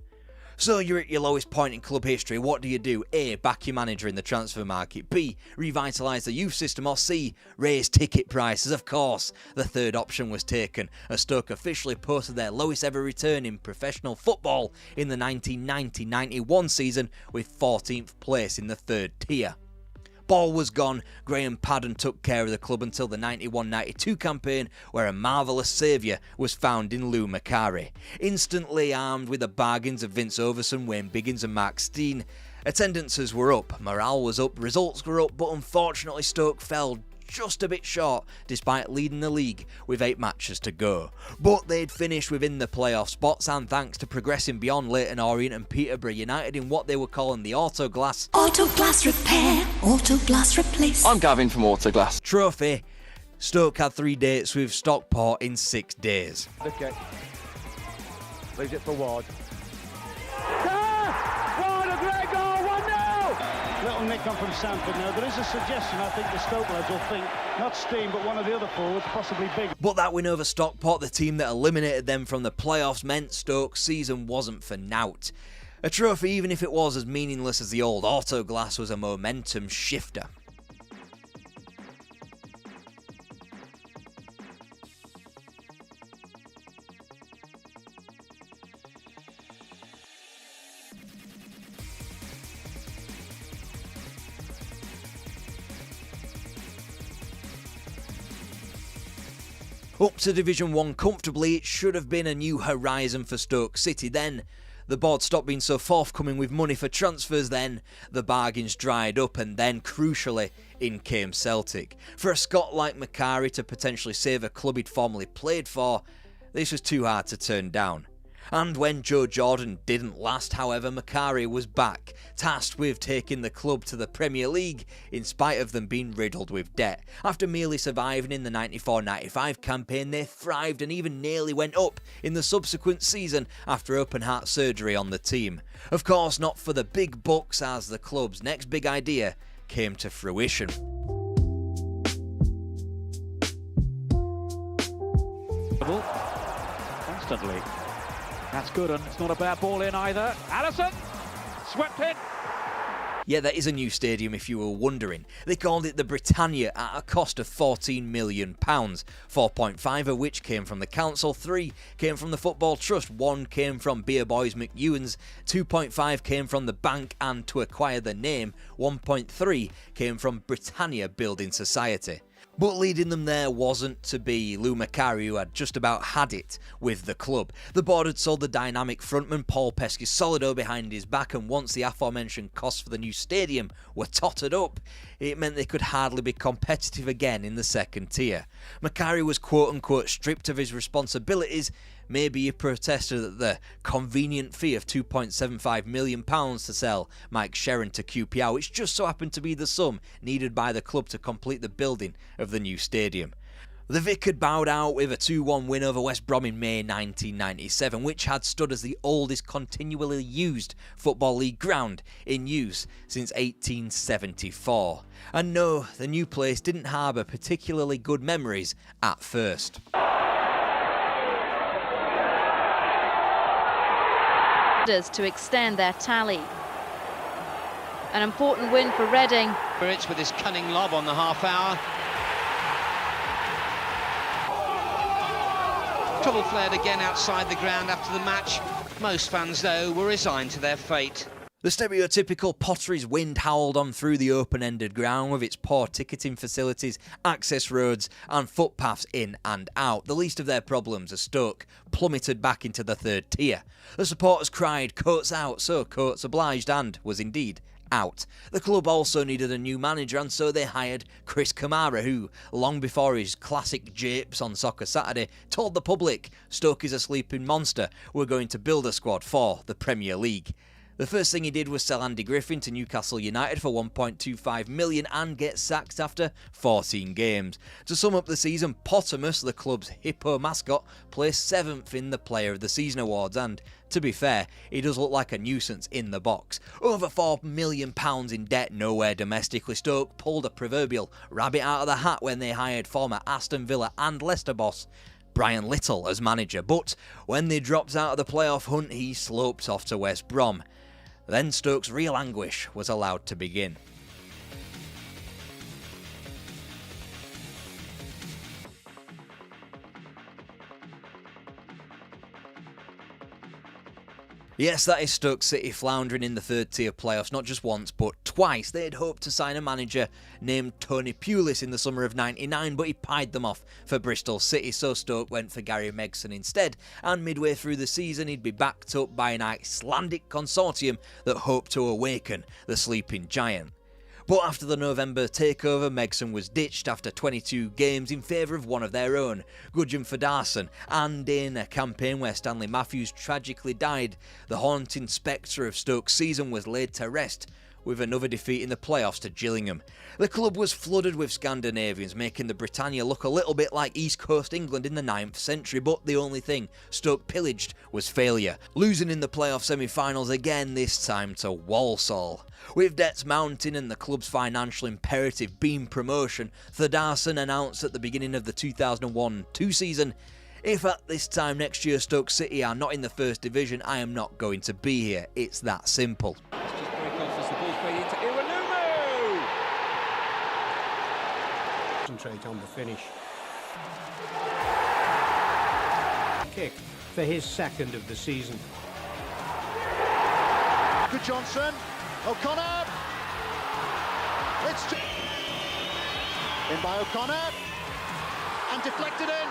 Speaker 1: So you're at your lowest point in club history. What do? A. Back your manager in the transfer market. B. Revitalise the youth system. Or C. Raise ticket prices. Of course, the third option was taken, as Stoke officially posted their lowest ever return in professional football in the 1990-91 season, with 14th place in the 3rd tier. Ball was gone. Graham Padden took care of the club until the 91-92 campaign, where a marvellous saviour was found in Lou Macari. Instantly armed with the bargains of Vince Overson, Wayne Biggins and Mark Steen, attendances were up, morale was up, results were up, but unfortunately Stoke fell just a bit short despite leading the league with 8 matches to go. But they'd finished within the playoff spots, and thanks to progressing beyond Leyton Orient and Peterborough United in what they were calling the Autoglass
Speaker 12: repair, Autoglass replace.
Speaker 13: I'm Gavin from Autoglass
Speaker 1: trophy, Stoke had 3 dates with Stockport in 6 days.
Speaker 22: The kick. Leaves it for Ward.
Speaker 21: Ward, a great goal, 1-0! Little nick on from Sanford now. There is a suggestion, I think the Stoke lads will think, not Steen, but one of the other forwards, possibly Big.
Speaker 1: But that win over Stockport, the team that eliminated them from the playoffs, meant Stoke's season wasn't for naught. A trophy, even if it was as meaningless as the old Autoglass, was a momentum shifter. Up to Division 1 comfortably, it should have been a new horizon for Stoke City. Then the board stopped being so forthcoming with money for transfers, then the bargains dried up, and then, crucially, in came Celtic. For a Scot like Macari to potentially save a club he'd formerly played for, this was too hard to turn down. And when Joe Jordan didn't last, however, Macari was back, tasked with taking the club to the Premier League in spite of them being riddled with debt. After merely surviving in the 94-95 campaign, they thrived and even nearly went up in the subsequent season after open heart surgery on the team. Of course, not for the big bucks, as the club's next big idea came to fruition.
Speaker 22: Constantly. That's good, and it's not a bad ball in either. Allison! Swept in!
Speaker 1: Yeah, that is a new stadium if you were wondering. They called it the Britannia at a cost of £14 million, 4.5 of which came from the council, 3 came from the Football Trust, 1 came from Beer Boys McEwan's, 2.5 came from the bank, and to acquire the name, 1.3 came from Britannia Building Society. But leading them there wasn't to be Lou Macari, who had just about had it with the club. The board had sold the dynamic frontman Paul Pesci-Solido behind his back, and once the aforementioned costs for the new stadium were totted up, it meant they could hardly be competitive again in the second tier. Macari was quote-unquote stripped of his responsibilities. Maybe he protested at the convenient fee of £2.75 million to sell Mike Sherron to QPR, which just so happened to be the sum needed by the club to complete the building of the new stadium. The Vic had bowed out with a 2-1 win over West Brom in May 1997, which had stood as the oldest continually used Football League ground in use since 1874. And no, the new place didn't harbour particularly good memories at first.
Speaker 13: To extend their tally. An important win for Reading.
Speaker 16: It's with his cunning lob on the half hour. Trouble flared again outside the ground after the match. Most fans, though, were resigned to their fate.
Speaker 1: The stereotypical Potteries wind howled on through the open-ended ground with its poor ticketing facilities, access roads and footpaths in and out. The least of their problems as Stoke plummeted back into the third tier. The supporters cried, "Coates out," so Coates obliged and was indeed out. The club also needed a new manager, and so they hired Chris Kamara, who, long before his classic japes on Soccer Saturday, told the public Stoke is a sleeping monster, we're going to build a squad for the Premier League. The first thing he did was sell Andy Griffin to Newcastle United for £1.25 million and get sacked after 14 games. To sum up the season, Pottermus, the club's hippo mascot, placed 7th in the Player of the Season awards, and to be fair, he does look like a nuisance in the box. Over £4 million in debt nowhere domestically, Stoke pulled a proverbial rabbit out of the hat when they hired former Aston Villa and Leicester boss Brian Little as manager, but when they dropped out of the playoff hunt, he sloped off to West Brom. Then Stoke's real anguish was allowed to begin. Yes, that is Stoke City floundering in the third tier playoffs, not just once but twice. They had hoped to sign a manager named Tony Pulis in the summer of '99, but he pied them off for Bristol City, so Stoke went for Gary Megson instead, and midway through the season he'd be backed up by an Icelandic consortium that hoped to awaken the sleeping giant. But after the November takeover, Megson was ditched after 22 games in favour of one of their own, Gudjon Feddersen, and in a campaign where Stanley Matthews tragically died, the haunting spectre of Stoke's season was laid to rest with another defeat in the playoffs to Gillingham. The club was flooded with Scandinavians, making the Britannia look a little bit like East Coast England in the 9th century, but the only thing Stoke pillaged was failure, losing in the playoff semi-finals again, this time to Walsall. With debts mounting and the club's financial imperative being promotion, Feddersen announced at the beginning of the 2001-2 season, "If at this time next year Stoke City are not in the first division, I am not going to be here. It's that simple."
Speaker 17: Concentrate on the finish. Kick for his second of the season.
Speaker 14: Good Johnson. O'Connor. It's in by O'Connor and deflected in.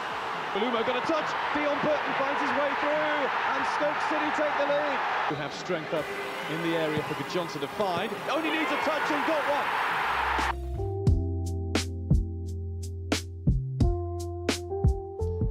Speaker 2: Balumo got a touch. Dion Burton finds his way through, and Stoke City take the lead. We have strength up in the area for Good Johnson to find. Only needs a touch and got one.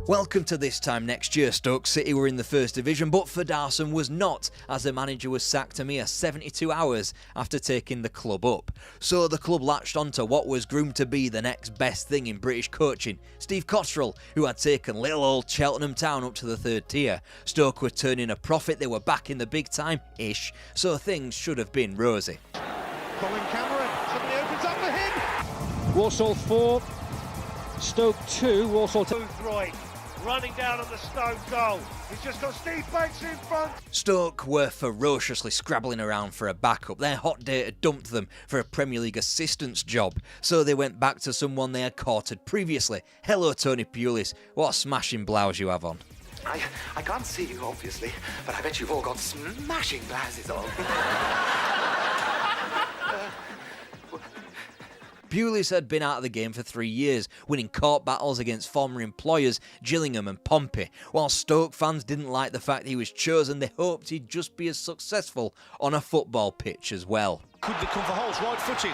Speaker 1: Welcome to this time next year. Stoke City were in the first division, but Feddersen was not, as the manager was sacked a mere 72 hours after taking the club up. So the club latched on to what was groomed to be the next best thing in British coaching, Steve Cotterill, who had taken little old Cheltenham Town up to the third tier. Stoke were turning a profit, they were back in the big time-ish, so things should have been rosy.
Speaker 14: Colin Cameron suddenly opens up for him.
Speaker 22: Walsall 4, Stoke 2, Walsall 2.
Speaker 3: Right. Running down on the Stoke goal. He's just got Steve Banks in front.
Speaker 1: Stoke were ferociously scrabbling around for a backup. Their hot date had dumped them for a Premier League assistant's job, so they went back to someone they had courted previously. Hello, Tony Pulis. What a smashing blouse you have on.
Speaker 18: I can't see you, obviously, but I bet you've all got smashing blouses on.
Speaker 1: Pulis had been out of the game for 3 years, winning court battles against former employers Gillingham and Pompey. While Stoke fans didn't like the fact he was chosen, they hoped he'd just be as successful on a football pitch as well.
Speaker 14: Could they come for Holt's right footing?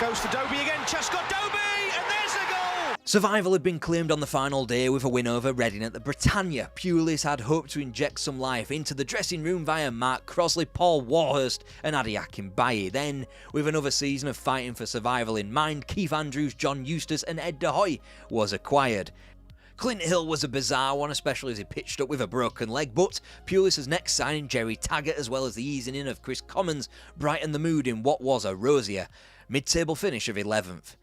Speaker 14: Goes for Dobie again, Chescott Dobie, and there's the goal!
Speaker 1: Survival had been claimed on the final day with a win over Reading at the Britannia. Pulis had hoped to inject some life into the dressing room via Mark Crosley, Paul Warhurst and Adi Akinbaye. Then, with another season of fighting for survival in mind, Keith Andrews, John Eustace and Ed De Hoy was acquired. Clint Hill was a bizarre one, especially as he pitched up with a broken leg, but Pulis' next signing, Jerry Taggart, as well as the easing in of Chris Commons, brightened the mood in what was a rosier mid-table finish of 11th.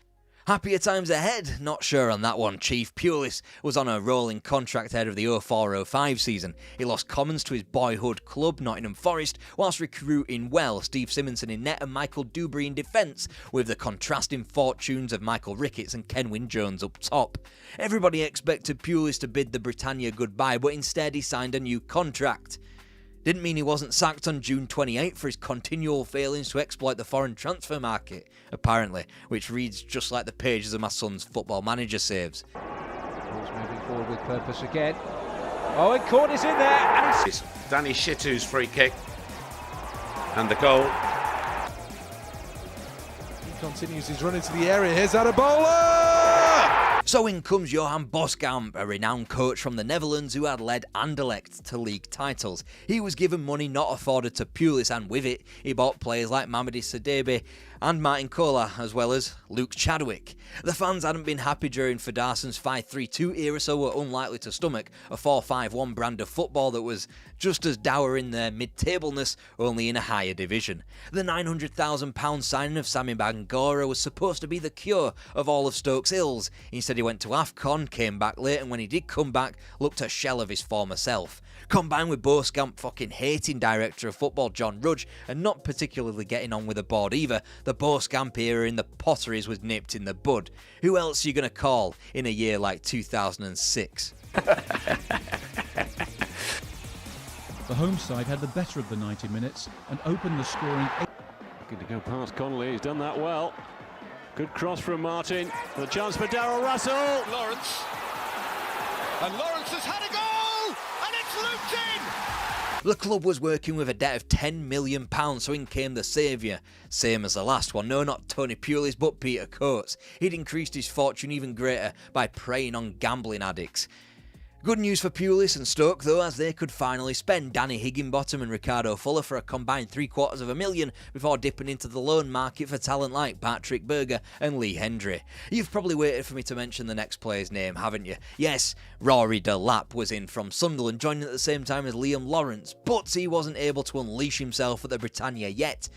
Speaker 1: Happier times ahead? Not sure on that one. Chief Pulis was on a rolling contract ahead of the 04-05 season. He lost Commons to his boyhood club, Nottingham Forest, whilst recruiting well Steve Simonson in net and Michael Dewberry in defence, with the contrasting fortunes of Michael Ricketts and Kenwyn Jones up top. Everybody expected Pulis to bid the Britannia goodbye, but instead he signed a new contract. Didn't mean he wasn't sacked on June 28 for his continual failings to exploit the foreign transfer market, apparently, which reads just like the pages of my son's Football Manager saves.
Speaker 22: He's moving forward with purpose again. Oh, and Court is in there, and
Speaker 9: it's Danny Shitu's free kick, and the goal.
Speaker 24: He continues his run into the area. Here's Adebola!
Speaker 1: So in comes Johan Boskamp, a renowned coach from the Netherlands who had led Anderlecht to league titles. He was given money not afforded to Pulis, and with it, he bought players like Mamadi Sadebe and Martin Kola, as well as Luke Chadwick. The fans hadn't been happy during Feddersen's 5-3-2 era, so were unlikely to stomach a 4-5-1 brand of football that was just as dour in their mid-tableness, only in a higher division. The £900,000 signing of Sami Bangora was supposed to be the cure of all of Stoke's ills. Instead he went to AFCON, came back late, and when he did come back, looked a shell of his former self. Combined with Boskamp fucking hating director of football John Rudge and not particularly getting on with the board either, the Boskamp era in the Potteries was nipped in the bud. Who else are you going to call in a year like 2006?
Speaker 11: The home side had the better of the 90 minutes and opened the scoring.
Speaker 19: Good to go past Connolly, he's done that well. Good cross from Martin. The chance for Darryl Russell.
Speaker 14: Lawrence. And Lawrence has had a goal! And it's looped in!
Speaker 1: The club was working with a debt of £10 million, so in came the saviour. Same as the last one. No, not Tony Pulis, but Peter Coates. He'd increased his fortune even greater by preying on gambling addicts. Good news for Pulis and Stoke though, as they could finally spend Danny Higginbottom and Ricardo Fuller for a combined $750,000 before dipping into the loan market for talent like Patrick Berger and Lee Hendry. You've probably waited for me to mention the next player's name, haven't you? Yes, Rory Delap was in from Sunderland, joining at the same time as Liam Lawrence, but he wasn't able to unleash himself at the Britannia yet,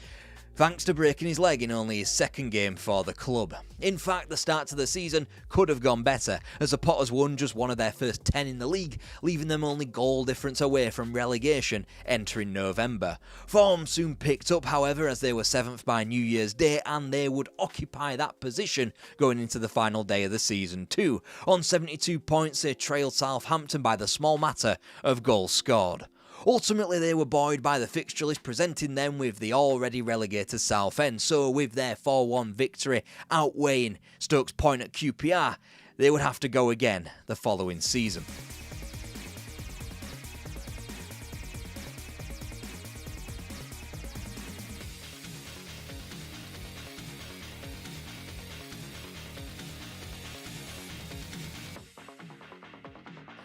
Speaker 1: thanks to breaking his leg in only his second game for the club. In fact, the start to the season could have gone better, as the Potters won just one of their first 10 in the league, leaving them only goal difference away from relegation entering November. Form soon picked up, however, as they were 7th by New Year's Day, and they would occupy that position going into the final day of the season too. On 72 points, they trailed Southampton by the small matter of goals scored. Ultimately, they were buoyed by the fixture list, presenting them with the already relegated Southend, so with their 4-1 victory outweighing Stoke's point at QPR, they would have to go again the following season.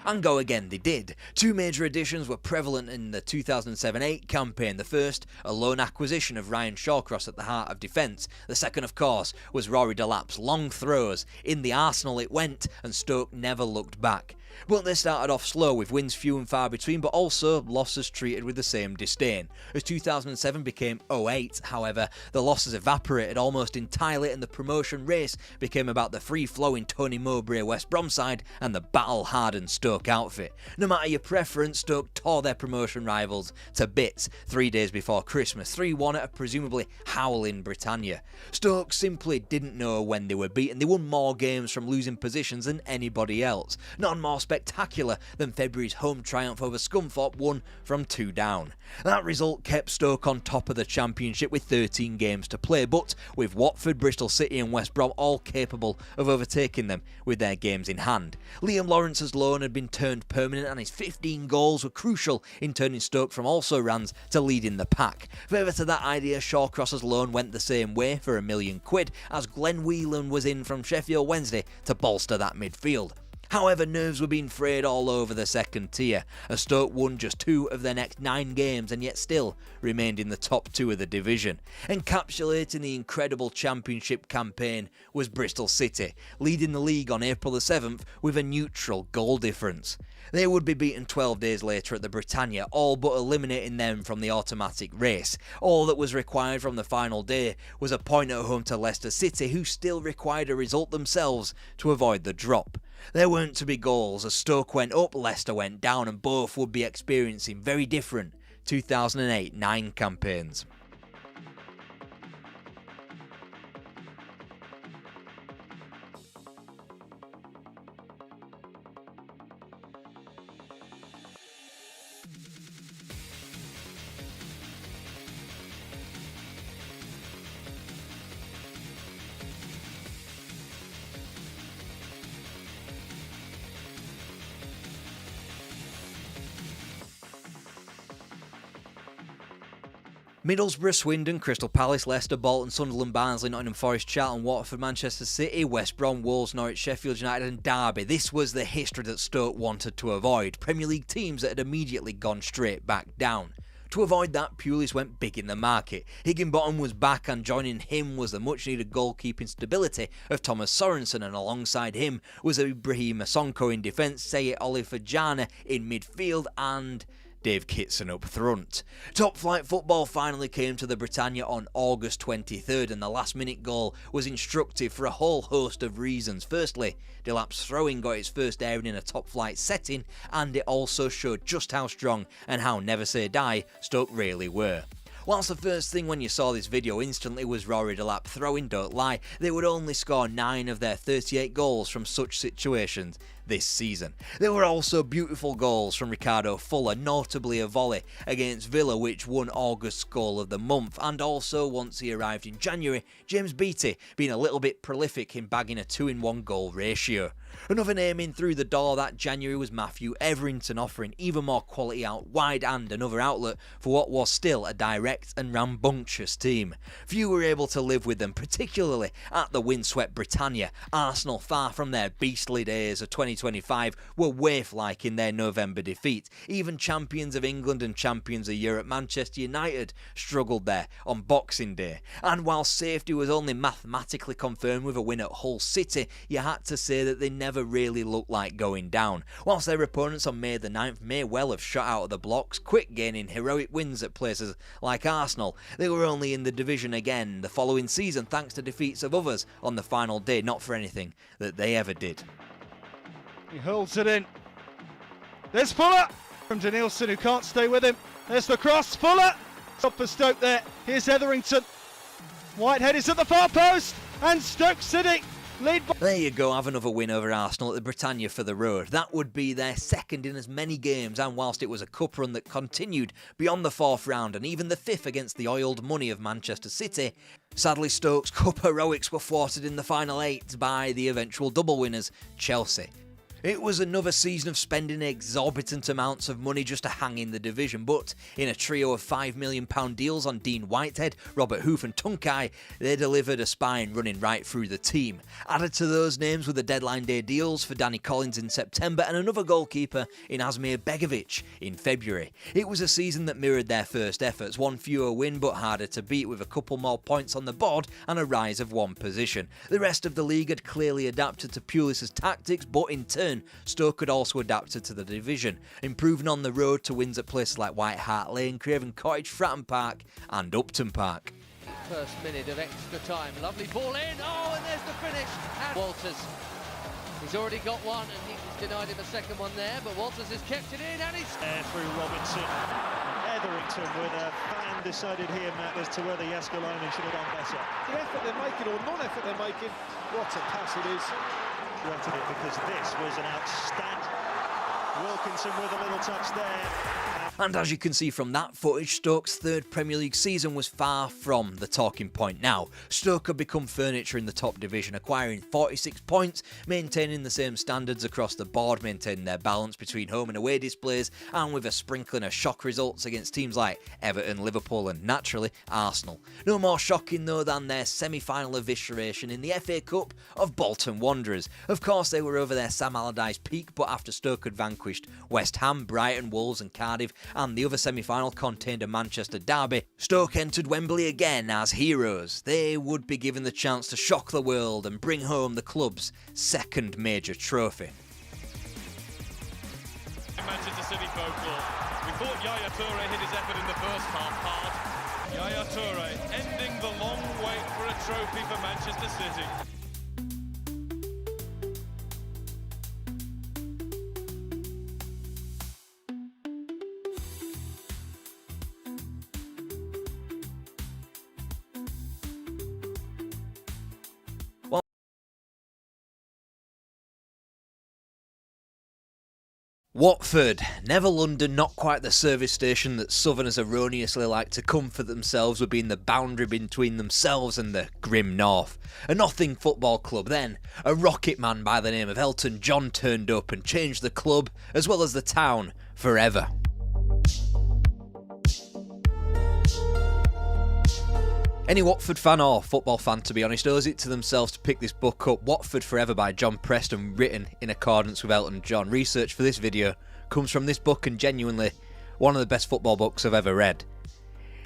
Speaker 1: And go again they did. Two major additions were prevalent in the 2007-8 campaign. The first, a loan acquisition of Ryan Shawcross at the heart of defence. The second, of course, was Rory Delap's long throws. In the Arsenal it went, and Stoke never looked back. But they started off slow, with wins few and far between, but also losses treated with the same disdain. As 2007 became 08, however, the losses evaporated almost entirely, and the promotion race became about the free-flowing Tony Mowbray West Brom side and the battle-hardened Stoke outfit. No matter your preference, Stoke tore their promotion rivals to bits 3 days before Christmas, 3-1 at a presumably howling Britannia. Stoke simply didn't know when they were beaten. They won more games from losing positions than anybody else. None more more spectacular than February's home triumph over Scunthorpe, won from 2 down. That result kept Stoke on top of the Championship with 13 games to play, but with Watford, Bristol City and West Brom all capable of overtaking them with their games in hand. Liam Lawrence's loan had been turned permanent and his 15 goals were crucial in turning Stoke from also-rans to leading the pack. Further to that idea, Shawcross's loan went the same way for £1 million as Glenn Whelan was in from Sheffield Wednesday to bolster that midfield. However, nerves were being frayed all over the second tier, as Stoke won just 2 of their next 9 games and yet still remained in the top 2 of the division. Encapsulating the incredible Championship campaign was Bristol City, leading the league on April the 7th with a neutral goal difference. They would be beaten 12 days later at the Britannia, all but eliminating them from the automatic race. All that was required from the final day was a point at home to Leicester City, who still required a result themselves to avoid the drop. There weren't to be goals, as Stoke went up, Leicester went down, and both would be experiencing very different 2008-9 campaigns. Middlesbrough, Swindon, Crystal Palace, Leicester, Bolton, Sunderland, Barnsley, Nottingham Forest, Charlton, Watford, Manchester City, West Brom, Wolves, Norwich, Sheffield United and Derby. This was the history that Stoke wanted to avoid. Premier League teams that had immediately gone straight back down. To avoid that, Pulis went big in the market. Higginbottom was back, and joining him was the much-needed goalkeeping stability of Thomas Sorensen, and alongside him was Ibrahima Sonko in defence, Seyit Olifajana in midfield and Dave Kitson up front. Top-flight football finally came to the Britannia on August 23rd, and the last-minute goal was instructive for a whole host of reasons. Firstly, Delap's throwing got its first airing in a top-flight setting, and it also showed just how strong and how never say die Stoke really were. Whilst the first thing when you saw this video instantly was Rory Delap throwing, don't lie, they would only score 9 of their 38 goals from such situations this season. There were also beautiful goals from Ricardo Fuller, notably a volley against Villa which won August's goal of the month, and also once he arrived in January, James Beattie being a little bit prolific in bagging a 2-in-1 goal ratio. Another name in through the door that January was Matthew Everington, offering even more quality out wide and another outlet for what was still a direct and rambunctious team. Few were able to live with them, particularly at the windswept Britannia. Arsenal, far from their beastly days of 2025, were waif-like in their November defeat. Even champions of England and champions of Europe, Manchester United, struggled there on Boxing Day. And while safety was only mathematically confirmed with a win at Hull City, you had to say that they never really looked like going down. Whilst their opponents on May the 9th may well have shot out of the blocks, quick gaining heroic wins at places like Arsenal, they were only in the division again the following season thanks to defeats of others on the final day, not for anything that they ever did.
Speaker 3: He hurls it in. There's Fuller from Danielson, who can't stay with him. There's the cross. Fuller up for Stoke there. Here's Etherington. Whitehead is at the far post, and Stoke City lead.
Speaker 1: There you go, have another win over Arsenal at the Britannia for the road. That would be their second in as many games, and whilst it was a cup run that continued beyond the 4th round and even the 5th against the oiled money of Manchester City, sadly Stoke's cup heroics were thwarted in the final 8 by the eventual double winners, Chelsea. It was another season of spending exorbitant amounts of money just to hang in the division, but in a trio of £5 million deals on Dean Whitehead, Robert Hoof and Tunkai, they delivered a spine running right through the team. Added to those names were the deadline day deals for Danny Collins in September and another goalkeeper in Asmir Begovic in February. It was a season that mirrored their first efforts, one fewer win but harder to beat, with a couple more points on the board and a rise of 1 position. The rest of the league had clearly adapted to Pulis' tactics, but in turn Stoke had also adapted to the division, improving on the road to wins at places like White Hart Lane, Craven Cottage, Fratton Park and Upton Park.
Speaker 2: First minute of extra time, lovely ball in, oh, and there's the finish, and Walters, he's already got one and he's denied him a second one there, but Walters has kept it in and he's
Speaker 3: through Robinson. Etherington with a fan decided here, Matt, as to whether Jaskolinen should have done better.
Speaker 7: The effort they're making or non-effort they're making, what a pass it is.
Speaker 3: It because this was an outstanding.
Speaker 7: Wilkinson with a little touch there.
Speaker 1: And as you can see from that footage, Stoke's third Premier League season was far from the talking point now. Stoke have become furniture in the top division, acquiring 46 points, maintaining the same standards across the board, maintaining their balance between home and away displays, and with a sprinkling of shock results against teams like Everton, Liverpool and, naturally, Arsenal. No more shocking though than their semi-final evisceration in the FA Cup of Bolton Wanderers. Of course they were over their Sam Allardyce peak, but after Stoke had vanquished West Ham, Brighton, Wolves and Cardiff, and the other semi-final contained a Manchester derby, Stoke entered Wembley again as heroes. They would be given the chance to shock the world and bring home the club's second major trophy.
Speaker 15: Manchester City folklore. We thought Yaya Toure hit his effort in the first half hard. Yaya Toure ending the long wait for a trophy for Manchester City.
Speaker 1: Watford, never London, not quite the service station that Southerners erroneously like to comfort themselves with being the boundary between themselves and the grim north. A nothing football club then, a rocket man by the name of Elton John turned up and changed the club, as well as the town, forever. Any Watford fan, or football fan to be honest, owes it to themselves to pick this book up, Watford Forever by John Preston, written in accordance with Elton John. Research for this video comes from this book and genuinely one of the best football books I've ever read.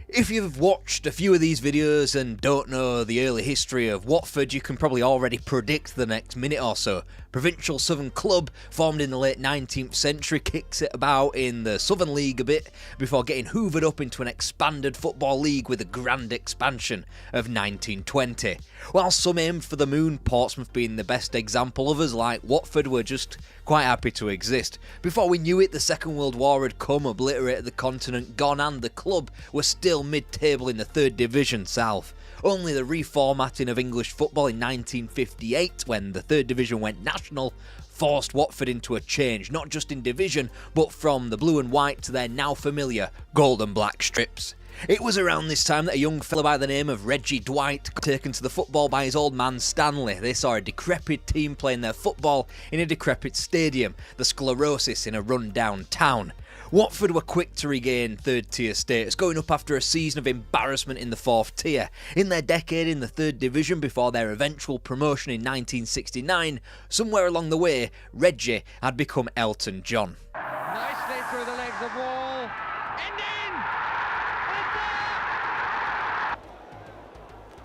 Speaker 1: If you've watched a few of these videos and don't know the early history of Watford, you can probably already predict the next minute or so. Provincial Southern club formed in the late 19th century, kicks it about in the Southern League a bit before getting hoovered up into an expanded football league with the grand expansion of 1920. While some aimed for the moon, Portsmouth being the best example, others like Watford were just quite happy to exist. Before we knew it, the Second World War had come, obliterated the continent, gone, and the club were still mid-table in the 3rd Division South. Only the reformatting of English football in 1958, when the 3rd Division went national, forced Watford into a change, not just in division, but from the blue and white to their now familiar gold and black strips. It was around this time that a young fella by the name of Reggie Dwight got taken to the football by his old man Stanley. They saw a decrepit team playing their football in a decrepit stadium, the sclerosis in a run-down town. Watford were quick to regain 3rd tier status, going up after a season of embarrassment in the 4th tier. In their decade in the 3rd division before their eventual promotion in 1969, somewhere along the way, Reggie had become Elton John.
Speaker 2: Nicely through the legs of Wall. Ending!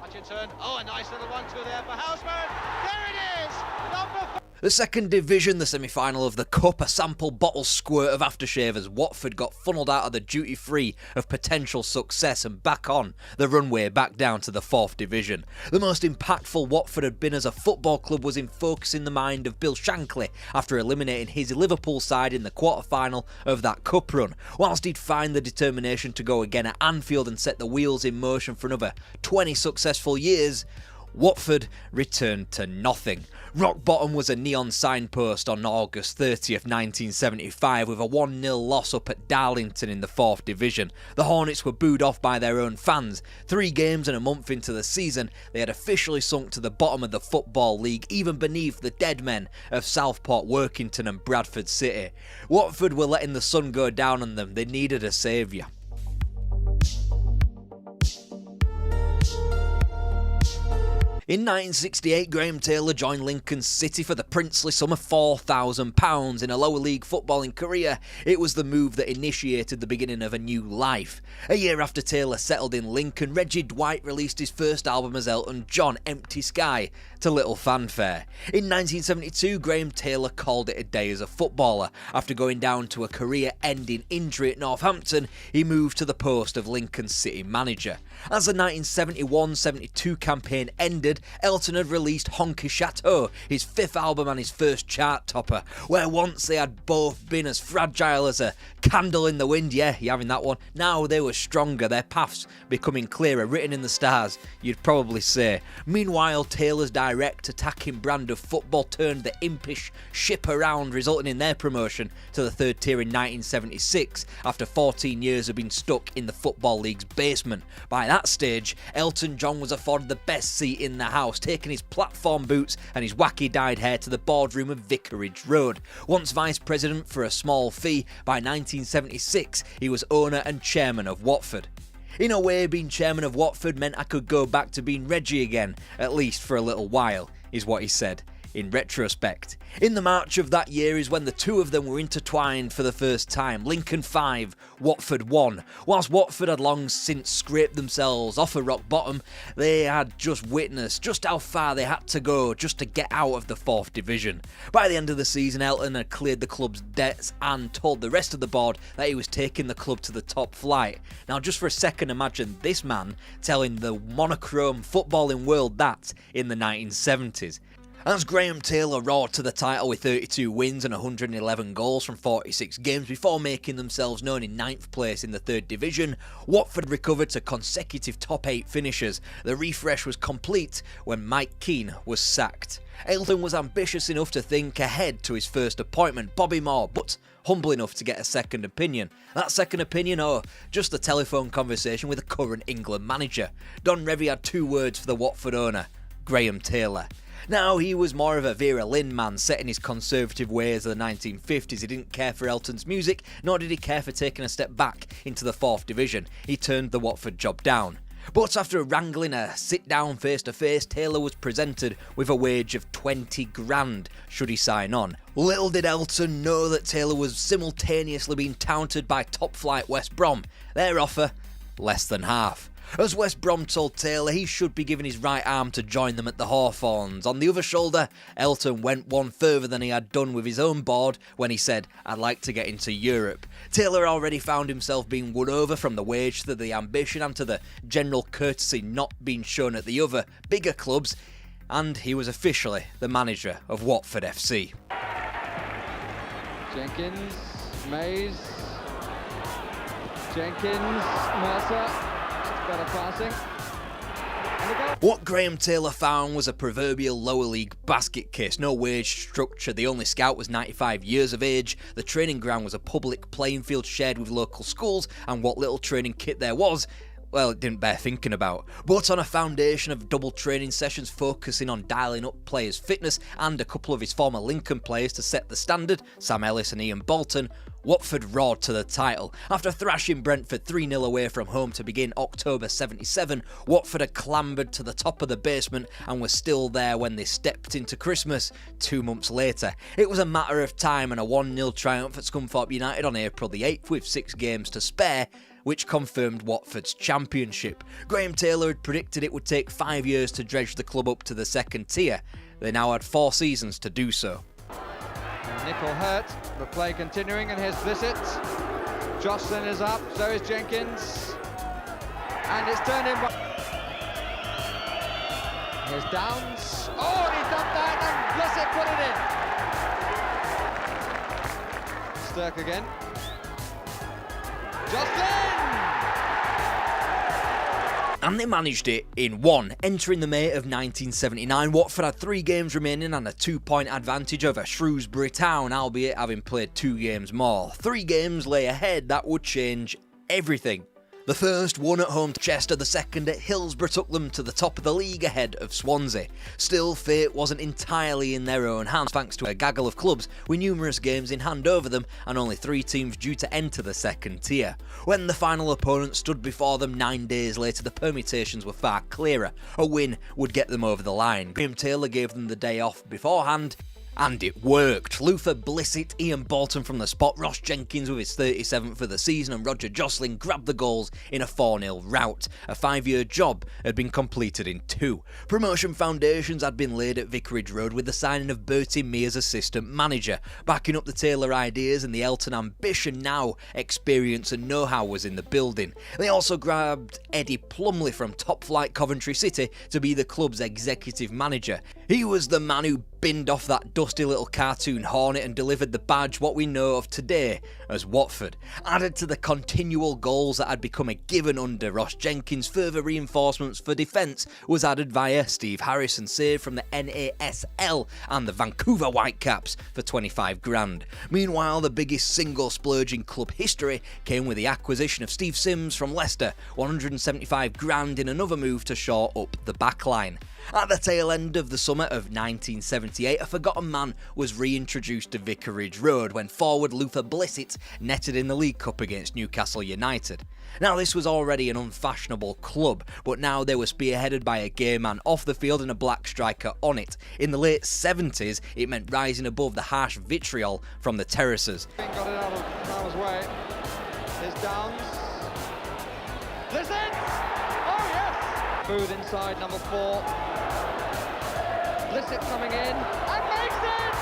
Speaker 14: Hutchinson. Oh, a nice little 1-2 there for Houseman. There it is! Number 4.
Speaker 1: The 2nd division, the semi-final of the Cup, a sample bottle squirt of aftershave as Watford got funnelled out of the duty-free of potential success and back on the runway back down to the 4th division. The most impactful Watford had been as a football club was in focus in the mind of Bill Shankly after eliminating his Liverpool side in the quarter-final of that Cup run. Whilst he'd find the determination to go again at Anfield and set the wheels in motion for another 20 successful years, Watford returned to nothing. Rock bottom was a neon signpost on August 30th, 1975 with a 1-0 loss up at Darlington in the 4th division. The Hornets were booed off by their own fans. 3 games and a month into the season, they had officially sunk to the bottom of the Football League, even beneath the dead men of Southport, Workington and Bradford City. Watford were letting the sun go down on them. They needed a saviour. In 1968, Graham Taylor joined Lincoln City for the princely sum of £4,000 in a lower league footballing career. It was the move that initiated the beginning of a new life. A year after Taylor settled in Lincoln, Reggie Dwight released his first album as Elton John, Empty Sky, to little fanfare. In 1972, Graham Taylor called it a day as a footballer. After going down to a career-ending injury at Northampton, he moved to the post of Lincoln City manager. As the 1971-72 campaign ended, expected, Elton had released Honky Chateau, his 5th album and his first chart topper, where once they had both been as fragile as a candle in the wind, yeah, you're having that one, now they were stronger, their paths becoming clearer, written in the stars, you'd probably say. Meanwhile, Taylor's direct attacking brand of football turned the impish ship around, resulting in their promotion to the 3rd tier in 1976, after 14 years of being stuck in the Football League's basement. By that stage, Elton John was afforded the best seat in the house, taking his platform boots and his wacky dyed hair to the boardroom of Vicarage Road. Once vice president for a small fee, by 1976 he was owner and chairman of Watford. In a way, being chairman of Watford meant I could go back to being Reggie again, at least for a little while, is what he said. In retrospect. In the March of that year is when the two of them were intertwined for the first time. Lincoln 5, Watford 1. Whilst Watford had long since scraped themselves off a rock bottom, they had just witnessed just how far they had to go just to get out of the 4th division. By the end of the season, Elton had cleared the club's debts and told the rest of the board that he was taking the club to the top flight. Now just for a second, imagine this man telling the monochrome footballing world that in the 1970s. As Graham Taylor roared to the title with 32 wins and 111 goals from 46 games before making themselves known in 9th place in the 3rd division, Watford recovered to consecutive top 8 finishes. The refresh was complete when Mike Keane was sacked. Elton was ambitious enough to think ahead to his first appointment, Bobby Moore, but humble enough to get a second opinion. That second opinion, just a telephone conversation with the current England manager. Don Revie had 2 words for the Watford owner, Graham Taylor. Now, he was more of a Vera Lynn man, set in his conservative ways of the 1950s. He didn't care for Elton's music, nor did he care for taking a step back into the 4th division. He turned the Watford job down. But after wrangling a sit-down face-to-face, Taylor was presented with a wage of 20 grand should he sign on. Little did Elton know that Taylor was simultaneously being touted by top-flight West Brom. Their offer, less than half. As West Brom told Taylor, he should be given his right arm to join them at the Hawthorns. On the other shoulder, Elton went one further than he had done with his own board when he said, "I'd like to get into Europe." Taylor already found himself being won over from the wage to the ambition and to the general courtesy not being shown at the other, bigger clubs, and he was officially the manager of Watford FC.
Speaker 2: Jenkins, Mays, Jenkins, Mercer. Better passing.
Speaker 1: What Graham Taylor found was a proverbial lower league basket case. No wage structure. The only scout was 95 years of age. The training ground was a public playing field shared with local schools, and what little training kit there was, well, it didn't bear thinking about. But on a foundation of double training sessions focusing on dialing up players' fitness and a couple of his former Lincoln players to set the standard, Sam Ellis and Ian Bolton, Watford roared to the title. After thrashing Brentford 3-0 away from home to begin October 77, Watford had clambered to the top of the basement and were still there when they stepped into Christmas 2 months later. It was a matter of time, and a 1-0 triumph at Scunthorpe United on April the 8th with 6 games to spare, which confirmed Watford's championship. Graham Taylor had predicted it would take 5 years to dredge the club up to the 2nd tier. They now had 4 seasons to do so.
Speaker 2: Nickel hurt, the play continuing, and here's Bissett. Jocelyn is up, so is Jenkins. And it's turned in by... Here's Downs. Oh, and he's done that, and Bissett put it in. Stirk again. Jocelyn!
Speaker 1: And they managed it in one. Entering the May of 1979, Watford had 3 games remaining and a 2-point advantage over Shrewsbury Town, albeit having played 2 games more. 3 games lay ahead that would change everything. The first won at home to Chester, the second at Hillsborough took them to the top of the league ahead of Swansea. Still, fate wasn't entirely in their own hands thanks to a gaggle of clubs with numerous games in hand over them and only 3 teams due to enter the 2nd tier. When the final opponent stood before them 9 days later, the permutations were far clearer. A win would get them over the line. Graham Taylor gave them the day off beforehand, And it worked. Luther Blissett, Ian Bolton from the spot, Ross Jenkins with his 37th for the season, and Roger Jocelyn grabbed the goals in a 4-0 rout. A 5-year job had been completed in 2. Promotion foundations had been laid at Vicarage Road with the signing of Bertie Mee as assistant manager. Backing up the Taylor ideas and the Elton ambition, now experience and know-how was in the building. They also grabbed Eddie Plumley from top flight Coventry City to be the club's executive manager. He was the man who binned off that dusty little cartoon Hornet and delivered the badge what we know of today as Watford. Added to the continual goals that had become a given under Ross Jenkins, further reinforcements for defence was added via Steve Harrison, saved from the NASL and the Vancouver Whitecaps for 25 grand. Meanwhile, the biggest single splurge in club history came with the acquisition of Steve Sims from Leicester, 175 grand in another move to shore up the backline. At the tail end of the summer of 1978, a forgotten man was reintroduced to Vicarage Road when forward Luther Blissett netted in the League Cup against Newcastle United. Now, this was already an unfashionable club, but now they were spearheaded by a gay man off the field and a black striker on it. In the late 70s, it meant rising above the harsh vitriol from the terraces.
Speaker 4: Got it out of Mal's way. Here's Downs. Blissett! Oh yes! Booth inside, number 4. Blissett coming in and makes it!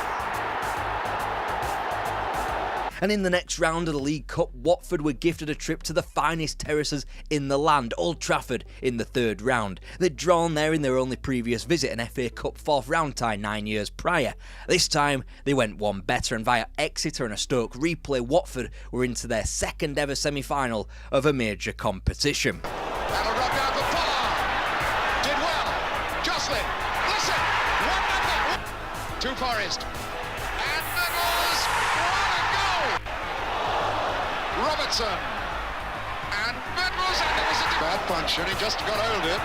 Speaker 1: And in the next round of the League Cup, Watford were gifted a trip to the finest terraces in the land, Old Trafford, in the 3rd round. They'd drawn there in their only previous visit, an FA Cup 4th round tie 9 years prior. This time, they went one better, and via Exeter and a Stoke replay, Watford were into their 2nd ever semi-final of a major competition.
Speaker 14: That'll rub down for Pollard. Did well. Jocelyn. Listen. 1-0. To Forest. And Venables. What a goal. Robertson. And Venables. And there was a bad punch, and he just got hold of it.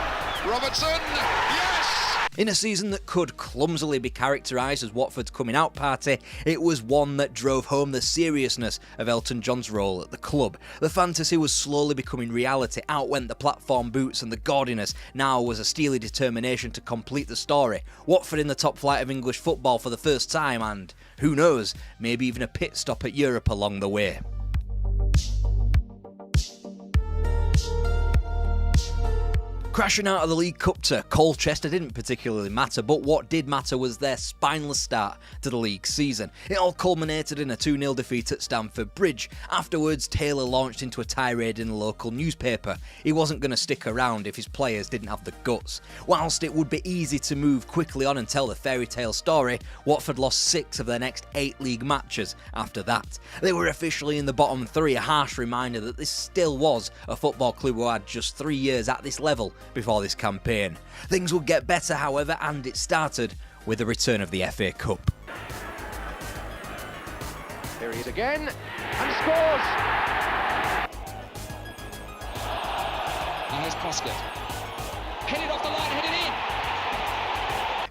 Speaker 14: Robertson. Yes.
Speaker 1: In a season that could clumsily be characterised as Watford's coming out party, it was one that drove home the seriousness of Elton John's role at the club. The fantasy was slowly becoming reality. Out went the platform boots and the gaudiness. Now was a steely determination to complete the story. Watford in the top flight of English football for the first time, and, who knows, maybe even a pit stop at Europe along the way. Crashing out of the League Cup to Colchester didn't particularly matter, but what did matter was their spineless start to the league season. It all culminated in a 2-0 defeat at Stamford Bridge. Afterwards, Taylor launched into a tirade in the local newspaper. He wasn't going to stick around if his players didn't have the guts. Whilst it would be easy to move quickly on and tell the fairy tale story, Watford lost 6 of their next 8 league matches after that. They were officially in the bottom 3, a harsh reminder that this still was a football club who had just 3 years at this level before this campaign. Things would get better, however, and it started with the return of the FA Cup.
Speaker 6: Here he is again, and scores!
Speaker 21: Now here's Prescott. Hit it off the line, hit it in!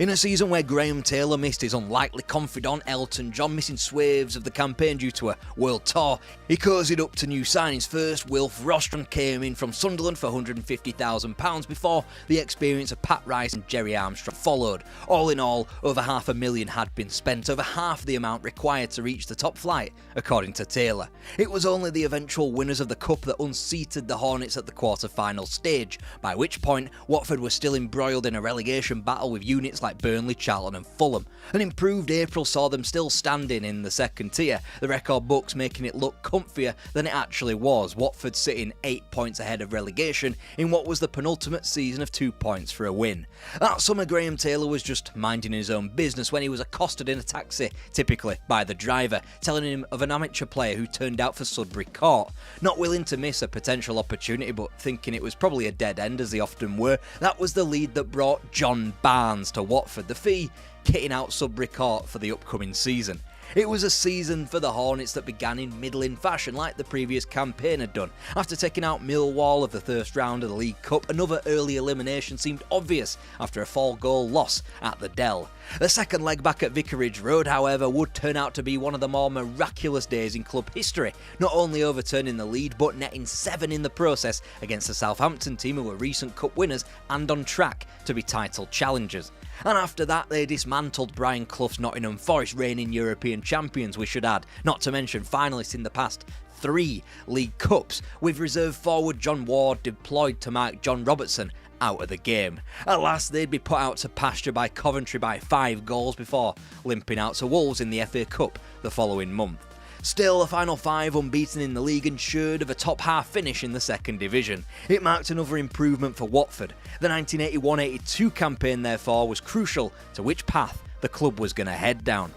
Speaker 1: In a season where Graham Taylor missed his unlikely confidant Elton John, missing swathes of the campaign due to a world tour, he cozied up to new signings. First, Wilf Rostron came in from Sunderland for £150,000 before the experience of Pat Rice and Jerry Armstrong followed. All in all, over £500,000 had been spent, over half the amount required to reach the top flight, according to Taylor. It was only the eventual winners of the Cup that unseated the Hornets at the quarter-final stage, by which point Watford were still embroiled in a relegation battle with units like Burnley, Charlton and Fulham. An improved April saw them still standing in the 2nd tier, the record books making it look comfier than it actually was, Watford sitting 8 points ahead of relegation in what was the penultimate season of 2 points for a win. That summer, Graham Taylor was just minding his own business when he was accosted in a taxi, typically by the driver, telling him of an amateur player who turned out for Sudbury Court. Not willing to miss a potential opportunity, but thinking it was probably a dead end as they often were, that was the lead that brought John Barnes to Watford, the fee kitting out Sudbury Court for the upcoming season. It was a season for the Hornets that began in middling fashion like the previous campaign had done. After taking out Millwall of the first round of the League Cup, another early elimination seemed obvious after a 4-goal loss at the Dell. The second leg back at Vicarage Road, however, would turn out to be one of the more miraculous days in club history, not only overturning the lead but netting 7 in the process against the Southampton team, who were recent cup winners and on track to be title challengers. And after that, they dismantled Brian Clough's Nottingham Forest, reigning European champions, we should add, not to mention finalists in the past 3 League Cups, with reserve forward John Ward deployed to mark John Robertson out of the game. Alas, they'd be put out to pasture by Coventry by 5 goals before limping out to Wolves in the FA Cup the following month. Still, a final 5 unbeaten in the league ensured of a top half finish in the second division. It marked another improvement for Watford. The 1981-82 campaign, therefore, was crucial to which path the club was going to head down.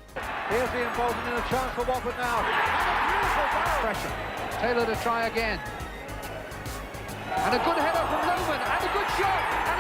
Speaker 22: Here's the involvement in a chance for Watford now. And a beautiful goal. Pressure. Taylor to try again. And a good header from Roman, and a good shot, and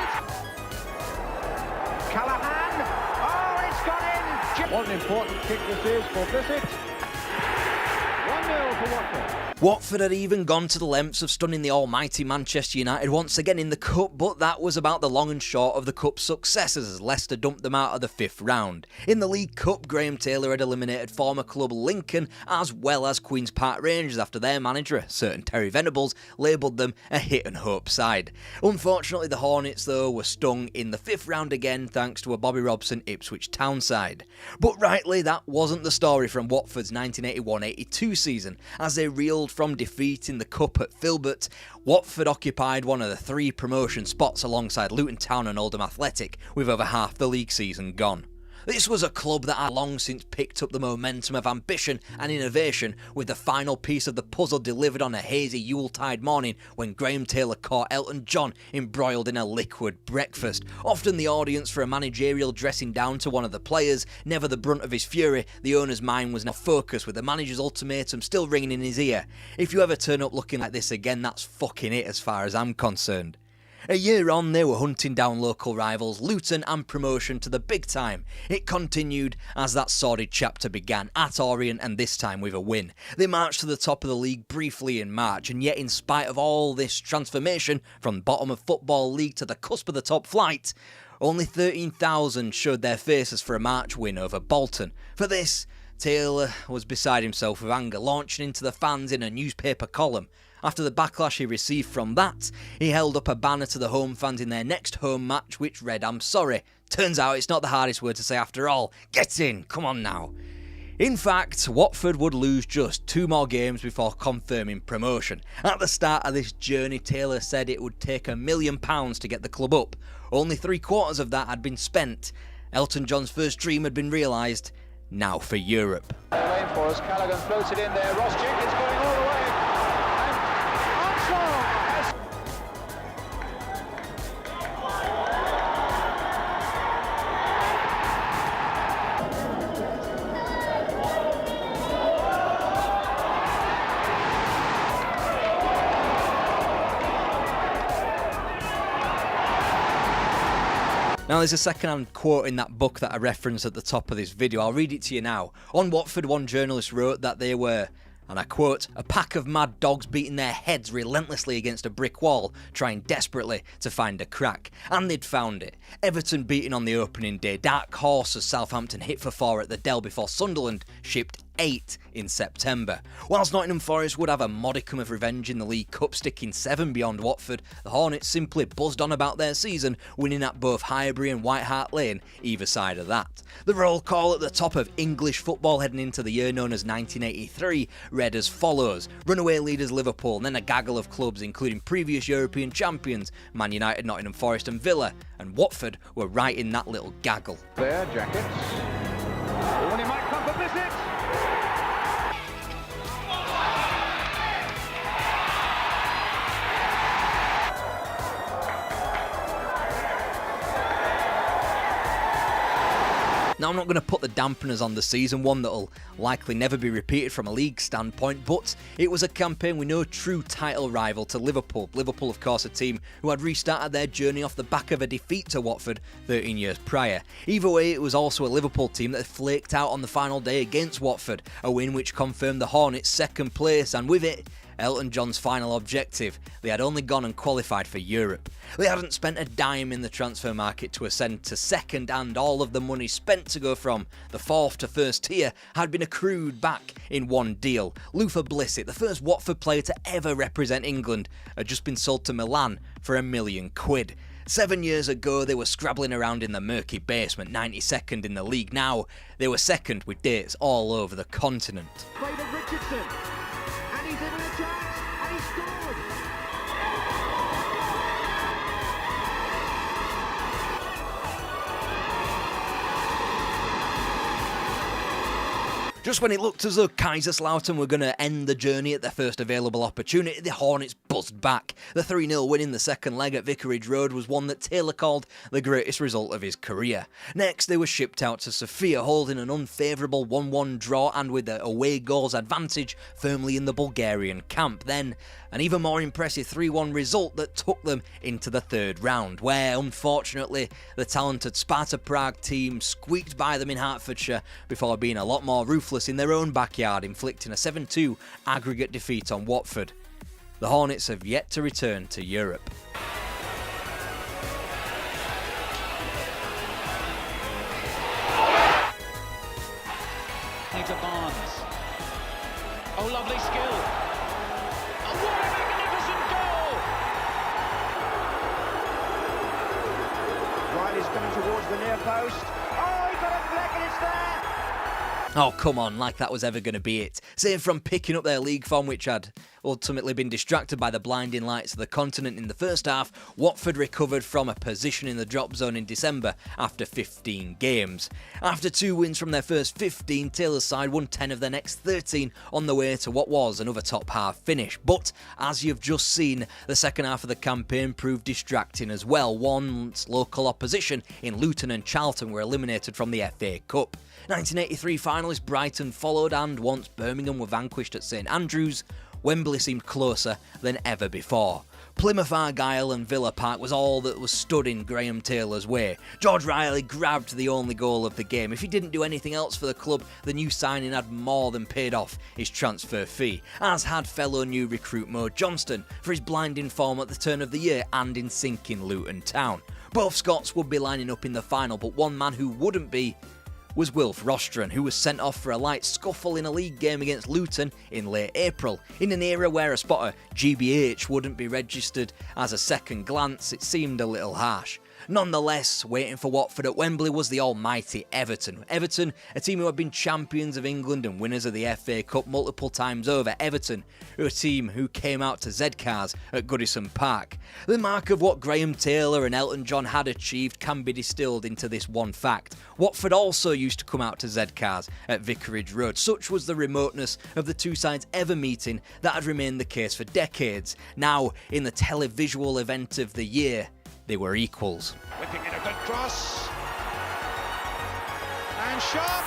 Speaker 22: it's Callahan. Oh, it's gone in. What an important kick this is for Bissett. 1-0 for Watford.
Speaker 1: Watford had even gone to the lengths of stunning the almighty Manchester United once again in the Cup, but that was about the long and short of the Cup's successes as Leicester dumped them out of the 5th round. In the League Cup, Graham Taylor had eliminated former club Lincoln as well as Queen's Park Rangers after their manager, a certain Terry Venables, labelled them a hit and hope side. Unfortunately, the Hornets, though, were stung in the 5th round again thanks to a Bobby Robson Ipswich Town side. But rightly, that wasn't the story from Watford's 1981-82 season, as they reeled from defeat in the Cup at Filbert. Watford occupied one of the 3 promotion spots alongside Luton Town and Oldham Athletic, with over half the league season gone. This was a club that had long since picked up the momentum of ambition and innovation, with the final piece of the puzzle delivered on a hazy Yuletide morning when Graham Taylor caught Elton John embroiled in a liquid breakfast. Often the audience for a managerial dressing down to one of the players, never the brunt of his fury, the owner's mind was now focused with the manager's ultimatum still ringing in his ear. If you ever turn up looking like this again, that's fucking it as far as I'm concerned. A year on, they were hunting down local rivals Luton and promotion to the big time. It continued as that sordid chapter began at Orient, and this time with a win. They marched to the top of the league briefly in March, and yet in spite of all this transformation from the bottom of Football League to the cusp of the top flight, only 13,000 showed their faces for a March win over Bolton. For this, Taylor was beside himself with anger, launching into the fans in a newspaper column. After the backlash he received from that, he held up a banner to the home fans in their next home match which read, "I'm sorry. Turns out it's not the hardest word to say after all. Get in, come on now." In fact, Watford would lose just 2 more games before confirming promotion. At the start of this journey, Taylor said it would take £1 million to get the club up. Only 3/4 of that had been spent. Elton John's first dream had been realised. Now for Europe.
Speaker 22: Lane for us. Callaghan floats it in there. Ross Jenkins going all the way.
Speaker 1: Now, there's a second-hand quote in that book that I referenced at the top of this video. I'll read it to you now. On Watford, one journalist wrote that they were, and I quote, "a pack of mad dogs beating their heads relentlessly against a brick wall, trying desperately to find a crack." And they'd found it. Everton beating on the opening day. Dark horses Southampton hit for 4 at the Dell before Sunderland shipped 8 in September. Whilst Nottingham Forest would have a modicum of revenge in the League Cup, sticking 7 beyond Watford, the Hornets simply buzzed on about their season, winning at both Highbury and White Hart Lane either side of that. The roll call at the top of English football heading into the year known as 1983 read as follows: runaway leaders Liverpool, and then a gaggle of clubs including previous European champions Man United, Nottingham Forest and Villa, and Watford were right in that little gaggle.
Speaker 22: There, Jackets. Oh, and he might come for Bissett.
Speaker 1: Now, I'm not going to put the dampeners on the season, one that'll likely never be repeated from a league standpoint, but it was a campaign with no true title rival to Liverpool. Liverpool, of course, a team who had restarted their journey off the back of a defeat to Watford 13 years prior. Either way, it was also a Liverpool team that had flaked out on the final day against Watford, a win which confirmed the Hornets' second place, and with it, Elton John's final objective. They had only gone and qualified for Europe. They hadn't spent a dime in the transfer market to ascend to second, and all of the money spent to go from the fourth to first tier had been accrued back in one deal. Luther Blissett, the first Watford player to ever represent England, had just been sold to Milan for £1 million. 7 years ago, they were scrabbling around in the murky basement, 92nd in the league. Now, they were second with dates all over the continent.
Speaker 2: Played of Richardson, and he's in an attack, and he scored!
Speaker 1: Just when it looked as though Kaiserslautern were going to end the journey at their first available opportunity, the Hornets buzzed back. The 3-0 win in the second leg at Vicarage Road was one that Taylor called the greatest result of his career. Next, they were shipped out to Sofia, holding an unfavourable 1-1 draw and with the away goals advantage firmly in the Bulgarian camp. Then, an even more impressive 3-1 result that took them into the third round, where, unfortunately, the talented Sparta Prague team squeaked by them in Hertfordshire before being a lot more ruthless in their own backyard, inflicting a 7-2 aggregate defeat on Watford. The Hornets have yet to return to Europe.
Speaker 21: Into Barnes. Oh, lovely skill. Oh, what a magnificent goal!
Speaker 6: Riley's coming towards the near post. Oh, he got a fleck and it's there!
Speaker 1: Oh, come on, like that was ever going to be it. Saved from picking up their league form, which had ultimately been distracted by the blinding lights of the continent in the first half, Watford recovered from a position in the drop zone in December after 15 games. After 2 wins from their first 15, Taylor's side won 10 of their next 13 on the way to what was another top half finish. But, as you've just seen, the second half of the campaign proved distracting as well. Once local opposition in Luton and Charlton were eliminated from the FA Cup. 1983 finalist Brighton followed, and once Birmingham were vanquished at St Andrews, Wembley seemed closer than ever before. Plymouth Argyle and Villa Park was all that was stood in Graham Taylor's way. George Riley grabbed the only goal of the game. If he didn't do anything else for the club, the new signing had more than paid off his transfer fee, as had fellow new recruit Mo Johnston for his blinding form at the turn of the year and in sinking Luton Town. Both Scots would be lining up in the final, but one man who wouldn't be was Wilf Rostron, who was sent off for a light scuffle in a league game against Luton in late April. In an era where a spotter, GBH, wouldn't be registered as a second glance, it seemed a little harsh. Nonetheless, waiting for Watford at Wembley was the almighty Everton. Everton, a team who had been champions of England and winners of the FA Cup multiple times over. Everton, a team who came out to Z-Cars at Goodison Park. The mark of what Graham Taylor and Elton John had achieved can be distilled into this one fact. Watford also used to come out to Z-Cars at Vicarage Road. Such was the remoteness of the two sides ever meeting that had remained the case for decades. Now, in the televisual event of the year, they were equals.
Speaker 14: Whipping in a good cross. And shot.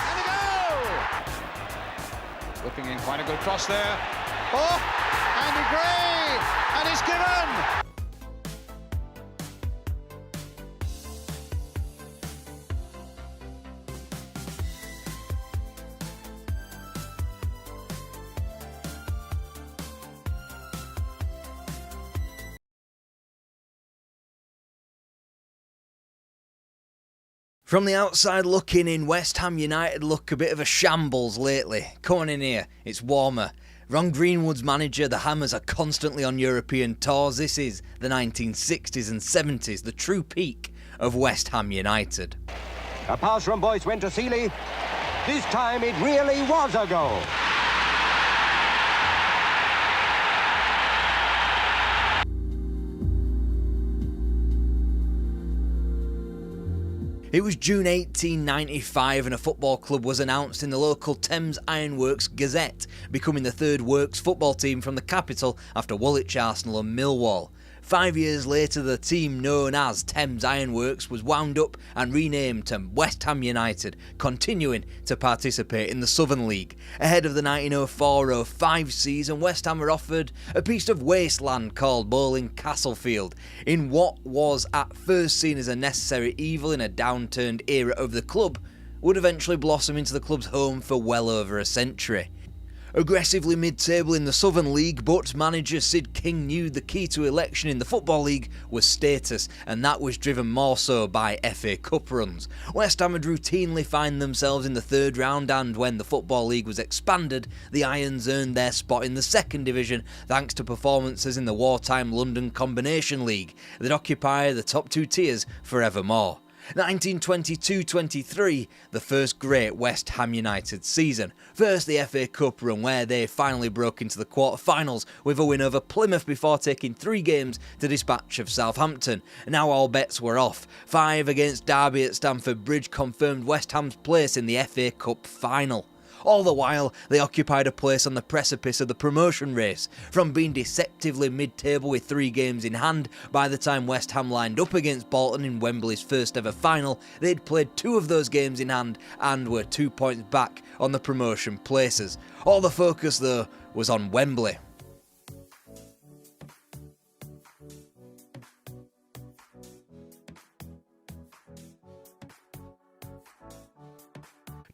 Speaker 14: And a goal!
Speaker 2: Whipping in quite a good cross there. Oh! Andy Gray! And it's given!
Speaker 1: From the outside looking in, West Ham United look a bit of a shambles lately. Come on in here, it's warmer. Ron Greenwood's manager, the Hammers are constantly on European tours. This is the 1960s and 70s, the true peak of West Ham United.
Speaker 5: A pass from Boyce went to Seeley. This time it really was a goal.
Speaker 1: It was June 1895 and a football club was announced in the local Thames Ironworks Gazette, becoming the third works football team from the capital after Woolwich, Arsenal and Millwall. 5 years later, the team known as Thames Ironworks was wound up and renamed to West Ham United, continuing to participate in the Southern League. Ahead of the 1904-05 season, West Ham were offered a piece of wasteland called Bowling Castle Field, in what was at first seen as a necessary evil in a downturned era of the club, would eventually blossom into the club's home for well over a century. Aggressively mid-table in the Southern League, but manager Sid King knew the key to election in the Football League was status, and that was driven more so by FA Cup runs. West Ham had routinely found themselves in the third round, and when the Football League was expanded, the Irons earned their spot in the second division thanks to performances in the wartime London Combination League that occupy the top two tiers forevermore. 1922-23, the first great West Ham United season. First the FA Cup run where they finally broke into the quarter-finals with a win over Plymouth before taking 3 games to dispatch of Southampton. Now all bets were off. 5 against Derby at Stamford Bridge confirmed West Ham's place in the FA Cup final. All the while, they occupied a place on the precipice of the promotion race. From being deceptively mid-table with 3 games in hand, by the time West Ham lined up against Bolton in Wembley's first ever final, they'd played 2 of those games in hand and were 2 points back on the promotion places. All the focus, though, was on Wembley.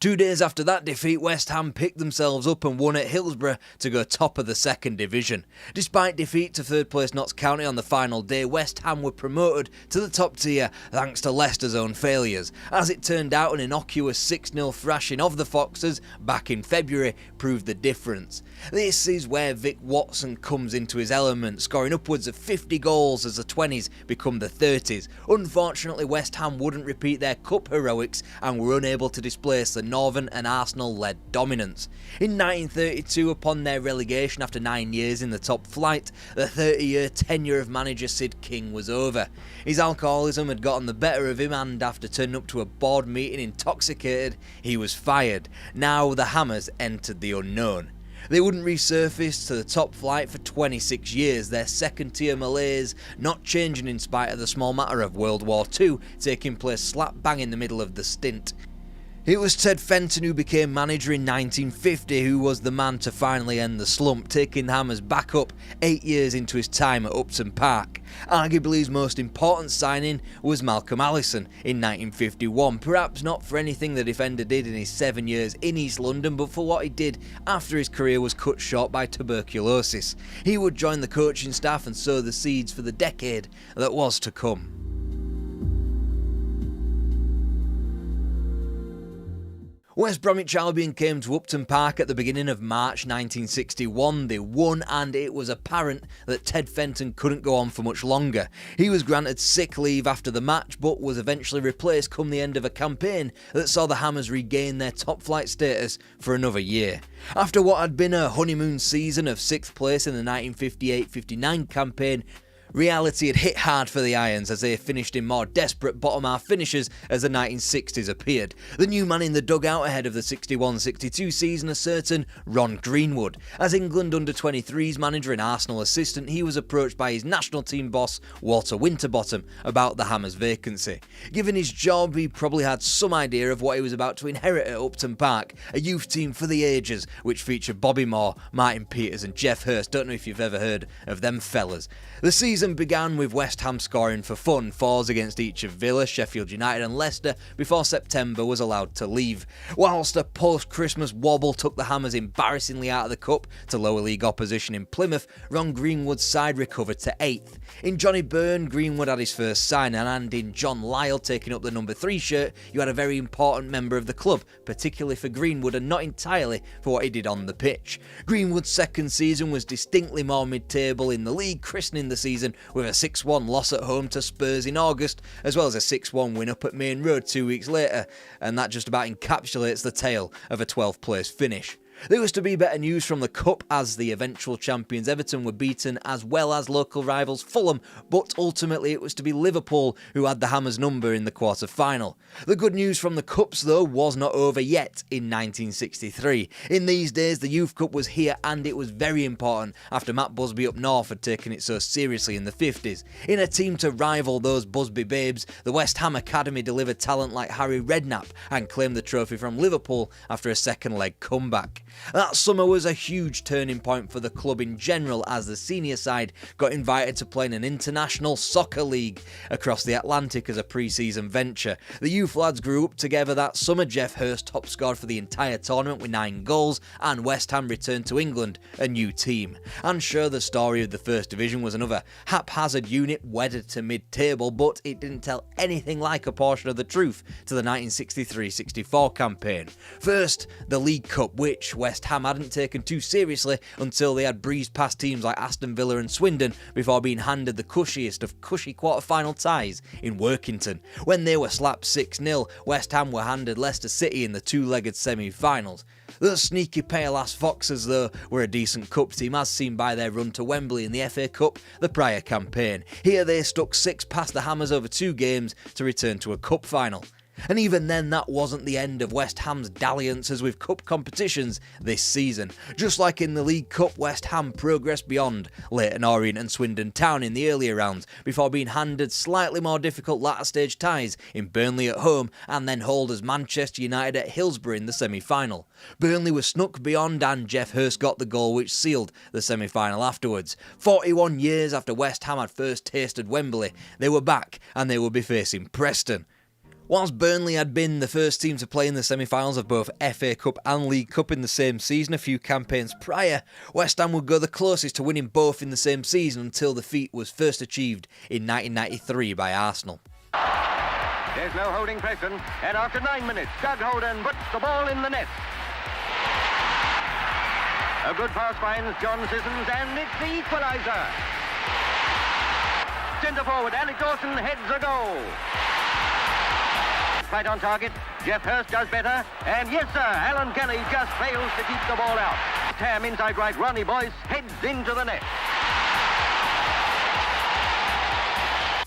Speaker 1: Two days after that defeat, West Ham picked themselves up and won at Hillsborough to go top of the second division. Despite defeat to third place Notts County on the final day, West Ham were promoted to the top tier thanks to Leicester's own failures. As it turned out, an innocuous 6-0 thrashing of the Foxes back in February proved the difference. This is where Vic Watson comes into his element, scoring upwards of 50 goals as the 20s become the 30s. Unfortunately, West Ham wouldn't repeat their cup heroics and were unable to displace the Northern and Arsenal-led dominance. In 1932, upon their relegation after 9 years in the top flight, the 30-year tenure of manager Sid King was over. His alcoholism had gotten the better of him, and after turning up to a board meeting intoxicated, he was fired. Now the Hammers entered the unknown. They wouldn't resurface to the top flight for 26 years, their second-tier malaise not changing in spite of the small matter of World War II taking place slap bang in the middle of the stint. It was Ted Fenton who became manager in 1950 who was the man to finally end the slump, taking the Hammers back up 8 years into his time at Upton Park. Arguably his most important signing was Malcolm Allison in 1951, perhaps not for anything the defender did in his 7 years in East London, but for what he did after his career was cut short by tuberculosis. He would join the coaching staff and sow the seeds for the decade that was to come. West Bromwich Albion came to Upton Park at the beginning of March 1961. They won, and it was apparent that Ted Fenton couldn't go on for much longer. He was granted sick leave after the match, but was eventually replaced come the end of a campaign that saw the Hammers regain their top flight status for another year. After what had been a honeymoon season of 6th place in the 1958-59 campaign, reality had hit hard for the Irons as they finished in more desperate bottom-half finishes as the 1960s appeared. The new man in the dugout ahead of the 61-62 season, a certain Ron Greenwood. As England under-23s manager and Arsenal assistant, he was approached by his national team boss, Walter Winterbottom, about the Hammers' vacancy. Given his job, he probably had some idea of what he was about to inherit at Upton Park, a youth team for the ages, which featured Bobby Moore, Martin Peters and Jeff Hurst. Don't know if you've ever heard of them fellas. The season began with West Ham scoring for fun, 4s against each of Villa, Sheffield United and Leicester before September was allowed to leave. Whilst a post-Christmas wobble took the Hammers embarrassingly out of the cup to lower league opposition in Plymouth, Ron Greenwood's side recovered to 8th. In Johnny Byrne, Greenwood had his first signing, and in John Lyall taking up the number 3 shirt, you had a very important member of the club, particularly for Greenwood and not entirely for what he did on the pitch. Greenwood's second season was distinctly more mid-table in the league, christening the season with a 6-1 loss at home to Spurs in August, as well as a 6-1 win up at Main Road 2 weeks later, and that just about encapsulates the tale of a 12th place finish. There was to be better news from the Cup as the eventual champions Everton were beaten, as well as local rivals Fulham, but ultimately it was to be Liverpool who had the Hammers' number in the quarter-final. The good news from the Cups, though, was not over yet in 1963. In these days, the Youth Cup was here, and it was very important after Matt Busby up north had taken it so seriously in the 50s. In a team to rival those Busby babes, the West Ham Academy delivered talent like Harry Redknapp and claimed the trophy from Liverpool after a second leg comeback. That summer was a huge turning point for the club in general, as the senior side got invited to play in an international soccer league across the Atlantic as a pre-season venture. The youth lads grew up together that summer. Jeff Hurst top scored for the entire tournament with 9 goals, and West Ham returned to England, a new team. And sure, the story of the First Division was another haphazard unit wedded to mid-table, but it didn't tell anything like a portion of the truth to the 1963-64 campaign. First, the League Cup, which West Ham hadn't taken too seriously until they had breezed past teams like Aston Villa and Swindon before being handed the cushiest of cushy quarter-final ties in Workington. When they were slapped 6-0, West Ham were handed Leicester City in the two-legged semi-finals. The sneaky pale ass Foxes, though, were a decent cup team, as seen by their run to Wembley in the FA Cup the prior campaign. Here they stuck 6 past the Hammers over 2 games to return to a cup final. And even then, that wasn't the end of West Ham's dalliances with cup competitions this season. Just like in the League Cup, West Ham progressed beyond Leyton Orient and Swindon Town in the earlier rounds before being handed slightly more difficult latter stage ties in Burnley at home and then holders Manchester United at Hillsborough in the semi-final. Burnley was snuck beyond, and Jeff Hurst got the goal which sealed the semi-final afterwards. 41 years after West Ham had first tasted Wembley, they were back and they would be facing Preston. Whilst Burnley had been the first team to play in the semi-finals of both FA Cup and League Cup in the same season a few campaigns prior, West Ham would go the closest to winning both in the same season until the feat was first achieved in 1993 by Arsenal.
Speaker 5: There's no holding Preston, and after 9 minutes, Doug Holden puts the ball in the net. A good pass finds John Sissons, and it's the equaliser. Centre forward, Alec Dawson heads a goal. Right on target, Jeff Hurst does better, and yes sir, Alan Kelly just fails to keep the ball out. Tam inside right, Ronnie Boyce heads into the net.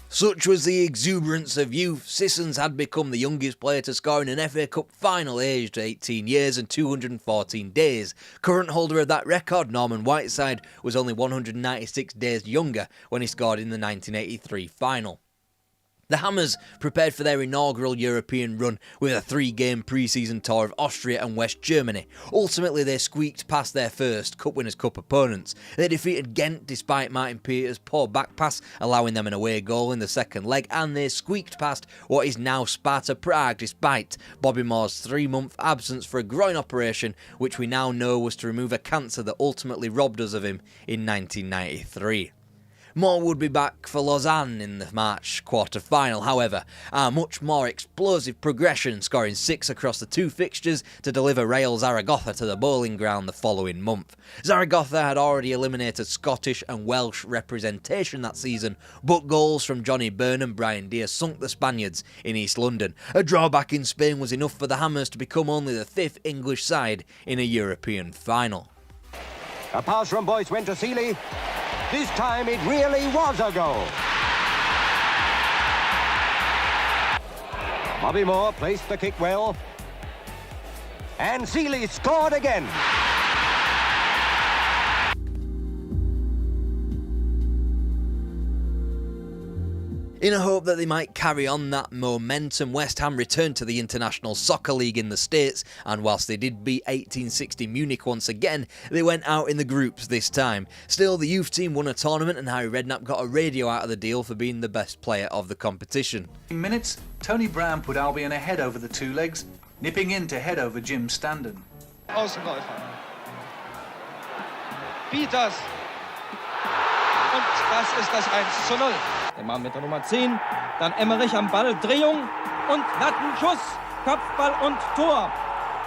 Speaker 1: Such was the exuberance of youth. Sissons had become the youngest player to score in an FA Cup final, aged 18 years and 214 days. Current holder of that record, Norman Whiteside, was only 196 days younger when he scored in the 1983 final. The Hammers prepared for their inaugural European run with a 3-game pre-season tour of Austria and West Germany. Ultimately, they squeaked past their first Cup Winners' Cup opponents. They defeated Ghent despite Martin Peters' poor back pass, allowing them an away goal in the second leg, and they squeaked past what is now Sparta Prague despite Bobby Moore's 3-month absence for a groin operation, which we now know was to remove a cancer that ultimately robbed us of him in 1993. Moore would be back for Lausanne in the March quarter-final, however, a much more explosive progression, scoring 6 across the 2 fixtures to deliver Real Zaragoza to the bowling ground the following month. Zaragoza had already eliminated Scottish and Welsh representation that season, but goals from Johnny Byrne and Brian Deere sunk the Spaniards in East London. A drawback in Spain was enough for the Hammers to become only the 5th English side in a European final.
Speaker 5: A pass from Boyce went to Seeley. This time it really was a goal. Bobby Moore placed the kick well. And Seeley scored again.
Speaker 1: In a hope that they might carry on that momentum, West Ham returned to the International Soccer League in the States, and whilst they did beat 1860 Munich once again, they went out in the groups this time. Still, the youth team won a tournament and Harry Redknapp got a radio out of the deal for being the best player of the competition.
Speaker 8: In minutes, Tony Brown put Albion ahead over the 2 legs, nipping in to head over Jim Standen.
Speaker 24: Außenläufer. Peters. Und das ist das 1:0. Der Mann mit der Nummer 10, dann Emmerich am Ball, Drehung und Lattenschuss, Kopfball und Tor.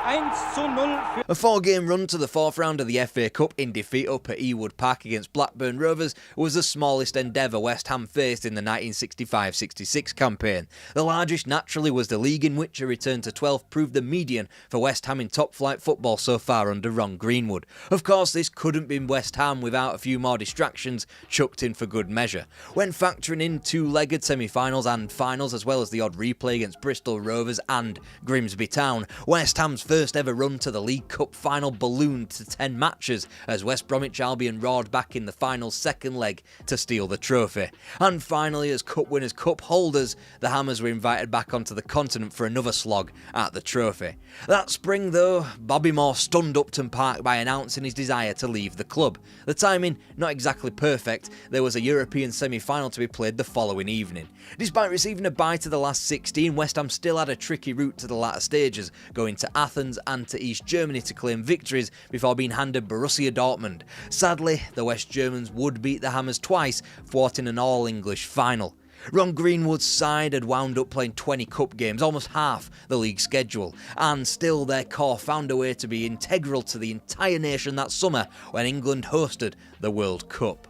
Speaker 24: 1:0 für...
Speaker 1: A 4-game run to the 4th round of the FA Cup in defeat up at Ewood Park against Blackburn Rovers was the smallest endeavour West Ham faced in the 1965-66 campaign. The largest naturally was the league, in which a return to 12th proved the median for West Ham in top-flight football so far under Ron Greenwood. Of course, this couldn't be West Ham without a few more distractions chucked in for good measure. When factoring in 2-legged semi-finals and finals, as well as the odd replay against Bristol Rovers and Grimsby Town, West Ham's first first ever run to the League Cup final ballooned to 10 matches as West Bromwich Albion roared back in the final second leg to steal the trophy. And finally, as Cup Winners' Cup holders, the Hammers were invited back onto the continent for another slog at the trophy. That spring though, Bobby Moore stunned Upton Park by announcing his desire to leave the club. The timing, not exactly perfect, there was a European semi-final to be played the following evening. Despite receiving a bye to the last 16, West Ham still had a tricky route to the latter stages, going to Athens and to East Germany to claim victories before being handed Borussia Dortmund. Sadly, the West Germans would beat the Hammers twice, thwarting an all-English final. Ron Greenwood's side had wound up playing 20 cup games, almost half the league schedule, and still their core found a way to be integral to the entire nation that summer when England hosted the World Cup.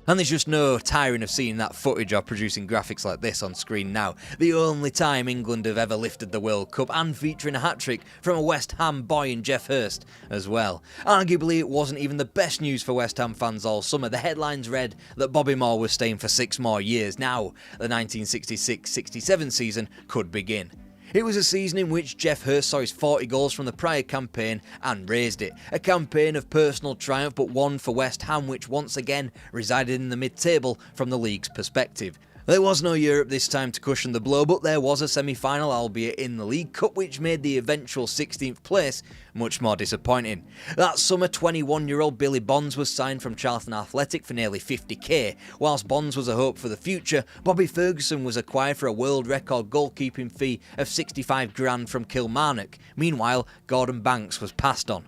Speaker 1: And there's just no tiring of seeing that footage or producing graphics like this on screen now. The only time England have ever lifted the World Cup, and featuring a hat-trick from a West Ham boy in Jeff Hurst as well. Arguably it wasn't even the best news for West Ham fans all summer. The headlines read that Bobby Moore was staying for 6 more years. Now the 1966-67 season could begin. It was a season in which Jeff Hurst saw his 40 goals from the prior campaign and raised it. A campaign of personal triumph, but one for West Ham which once again resided in the mid-table from the league's perspective. There was no Europe this time to cushion the blow, but there was a semi-final, albeit in the League Cup, which made the eventual 16th place much more disappointing. That summer, 21-year-old Billy Bonds was signed from Charlton Athletic for nearly 50k. Whilst Bonds was a hope for the future, Bobby Ferguson was acquired for a world record goalkeeping fee of 65 grand from Kilmarnock. Meanwhile, Gordon Banks was passed on.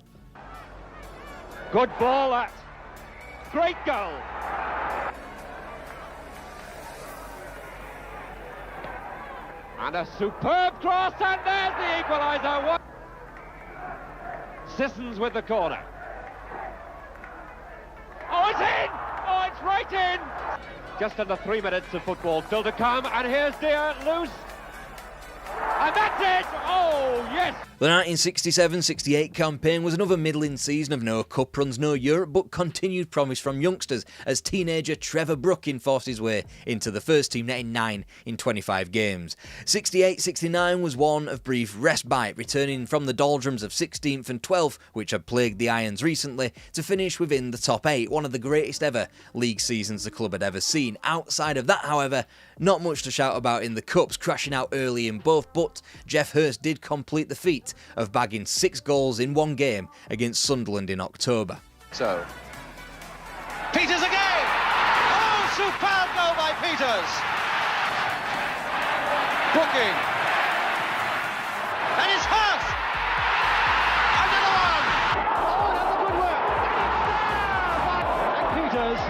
Speaker 2: Good ball, that. Great goal. And a superb cross, and there's the equaliser. Sissons with the corner. Oh, it's in! Oh, it's right in! Just under 3 minutes of football still to come, and here's Deere loose. And that's it! Oh, yes!
Speaker 1: The 1967-68 campaign was another middling season of no cup runs, no Europe, but continued promise from youngsters as teenager Trevor Brooking forced his way into the first team, netting 9 in 25 games. 68-69 was one of brief respite, returning from the doldrums of 16th and 12th, which had plagued the Irons recently, to finish within the top 8, one of the greatest ever league seasons the club had ever seen. Outside of that, however, not much to shout about in the cups, crashing out early in both, but Jeff Hurst did complete the feat of bagging 6 goals in one game against Sunderland in October.
Speaker 14: So, Peters again! Oh, superb goal by Peters! Booking. And it's Hurst! Another one! Oh, that's a good work! Peters.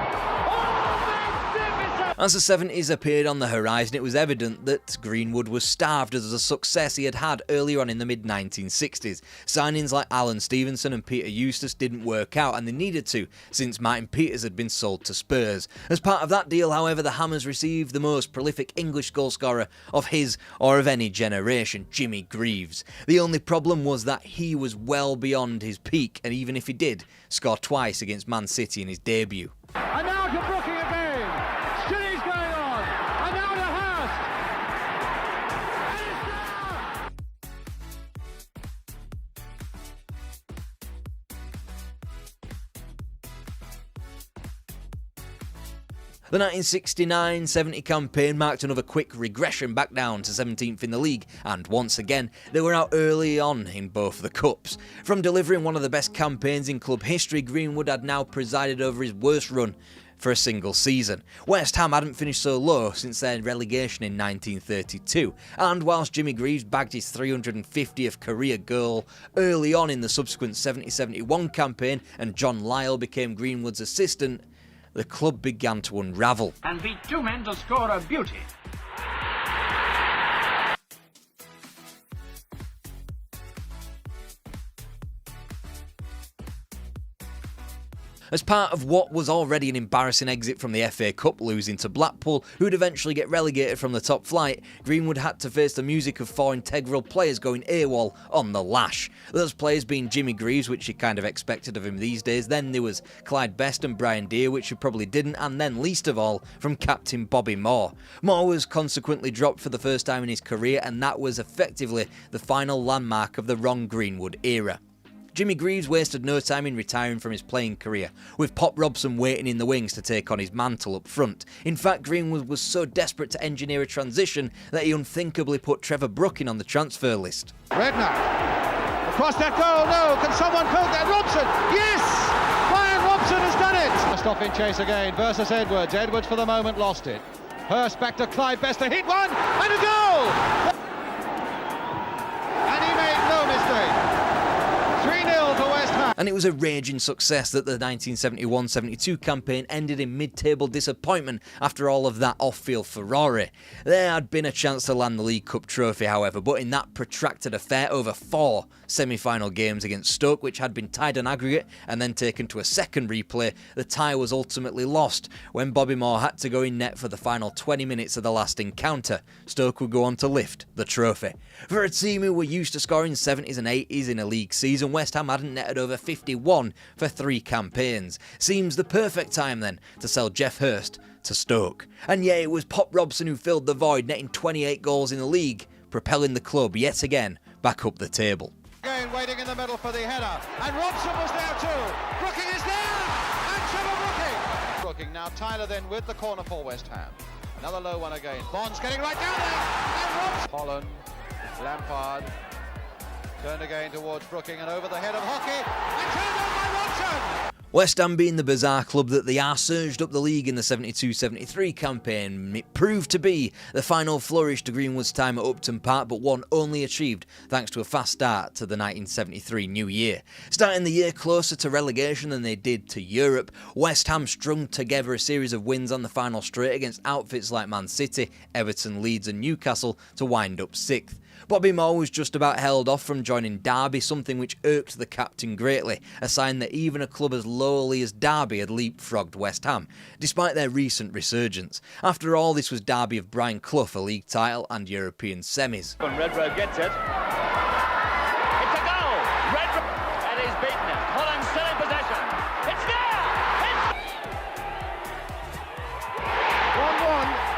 Speaker 1: As the 70s appeared on the horizon, it was evident that Greenwood was starved of the success he had had earlier on in the mid-1960s. Signings like Alan Stevenson and Peter Eustace didn't work out, and they needed to, since Martin Peters had been sold to Spurs. As part of that deal, however, the Hammers received the most prolific English goalscorer of his or of any generation, Jimmy Greaves. The only problem was that he was well beyond his peak, and even if he did, score twice against Man City in his debut.
Speaker 2: And now to Brooking again. Chilly's going on. And now to Hurst.
Speaker 1: The 1969-70 campaign marked another quick regression back down to 17th in the league, and once again, they were out early on in both the cups. From delivering one of the best campaigns in club history, Greenwood had now presided over his worst run for a single season. West Ham hadn't finished so low since their relegation in 1932, and whilst Jimmy Greaves bagged his 350th career goal early on in the subsequent 70-71 campaign and John Lyall became Greenwood's assistant, the club began to unravel.
Speaker 21: And beat 2 men to score a beauty.
Speaker 1: As part of what was already an embarrassing exit from the FA Cup, losing to Blackpool, who'd eventually get relegated from the top flight, Greenwood had to face the music of 4 integral players going AWOL on the lash. Those players being Jimmy Greaves, which you kind of expected of him these days, then there was Clyde Best and Brian Deere, which you probably didn't, and then least of all, from captain Bobby Moore. Moore was consequently dropped for the first time in his career, and that was effectively the final landmark of the Ron Greenwood era. Jimmy Greaves wasted no time in retiring from his playing career, with Pop Robson waiting in the wings to take on his mantle up front. In fact, Greenwood was so desperate to engineer a transition that he unthinkably put Trevor Brooking on the transfer list.
Speaker 4: Redknapp, across that goal, no, can someone poke that? Robson, yes! Brian Robson has done it!
Speaker 2: Stop in chase again versus Edwards. Edwards for the moment lost it. Hurst back to Clyde Best, a hit one, and a goal! And he made no mistake. 3-0 to West Ham.
Speaker 1: And it was a raging success that the 1971-72 campaign ended in mid-table disappointment after all of that off-field furore. There had been a chance to land the League Cup trophy, however, but in that protracted affair over 4 semi-final games against Stoke, which had been tied on aggregate and then taken to a second replay, the tie was ultimately lost when Bobby Moore had to go in net for the final 20 minutes of the last encounter. Stoke would go on to lift the trophy. For a team who were used to scoring 70s and 80s in a league season, West Ham hadn't netted over 51 for 3 campaigns. Seems the perfect time then to sell Jeff Hurst to Stoke. And yeah, it was Pop Robson who filled the void, netting 28 goals in the league, propelling the club yet again back up the table.
Speaker 2: Again, waiting in the middle for the header, and Robson was there too. Brooking is there, and Trevor Brooking now Tyler then with the corner for West Ham. Another low one again. Bonds getting right down there, and Robson. Holland, Lampard, turned again towards Brooking and over the head of Hockey, and turned on by Robson.
Speaker 1: West Ham being the bizarre club that they are, surged up the league in the 72-73 campaign. It proved to be the final flourish to Greenwood's time at Upton Park, but one only achieved thanks to a fast start to the 1973 new year. Starting the year closer to relegation than they did to Europe, West Ham strung together a series of wins on the final straight against outfits like Man City, Everton, Leeds and Newcastle to wind up 6th. Bobby Moore was just about held off from joining Derby, something which irked the captain greatly, a sign that even a club as lowly as Derby had leapfrogged West Ham, despite their recent resurgence. After all, this was Derby of Brian Clough, a league title and European semis.
Speaker 10: When Redrow gets it, it's a goal! Redrow, and he's beaten it. Holland still in possession. It's there! 1-1.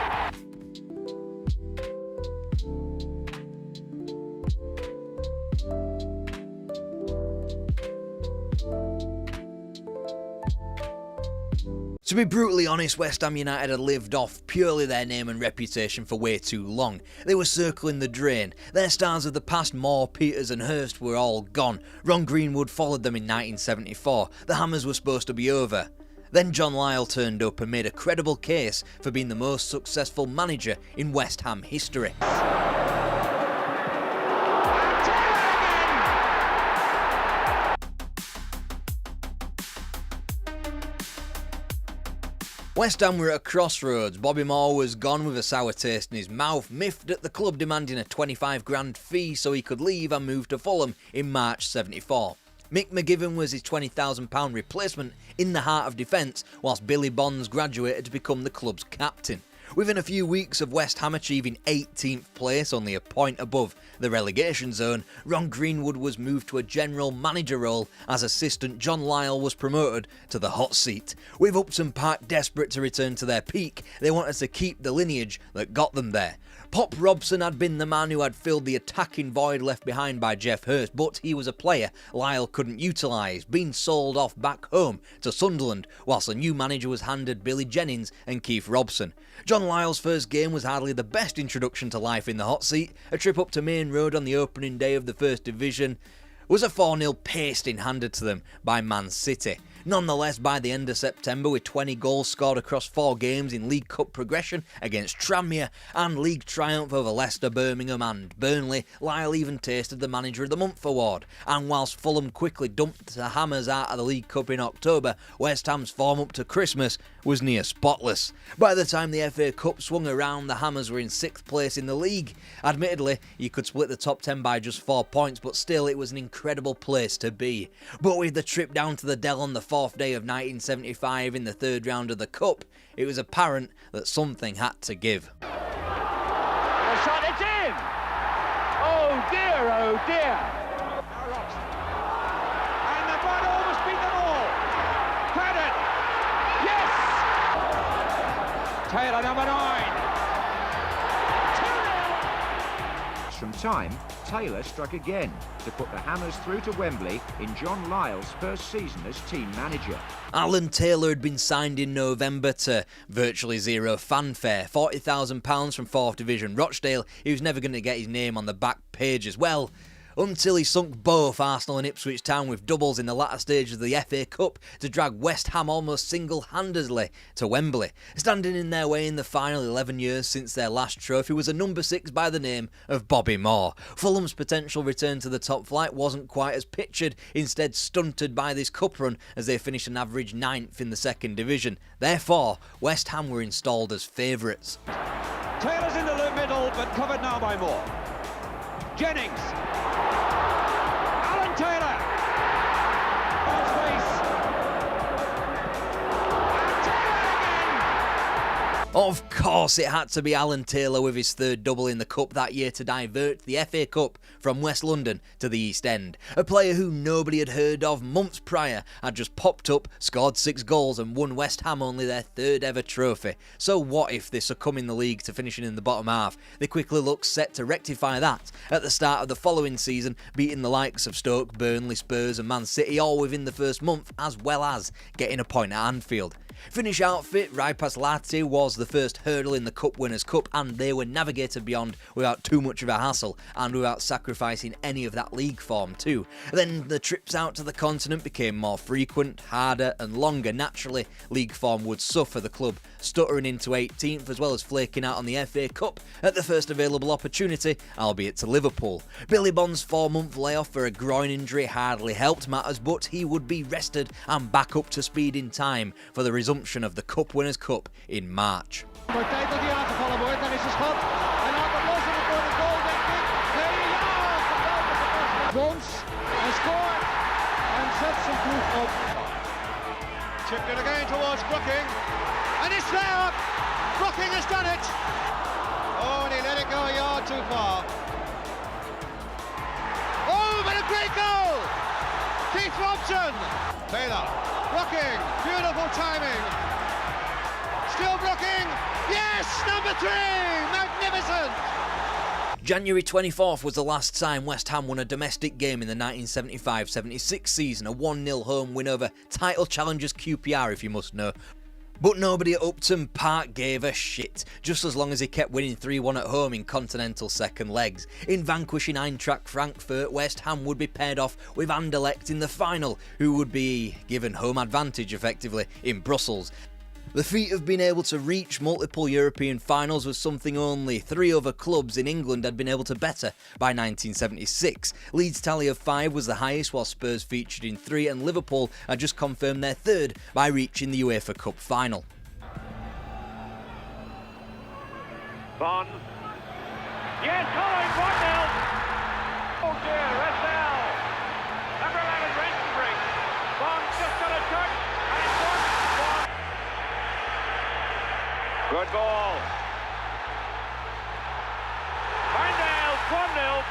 Speaker 1: To be brutally honest, West Ham United had lived off purely their name and reputation for way too long. They were circling the drain. Their stars of the past, Moore, Peters and Hurst, were all gone. Ron Greenwood followed them in 1974. The Hammers were supposed to be over. Then John Lyall turned up and made a credible case for being the most successful manager in West Ham history. West Ham were at a crossroads. Bobby Moore was gone with a sour taste in his mouth, miffed at the club demanding a 25 grand fee so he could leave and move to Fulham in March 74. Mick McGivern was his £20,000 replacement in the heart of defence, whilst Billy Bonds graduated to become the club's captain. Within a few weeks of West Ham achieving 18th place, only a point above the relegation zone, Ron Greenwood was moved to a general manager role as assistant John Lyall was promoted to the hot seat. With Upton Park desperate to return to their peak, they wanted to keep the lineage that got them there. Pop Robson had been the man who had filled the attacking void left behind by Jeff Hurst, but he was a player Lyall couldn't utilise, being sold off back home to Sunderland, whilst a new manager was handed Billy Jennings and Keith Robson. John Lyall's first game was hardly the best introduction to life in the hot seat. A trip up to Main Road on the opening day of the First Division was a 4-0 pasting handed to them by Man City. Nonetheless, by the end of September, with 20 goals scored across 4 games in League Cup progression against Tranmere and league triumph over Leicester, Birmingham and Burnley, Lyall even tasted the Manager of the Month award. And whilst Fulham quickly dumped the Hammers out of the League Cup in October, West Ham's form up to Christmas was near spotless. By the time the FA Cup swung around, the Hammers were in 6th place in the league. Admittedly, you could split the top 10 by just 4 points, but still it was an incredible place to be. But with the trip down to the Dell on the fourth day of 1975 in the third round of the Cup, it was apparent that something had to give.
Speaker 10: The shot, it's in! Oh dear, oh dear!
Speaker 4: And the ball almost beat them all. Credit! Yes!
Speaker 6: Taylor, number 9. From time, Taylor struck again to put the Hammers through to Wembley in John Lyall's first season as team manager.
Speaker 1: Alan Taylor had been signed in November to virtually zero fanfare, £40,000 from 4th Division Rochdale. He was never going to get his name on the back page as well, until he sunk both Arsenal and Ipswich Town with doubles in the latter stages of the FA Cup to drag West Ham almost single-handedly to Wembley. Standing in their way in the final 11 years since their last trophy was a number 6 by the name of Bobby Moore. Fulham's potential return to the top flight wasn't quite as pictured, instead stunted by this cup run as they finished an average 9th in the 2nd Division. Therefore, West Ham were installed as favourites.
Speaker 4: Taylor's into the middle, but covered now by Moore. Jennings. Alan Taylor. On space. And Taylor again.
Speaker 1: Of course it had to be Alan Taylor with his third double in the Cup that year to divert the FA Cup from West London to the East End. A player who nobody had heard of months prior had just popped up, scored 6 goals and won West Ham only their 3rd ever trophy. So what if they succumb in the league to finishing in the bottom half? They quickly looked set to rectify that at the start of the following season, beating the likes of Stoke, Burnley, Spurs and Man City all within the first month, as well as getting a point at Anfield. Finish outfit, Ripas Lati, was the first hurdle in the Cup Winners' Cup, and they were navigated beyond without too much of a hassle and without sacrificing any of that league form too. Then the trips out to the continent became more frequent, harder and longer. Naturally, league form would suffer, the club stuttering into 18th as well as flaking out on the FA Cup at the first available opportunity, albeit to Liverpool. Billy Bond's 4-month layoff for a groin injury hardly helped matters, but he would be rested and back up to speed in time for the resumption of the Cup Winners' Cup in March.
Speaker 4: Maar tijd dat hij aangevallen wordt, dan is de schot. En laat hem los en het wordt een goal, denk ik. Nee, ja! Jones, hij scoort en zet zijn ploeg op.
Speaker 14: Chipped it again towards Brooking. And it's there! Brooking has done it! Oh, and he let it go a yard too far. Oh, but a great goal! Keith Robson! Taylor, Brooking, beautiful timing. Still Brooking, yes, number 3, magnificent!
Speaker 1: January 24th was the last time West Ham won a domestic game in the 1975-76 season, a 1-0 home win over title challengers QPR, if you must know. But nobody at Upton Park gave a shit, just as long as he kept winning 3-1 at home in continental second legs. In vanquishing Eintracht Frankfurt, West Ham would be paired off with Anderlecht in the final, who would be given home advantage effectively in Brussels. The feat of being able to reach multiple European finals was something only 3 other clubs in England had been able to better by 1976. Leeds' tally of 5 was the highest, while Spurs featured in 3, and Liverpool had just confirmed their 3rd by reaching the UEFA Cup final.
Speaker 10: Bond. Yes, Colin, 1-0. Oh dear, Resdell. Number 11, Rensenbrink. Bond just got a touch, and it's 1-1. Good ball. Findale, 1-0.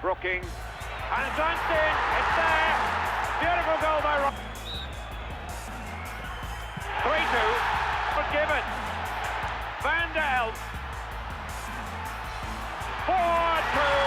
Speaker 10: Brooking. And it's Dunstan. It's there. Beautiful goal by Rock. 3-2. Forgiven. Van Dijk. 4-2.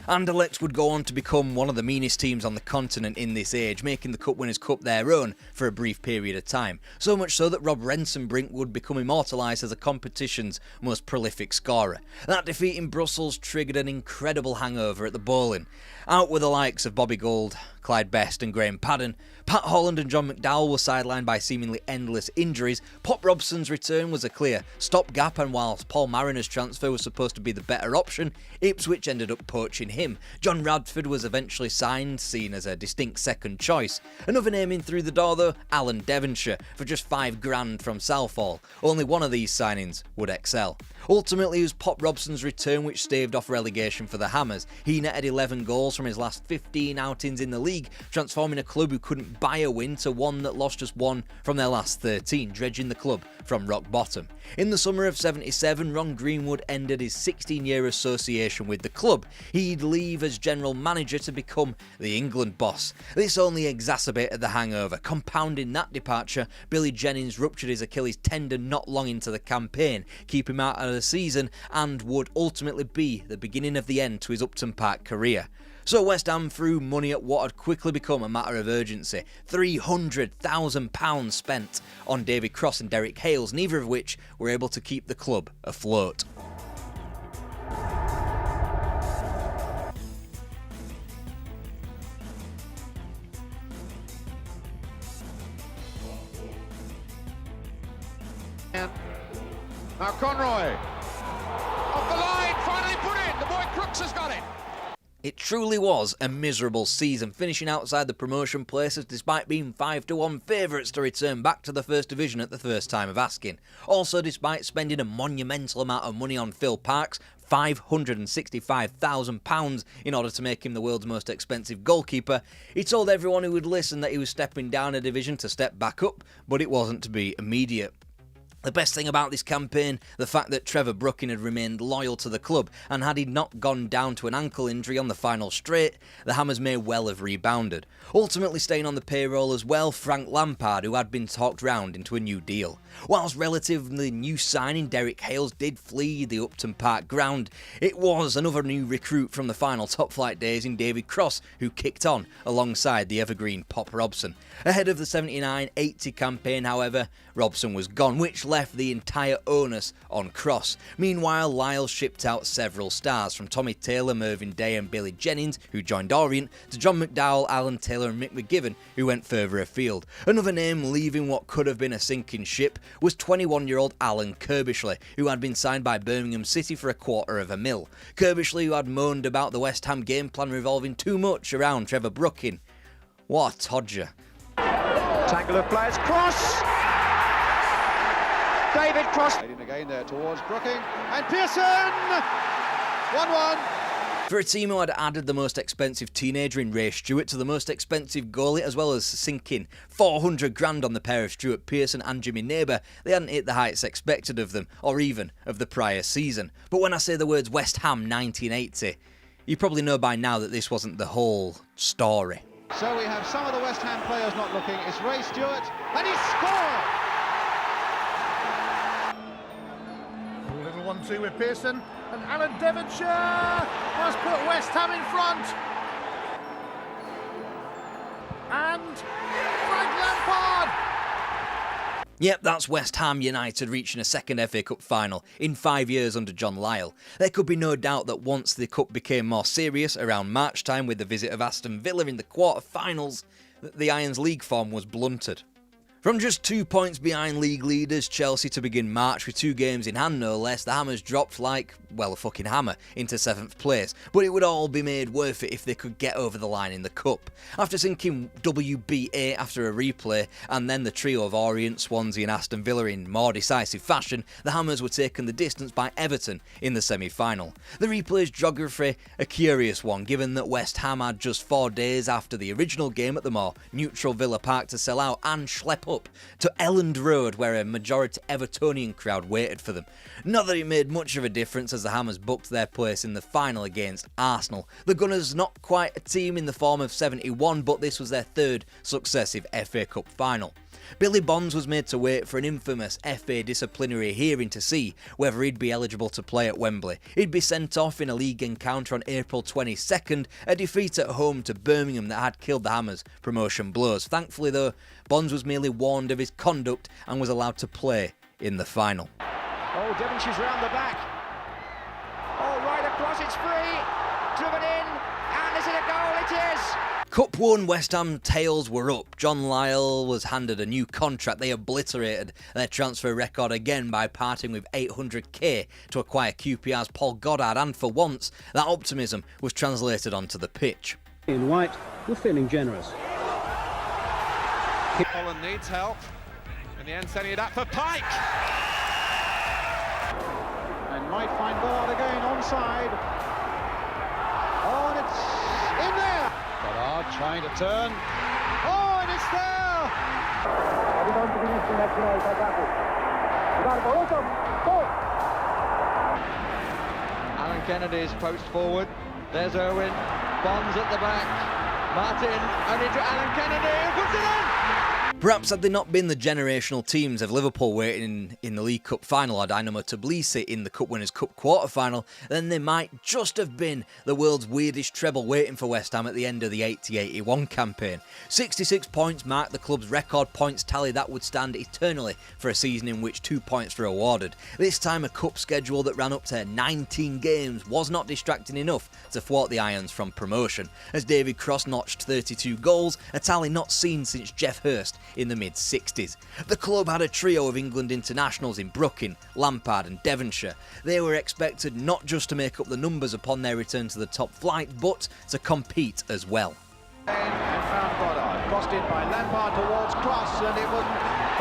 Speaker 1: Anderlecht would go on to become one of the meanest teams on the continent in this age, making the Cup Winners' Cup their own for a brief period of time. So much so that Rob Rensenbrink would become immortalised as the competition's most prolific scorer. That defeat in Brussels triggered an incredible hangover at the bowling. Out were the likes of Bobby Gould, Clyde Best and Graham Padden. Pat Holland and John McDowell were sidelined by seemingly endless injuries. Pop Robson's return was a clear stopgap, and whilst Paul Mariner's transfer was supposed to be the better option, Ipswich ended up poaching him. John Radford was eventually signed, seen as a distinct second choice. Another name in through the door though, Alan Devonshire, for just $5,000 from Southall. Only one of these signings would excel. Ultimately, it was Pop Robson's return which staved off relegation for the Hammers. He netted 11 goals from his last 15 outings in the league, transforming a club who couldn't buy a win to one that lost just one from their last 13, dredging the club from rock bottom. In the summer of '77, Ron Greenwood ended his 16-year association with the club. He'd leave as general manager to become the England boss. This only exacerbated the hangover. Compounding that departure, Billy Jennings ruptured his Achilles tendon not long into the campaign, keeping him out of the season, and would ultimately be the beginning of the end to his Upton Park career. So West Ham threw money at what had quickly become a matter of urgency. £300,000 spent on David Cross and Derek Hales, neither of which were able to keep the club afloat.
Speaker 2: Now Conroy, off the line, finally put in, the boy Crooks has got it.
Speaker 1: It truly was a miserable season, finishing outside the promotion places despite being 5-1 favourites to return back to the First Division at the first time of asking. Also, despite spending a monumental amount of money on Phil Parkes, £565,000 in order to make him the world's most expensive goalkeeper, he told everyone who would listen that he was stepping down a division to step back up, but it wasn't to be immediate. The best thing about this campaign, the fact that Trevor Brooking had remained loyal to the club, and had he not gone down to an ankle injury on the final straight, the Hammers may well have rebounded. Ultimately staying on the payroll as well, Frank Lampard, who had been talked round into a new deal. Whilst relatively new signing Derek Hales did flee the Upton Park ground, it was another new recruit from the final top flight days in David Cross who kicked on alongside the evergreen Pop Robson. Ahead of the 79-80 campaign, however, Robson was gone, which left the entire onus on Cross. Meanwhile, Lyall shipped out several stars, from Tommy Taylor, Mervyn Day and Billy Jennings, who joined Orient, to John McDowell, Alan Taylor and Mick McGiven, who went further afield. Another name leaving what could have been a sinking ship was 21-year-old Alan Kirbishley, who had been signed by Birmingham City for £250,000. Kirbishley, who had moaned about the West Ham game plan revolving too much around Trevor Brooking. What a todger.
Speaker 6: Tangle of players, Cross! David Cross.
Speaker 2: Heading again there towards Brooking, and Pearson! 1-1.
Speaker 1: For a team who had added the most expensive teenager in Ray Stewart to the most expensive goalie, as well as sinking $400,000 on the pair of Stuart Pearson and Jimmy Neighbour, they hadn't hit the heights expected of them, or even of the prior season. But when I say the words West Ham 1980, you probably know by now that this wasn't the whole story.
Speaker 2: So we have some of the West Ham players not looking. It's Ray Stewart, and he scored!
Speaker 12: A little 1-2 with Pearson, and Alan Devonshire has put West Ham in front. And Frank Lampard!
Speaker 1: Yep, that's West Ham United reaching a second FA Cup final in 5 years under John Lyall. There could be no doubt that once the cup became more serious around March time with the visit of Aston Villa in the quarter-finals, the Irons League form was blunted. From just 2 points behind league leaders Chelsea to begin March with 2 games in hand no less, the Hammers dropped like, well, a fucking hammer into 7th place, but it would all be made worth it if they could get over the line in the cup. After sinking WBA after a replay, and then the trio of Orient, Swansea and Aston Villa in more decisive fashion, the Hammers were taken the distance by Everton in the semi-final. The replay's geography a curious one, given that West Ham had just 4 days after the original game at the more neutral Villa Park to sell out and schlep up to Elland Road, where a majority Evertonian crowd waited for them. Not that it made much of a difference, as the Hammers booked their place in the final against Arsenal. The Gunners, not quite a team in the form of 71, but this was their 3rd successive FA Cup final. Billy Bonds was made to wait for an infamous FA disciplinary hearing to see whether he'd be eligible to play at Wembley. He'd be sent off in a league encounter on April 22nd, a defeat at home to Birmingham that had killed the Hammers' promotion blows. Thankfully though, Bonds was merely warned of his conduct and was allowed to play in the final.
Speaker 6: Oh, Devonshire's round the back. Oh, right across, it's free. Driven in, and is it a goal? It is!
Speaker 1: Cup 1 West Ham tails were up. John Lyall was handed a new contract. They obliterated their transfer record again by parting with $800,000 to acquire QPR's Paul Goddard, and for once, that optimism was translated onto the pitch.
Speaker 17: In white, we're feeling generous.
Speaker 2: Holland needs help. In the end, sending it up for Pike.
Speaker 12: might find Goddard again onside. Oh, and it's in there.
Speaker 4: Goddard trying to turn.
Speaker 12: Oh, and it's there.
Speaker 24: Alan Kennedy's post forward. There's Irwin. Bonds at the back. Martin, and into Alan Kennedy, who puts it in!
Speaker 1: Perhaps had they not been the generational teams of Liverpool waiting in the League Cup final or Dynamo Tbilisi in the Cup Winners' Cup quarter-final, then they might just have been the world's weirdest treble waiting for West Ham at the end of the 80-81 campaign. 66 points marked the club's record points tally that would stand eternally for a season in which 2 points were awarded. This time a cup schedule that ran up to 19 games was not distracting enough to thwart the Irons from promotion, as David Cross notched 32 goals, a tally not seen since Jeff Hurst in the mid-60s. The club had a trio of England internationals in Brooking, Lampard and Devonshire. They were expected not just to make up the numbers upon their return to the top flight, but to compete as well.
Speaker 12: And found Goddard, crossed in by Lampard towards Cross, and it was...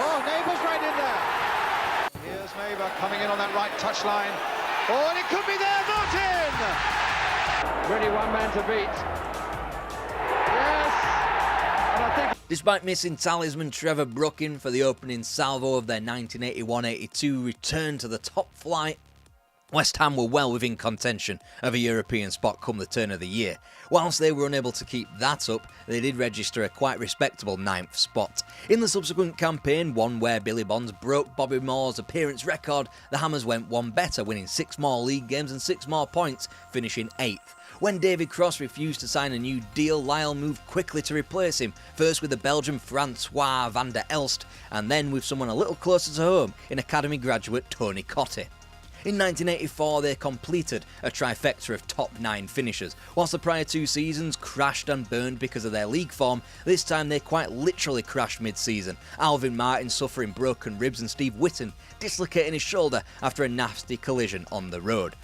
Speaker 12: Oh, Neighbour's right in there.
Speaker 4: Here's Neighbour coming in on that right touchline. Oh, and it could be there, Martin!
Speaker 24: Really one man to beat. Yes! And I think...
Speaker 1: Despite missing talisman Trevor Brooking for the opening salvo of their 1981-82 return to the top flight, West Ham were well within contention of a European spot come the turn of the year. Whilst they were unable to keep that up, they did register a quite respectable 9th spot. In the subsequent campaign, one where Billy Bonds broke Bobby Moore's appearance record, the Hammers went one better, winning 6 more league games and 6 more points, finishing 8th. When David Cross refused to sign a new deal, Lyall moved quickly to replace him, first with the Belgian Francois van der Elst, and then with someone a little closer to home in academy graduate Tony Cottee. In 1984, they completed a trifecta of top 9 finishes. Whilst the prior 2 seasons crashed and burned because of their league form, this time they quite literally crashed mid-season. Alvin Martin suffering broken ribs and Steve Whitten dislocating his shoulder after a nasty collision on the road.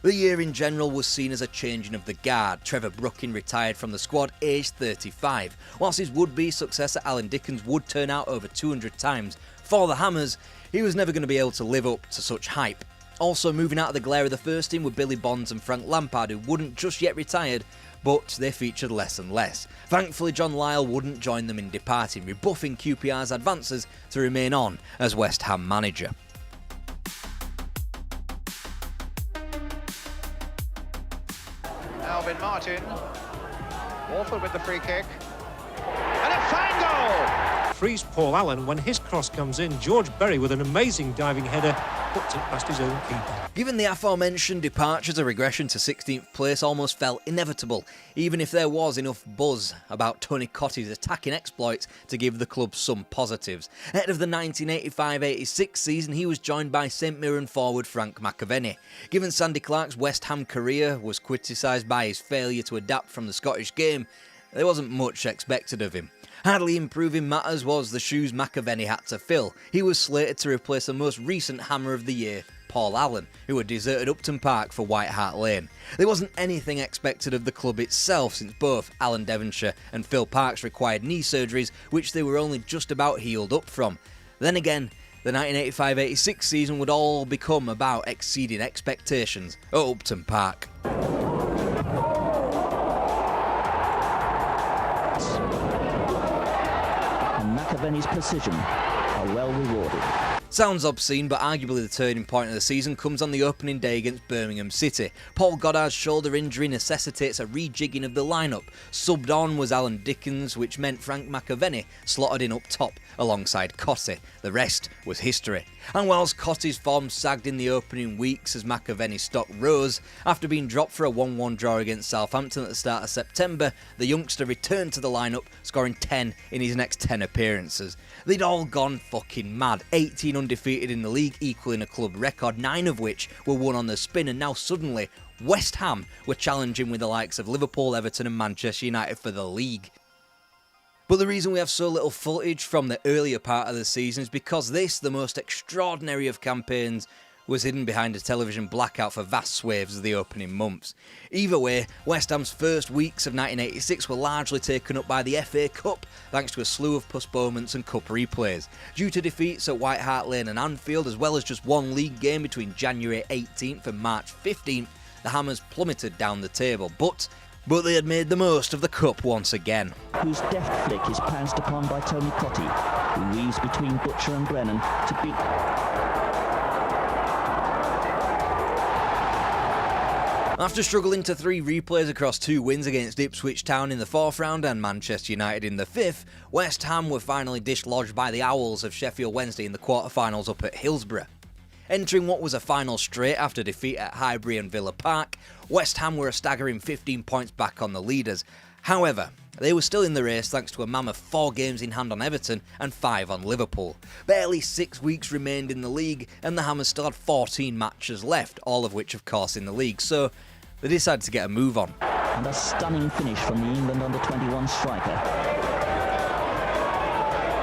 Speaker 1: The year in general was seen as a changing of the guard. Trevor Brooking retired from the squad aged 35, whilst his would-be successor Alan Dickens would turn out over 200 times. For the Hammers, he was never going to be able to live up to such hype. Also moving out of the glare of the first team were Billy Bonds and Frank Lampard, who wouldn't just yet retired, but they featured less and less. Thankfully, John Lyall wouldn't join them in departing, rebuffing QPR's advances to remain on as West Ham manager.
Speaker 12: Alvin Martin. Watford with the free kick. And a fine goal!
Speaker 13: Frees Paul Allen when his cross comes in. George Berry with an amazing diving header puts it past his own keeper.
Speaker 1: Given the aforementioned departures, a regression to 16th place almost felt inevitable, even if there was enough buzz about Tony Cottee's attacking exploits to give the club some positives. Ahead of the 1985-86 season, he was joined by St Mirren forward Frank McAvenny. Given Sandy Clark's West Ham career was criticised by his failure to adapt from the Scottish game, there wasn't much expected of him. Hardly improving matters was the shoes McAvenny had to fill. He was slated to replace the most recent Hammer of the Year, Paul Allen, who had deserted Upton Park for White Hart Lane. There wasn't anything expected of the club itself, since both Alan Devonshire and Phil Parkes required knee surgeries, which they were only just about healed up from. Then again, the 1985-86 season would all become about exceeding expectations at Upton Park.
Speaker 16: McAvenny's precision are well rewarded.
Speaker 1: Sounds obscene, but arguably the turning point of the season comes on the opening day against Birmingham City. Paul Goddard's shoulder injury necessitates a rejigging of the lineup. Subbed on was Alan Dickens, which meant Frank McAvenny slotted in up top alongside Cottee. The rest was history. And whilst Cottee's form sagged in the opening weeks as McAvenny's stock rose, after being dropped for a 1-1 draw against Southampton at the start of September, the youngster returned to the lineup, scoring 10 in his next 10 appearances. They'd all gone fucking mad. 18 undefeated in the league, equaling a club record, 9 of which were won on the spin, and now suddenly West Ham were challenging with the likes of Liverpool, Everton and Manchester United for the league. But the reason we have so little footage from the earlier part of the season is because this, the most extraordinary of campaigns, was hidden behind a television blackout for vast swathes of the opening months. Either way, West Ham's first weeks of 1986 were largely taken up by the FA Cup, thanks to a slew of postponements and cup replays. Due to defeats at White Hart Lane and Anfield, as well as just one league game between January 18th and March 15th, the Hammers plummeted down the table, but they had made the most of the cup once again.
Speaker 16: Whose deft flick is pounced upon by Tony Cottee, who weaves between Butcher and Brennan to beat...
Speaker 1: After struggling to 3 replays across 2 wins against Ipswich Town in the 4th round and Manchester United in the 5th, West Ham were finally dislodged by the Owls of Sheffield Wednesday in the quarter-finals up at Hillsborough. Entering what was a final straight after defeat at Highbury and Villa Park, West Ham were a staggering 15 points back on the leaders. However, they were still in the race thanks to a mammoth 4 games in hand on Everton and 5 on Liverpool. Barely 6 weeks remained in the league and the Hammers still had 14 matches left, all of which of course in the league, so they decided to get a move on.
Speaker 16: And a stunning finish from the England under-21 striker.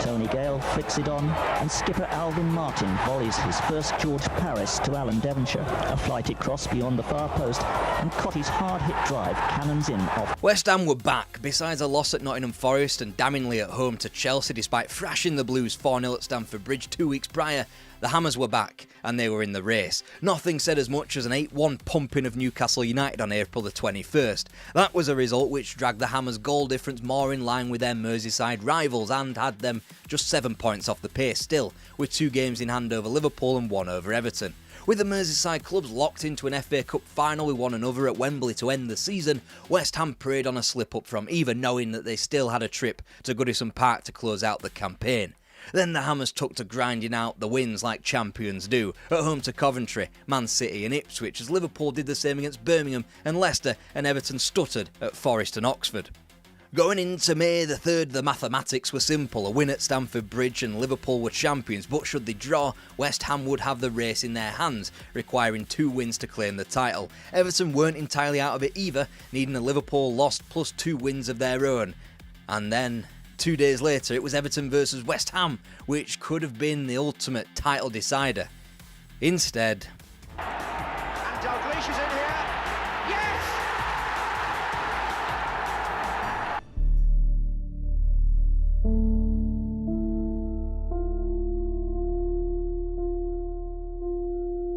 Speaker 16: Tony Gale flicks it on, and skipper Alvin Martin volleys his first George Paris to Alan Devonshire. A flighted cross beyond the far post, and Cottie's hard-hit drive cannons in off.
Speaker 1: West Ham were back, besides a loss at Nottingham Forest and damningly at home to Chelsea despite thrashing the Blues 4-0 at Stamford Bridge 2 weeks prior. The Hammers were back, and they were in the race. Nothing said as much as an 8-1 pumping of Newcastle United on April the 21st. That was a result which dragged the Hammers' goal difference more in line with their Merseyside rivals and had them just 7 points off the pace still, with 2 games in hand over Liverpool and 1 over Everton. With the Merseyside clubs locked into an FA Cup final with one another at Wembley to end the season, West Ham preyed on a slip-up from either, knowing that they still had a trip to Goodison Park to close out the campaign. Then the Hammers took to grinding out the wins like champions do, at home to Coventry, Man City and Ipswich, as Liverpool did the same against Birmingham and Leicester, and Everton stuttered at Forest and Oxford. Going into May the 3rd, the mathematics were simple. A win at Stamford Bridge and Liverpool were champions, but should they draw, West Ham would have the race in their hands, requiring 2 wins to claim the title. Everton weren't entirely out of it either, needing a Liverpool loss plus 2 wins of their own. And then 2 days later, it was Everton versus West Ham, which could have been the ultimate title decider. Instead...
Speaker 6: And Dalglish is in here. Yes!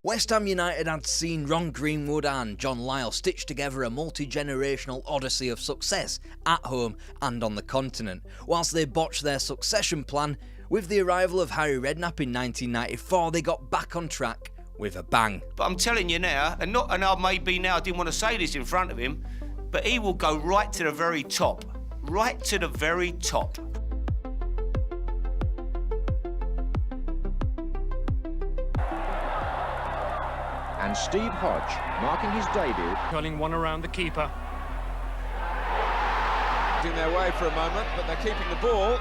Speaker 1: West Ham United had seen Ron Greenwood and John Lyall stitch together a multi-generational odyssey of success at home and on the continent, whilst they botched their succession plan. With the arrival of Harry Redknapp in 1994, they got back on track with a bang.
Speaker 9: But I'm telling you now, and I maybe now didn't want to say this in front of him, but he will go right to the very top. Right to the very top.
Speaker 12: And Steve Hodge marking his debut.
Speaker 18: Curling one around the keeper.
Speaker 20: In their way for a moment, but they're keeping the ball.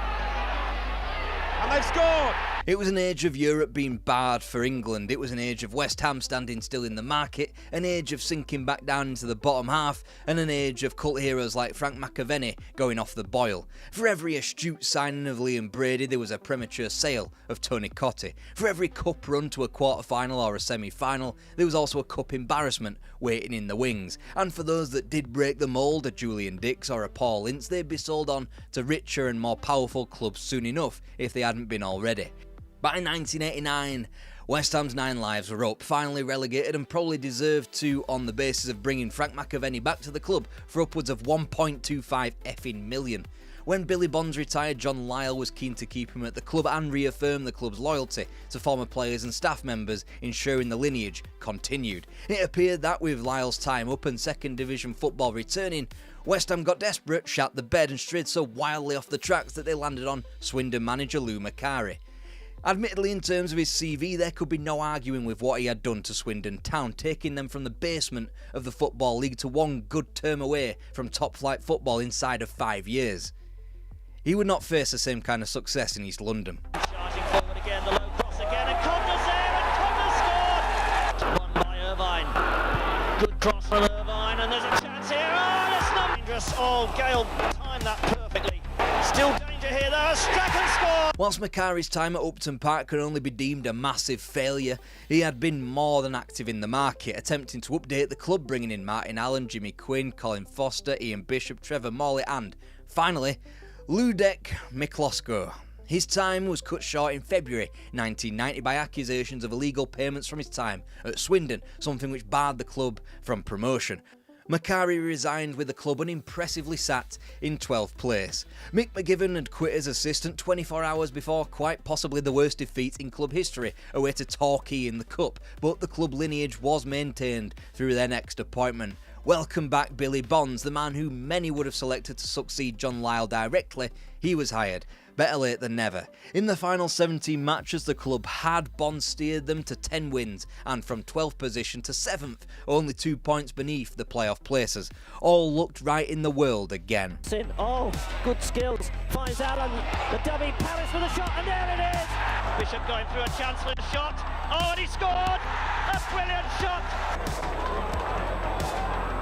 Speaker 20: And they've scored!
Speaker 1: It was an age of Europe being barred for England. It was an age of West Ham standing still in the market, an age of sinking back down into the bottom half, and an age of cult heroes like Frank McAvenny going off the boil. For every astute signing of Liam Brady, there was a premature sale of Tony Cottee. For every cup run to a quarter-final or a semi-final, there was also a cup embarrassment waiting in the wings. And for those that did break the mould, a Julian Dix or a Paul Ince, they'd be sold on to richer and more powerful clubs soon enough if they hadn't been already. By 1989, West Ham's 9 lives were up, finally relegated and probably deserved to on the basis of bringing Frank McAvenny back to the club for upwards of 1.25 effing million. When Billy Bonds retired, John Lyall was keen to keep him at the club and reaffirm the club's loyalty to former players and staff members, ensuring the lineage continued. It appeared that with Lyall's time up and second division football returning, West Ham got desperate, shat the bed and strayed so wildly off the tracks that they landed on Swindon manager Lou Macari. Admittedly, in terms of his CV, there could be no arguing with what he had done to Swindon Town, taking them from the basement of the Football League to one good term away from top-flight football inside of 5 years. He would not face the same kind of success in East London.
Speaker 10: Charging forward again, the low cross again, and Connor's there, and Connor's scored! Won by Irvine. Good cross from Irvine, and there's a chance here. Oh, that's not dangerous. Oh, Gale timed that perfectly. Still danger here though, Strack and score!
Speaker 1: Whilst Macari's time at Upton Park could only be deemed a massive failure, he had been more than active in the market, attempting to update the club, bringing in Martin Allen, Jimmy Quinn, Colin Foster, Ian Bishop, Trevor Morley and, finally, Ludek Miklosko. His time was cut short in February 1990 by accusations of illegal payments from his time at Swindon, something which barred the club from promotion. Macari resigned with the club and impressively sat in 12th place. Mick McGivern had quit as assistant 24 hours before quite possibly the worst defeat in club history, away to Torquay in the Cup, but the club lineage was maintained through their next appointment. Welcome back Billy Bonds, the man who many would have selected to succeed John Lyall directly. He was hired. Better late than never. In the final 17 matches, the club had Bonds steered them to 10 wins and from 12th position to 7th, only 2 points beneath the playoff places. All looked right in the world again.
Speaker 10: Oh, good skills. Finds Allen, the dummy, Paris with a shot, and there it is! Bishop going through a Chancellor's shot. Oh, and he scored! A brilliant shot!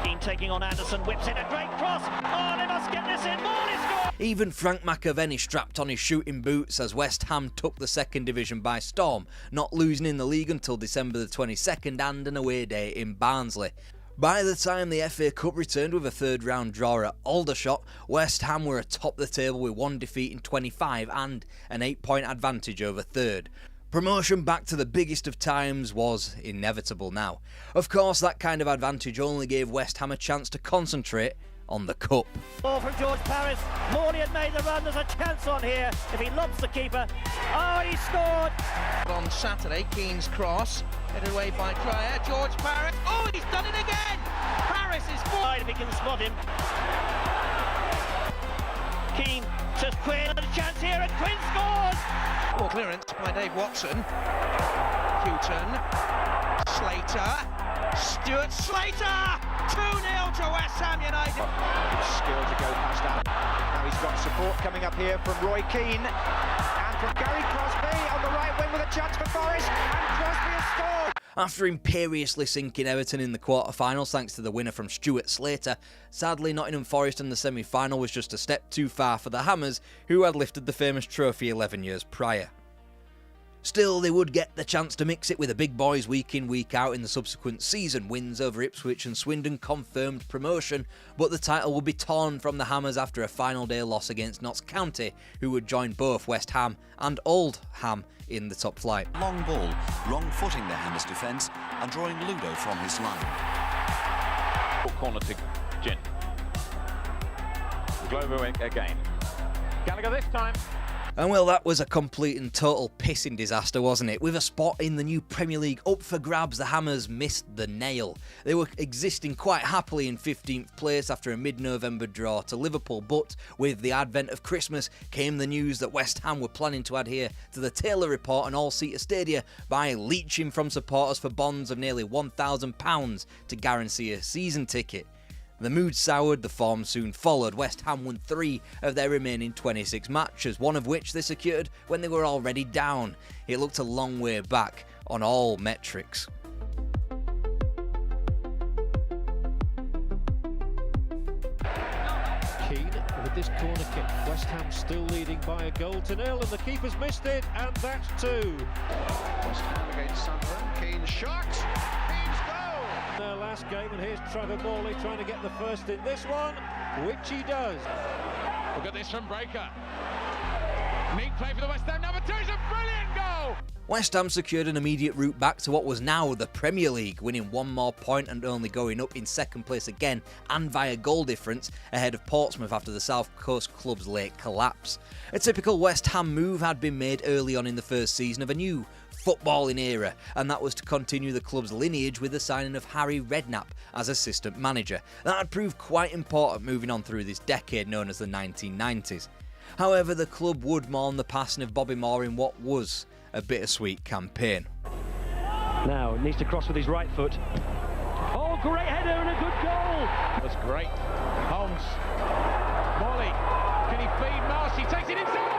Speaker 10: Keane taking on Anderson, whips in a great cross. Oh, they must get this in. Morley scored!
Speaker 1: Even Frank McAvenny strapped on his shooting boots as West Ham took the second division by storm, not losing in the league until December the 22nd and an away day in Barnsley. By the time the FA Cup returned with a third round draw at Aldershot, West Ham were atop the table with 1 defeat in 25 and an 8-point advantage over third. Promotion back to the biggest of times was inevitable now. Of course, that kind of advantage only gave West Ham a chance to concentrate on the Cup.
Speaker 10: Ball from George Paris. Morley had made the run. There's a chance on here if he lobs the keeper. Oh, he scored!
Speaker 11: On Saturday, Keane's cross, headed away by Dreyer. George Paris. Oh, he's done it again! Paris is
Speaker 10: wide if he can spot him. Keane to Quinn, and a chance here, and Quinn scores!
Speaker 11: Poor clearance by Dave Watson. Houghton. Slater. Stuart Slater! 2-0 to West Ham United.
Speaker 12: Skill to go past that. Now he's got support coming up here from Roy Keane and from Gary Crosby on the right wing with a chance for Forest, and Crosby has scored.
Speaker 1: After imperiously sinking Everton in the quarter-finals thanks to the winner from Stuart Slater, sadly Nottingham Forest in the semi-final was just a step too far for the Hammers, who had lifted the famous trophy 11 years prior. Still, they would get the chance to mix it with the big boys week in, week out in the subsequent season. Wins over Ipswich and Swindon confirmed promotion, but the title would be torn from the Hammers after a final day loss against Notts County, who would join both West Ham and Oldham in the top flight.
Speaker 18: Long ball, wrong-footing the Hammers' defence and drawing Ludo from his line.
Speaker 19: Corner to Gin. Glover again. Gallagher this time.
Speaker 1: And well, that was a complete and total pissing disaster, wasn't it? With a spot in the new Premier League up for grabs, the Hammers missed the nail. They were existing quite happily in 15th place after a mid-November draw to Liverpool, but with the advent of Christmas came the news that West Ham were planning to adhere to the Taylor report on all-seater stadia by leeching from supporters for bonds of nearly £1,000 to guarantee a season ticket. The mood soured, the form soon followed. West Ham won 3 of their remaining 26 matches, one of which they secured when they were already down. It looked a long way back on all metrics.
Speaker 13: Keane with this corner kick. West Ham still leading by a goal to nil, and the keeper's missed it, and that's 2.
Speaker 12: West Ham against Sunderland. Keane shot. Keane's goal.
Speaker 13: Their last game, and here's Trevor Morley trying to get the first in this one, which he does.
Speaker 2: Look at this from Breaker. Neat play for the West Ham number 2. It's a brilliant goal.
Speaker 1: West Ham secured an immediate route back to what was now the Premier League, winning 1 more point and only going up in second place again and via goal difference ahead of Portsmouth after the South Coast club's late collapse. A typical West Ham move had been made early on in the first season of a new footballing era, and that was to continue the club's lineage with the signing of Harry Redknapp as assistant manager. That had proved quite important moving on through this decade known as the 1990s. However, the club would mourn the passing of Bobby Moore in what was a bittersweet campaign.
Speaker 10: Now, needs to cross with his right foot. Oh, great header and a good goal!
Speaker 2: That's great. Holmes. Morley. Can he feed Marcy? Takes it himself!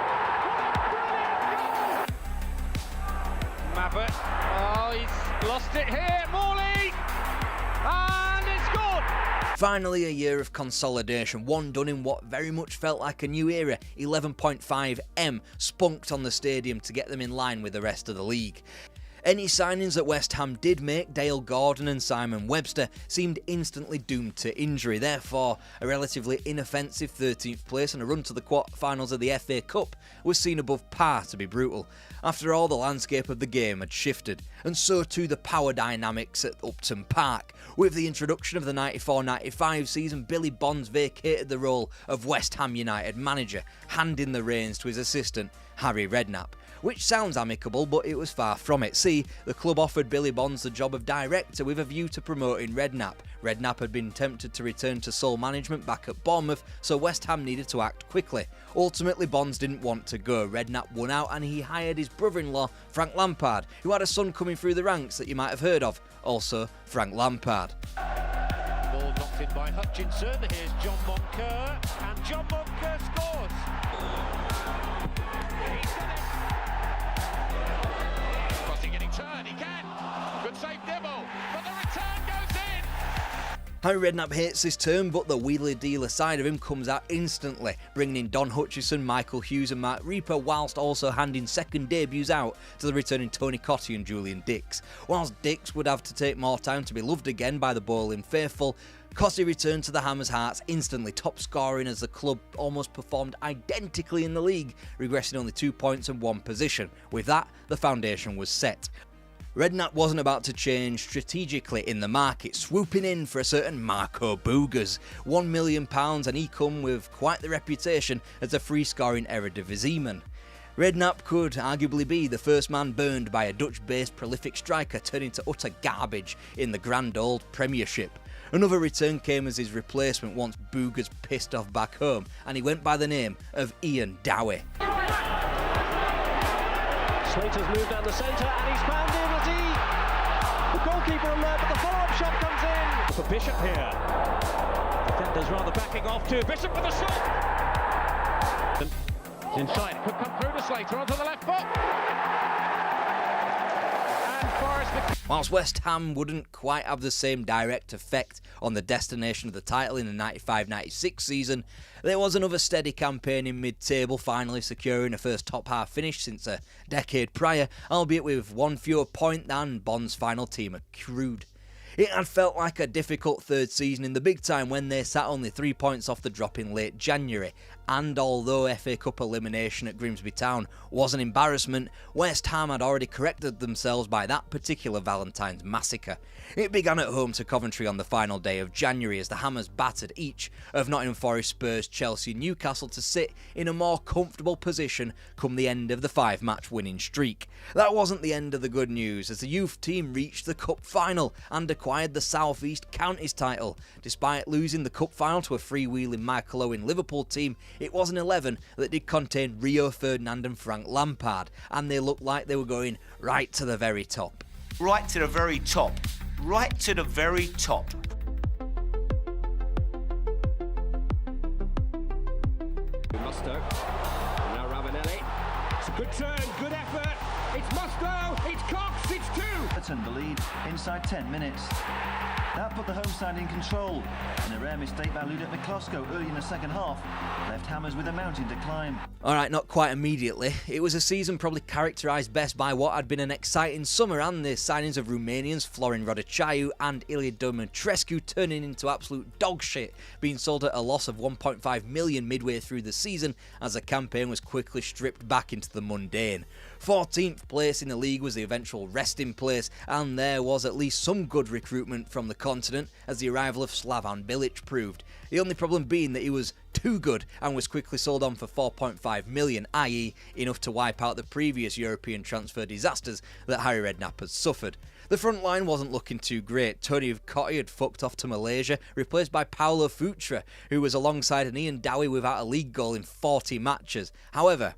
Speaker 2: Mabbott. Oh, he's lost it here. Morley! And it's scored!
Speaker 1: Finally, a year of consolidation, one done in what very much felt like a new era. 11.5M spunked on the stadium to get them in line with the rest of the league. Any signings that West Ham did make, Dale Gordon and Simon Webster, seemed instantly doomed to injury. Therefore, a relatively inoffensive 13th place and a run to the quarter-finals of the FA Cup was seen above par, to be brutal. After all, the landscape of the game had shifted, and so too the power dynamics at Upton Park. With the introduction of the 94-95 season, Billy Bonds vacated the role of West Ham United manager, handing the reins to his assistant, Harry Redknapp. Which sounds amicable, but it was far from it. See, the club offered Billy Bonds the job of director with a view to promoting Redknapp. Redknapp had been tempted to return to sole management back at Bournemouth, so West Ham needed to act quickly. Ultimately, Bonds didn't want to go. Redknapp won out and he hired his brother-in-law, Frank Lampard, who had a son coming through the ranks that you might have heard of. Also, Frank Lampard.
Speaker 13: Ball knocked in by Hutchinson. Here's John Moncur, and John Moncur scores.
Speaker 2: Turn, he can. Good save, Dibble, but the return goes in.
Speaker 1: Harry Redknapp hates this term, but the wheeler-dealer side of him comes out instantly, bringing in Don Hutchison, Michael Hughes and Mark Reaper, whilst also handing second debuts out to the returning Tony Cottee and Julian Dix. Whilst Dix would have to take more time to be loved again by the bowling faithful, Cottee returned to the Hammers' hearts instantly, top scoring as the club almost performed identically in the league, regressing only 2 points and 1 position. With that, the foundation was set. Redknapp wasn't about to change strategically in the market, swooping in for a certain Marco Boogers. £1 million, and he come with quite the reputation as a free-scoring Eredivisieman. Redknapp could arguably be the first man burned by a Dutch-based prolific striker turning to utter garbage in the grand old Premiership. Another return came as his replacement once Boogers pissed off back home, and he went by the name of Ian Dowie.
Speaker 10: Slater's moved down the centre and he's found him as the goalkeeper alert, but the follow-up shot comes in. For Bishop here. Defenders rather backing off too. Bishop with a shot.
Speaker 2: It's inside, could come through to Slater onto the left foot. And Forrest.
Speaker 1: Whilst West Ham wouldn't quite have the same direct effect on the destination of the title in the 95-96 season, there was another steady campaign in mid-table, finally securing a first top-half finish since a decade prior, albeit with one fewer point than Bond's final team accrued. It had felt like a difficult third season in the big time when they sat only 3 points off the drop in late January, and although FA Cup elimination at Grimsby Town was an embarrassment, West Ham had already corrected themselves by that particular Valentine's massacre. It began at home to Coventry on the final day of January as the Hammers battered each of Nottingham Forest, Spurs, Chelsea and Newcastle to sit in a more comfortable position come the end of the 5-match winning streak. That wasn't the end of the good news, as the youth team reached the cup final and acquired the South East Counties title. Despite losing the cup final to a freewheeling Michael Owen Liverpool team, it was an 11 that did contain Rio Ferdinand and Frank Lampard, and they looked like they were going right to the very top.
Speaker 9: Right to the very top. Right to the very top.
Speaker 17: Musto. Now Ravanelli. It's a good turn, good effort. It's Musto, it's Cox, it's 2.
Speaker 3: Everton the lead inside 10 minutes. That put the home side in control, and a rare mistake by Ludek Miklosko early in the second half left Hammers with a mounting decline.
Speaker 1: Alright, not quite immediately. It was a season probably characterised best by what had been an exciting summer and the signings of Romanians Florin Rodochaiu and Ilya Dumitrescu turning into absolute dog shit, being sold at a loss of 1.5 million midway through the season as the campaign was quickly stripped back into the mundane. 14th place in the league was the eventual resting place, and there was at least some good recruitment from the continent, as the arrival of Slavan Bilic proved. The only problem being that he was too good and was quickly sold on for 4.5 million, i.e. enough to wipe out the previous European transfer disasters that Harry Redknapp had suffered. The front line wasn't looking too great. Tony Cottee had fucked off to Malaysia, replaced by Paulo Futre, who was alongside an Ian Dowie without a league goal in 40 matches. However,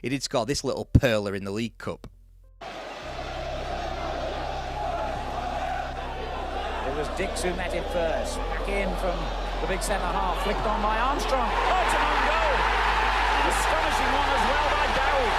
Speaker 1: he did score this little perler in the League Cup.
Speaker 21: It was Dix who met him first. Back in from the big centre-half, flicked on by Armstrong. Oh, it's an own goal! An astonishing one as well by Dowie.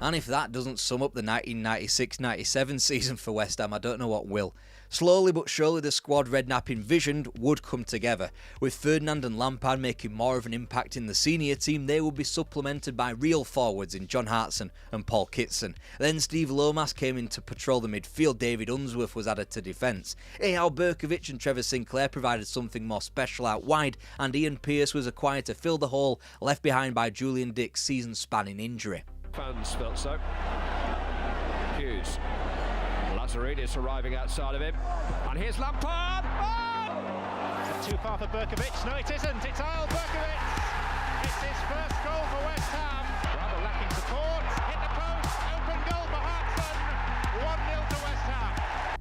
Speaker 1: And if that doesn't sum up the 1996-97 season for West Ham, I don't know what will. Slowly but surely the squad Redknapp envisioned would come together. With Ferdinand and Lampard making more of an impact in the senior team, they would be supplemented by real forwards in John Hartson and Paul Kitson. Then Steve Lomas came in to patrol the midfield, David Unsworth was added to defence. Eyal Berkovic and Trevor Sinclair provided something more special out wide, and Ian Pearce was acquired to fill the hole left behind by Julian Dick's season-spanning injury.
Speaker 17: Fans felt so. Hughes. Lazaridis arriving outside of him. And here's Lampard. Oh!
Speaker 10: Is it too far for Berkovic? No, it isn't. It's Eyal Berkovic. It's his first goal for West Ham. Rather lacking support. Hit the post. Open goal for Hartson. 1-0 to West Ham.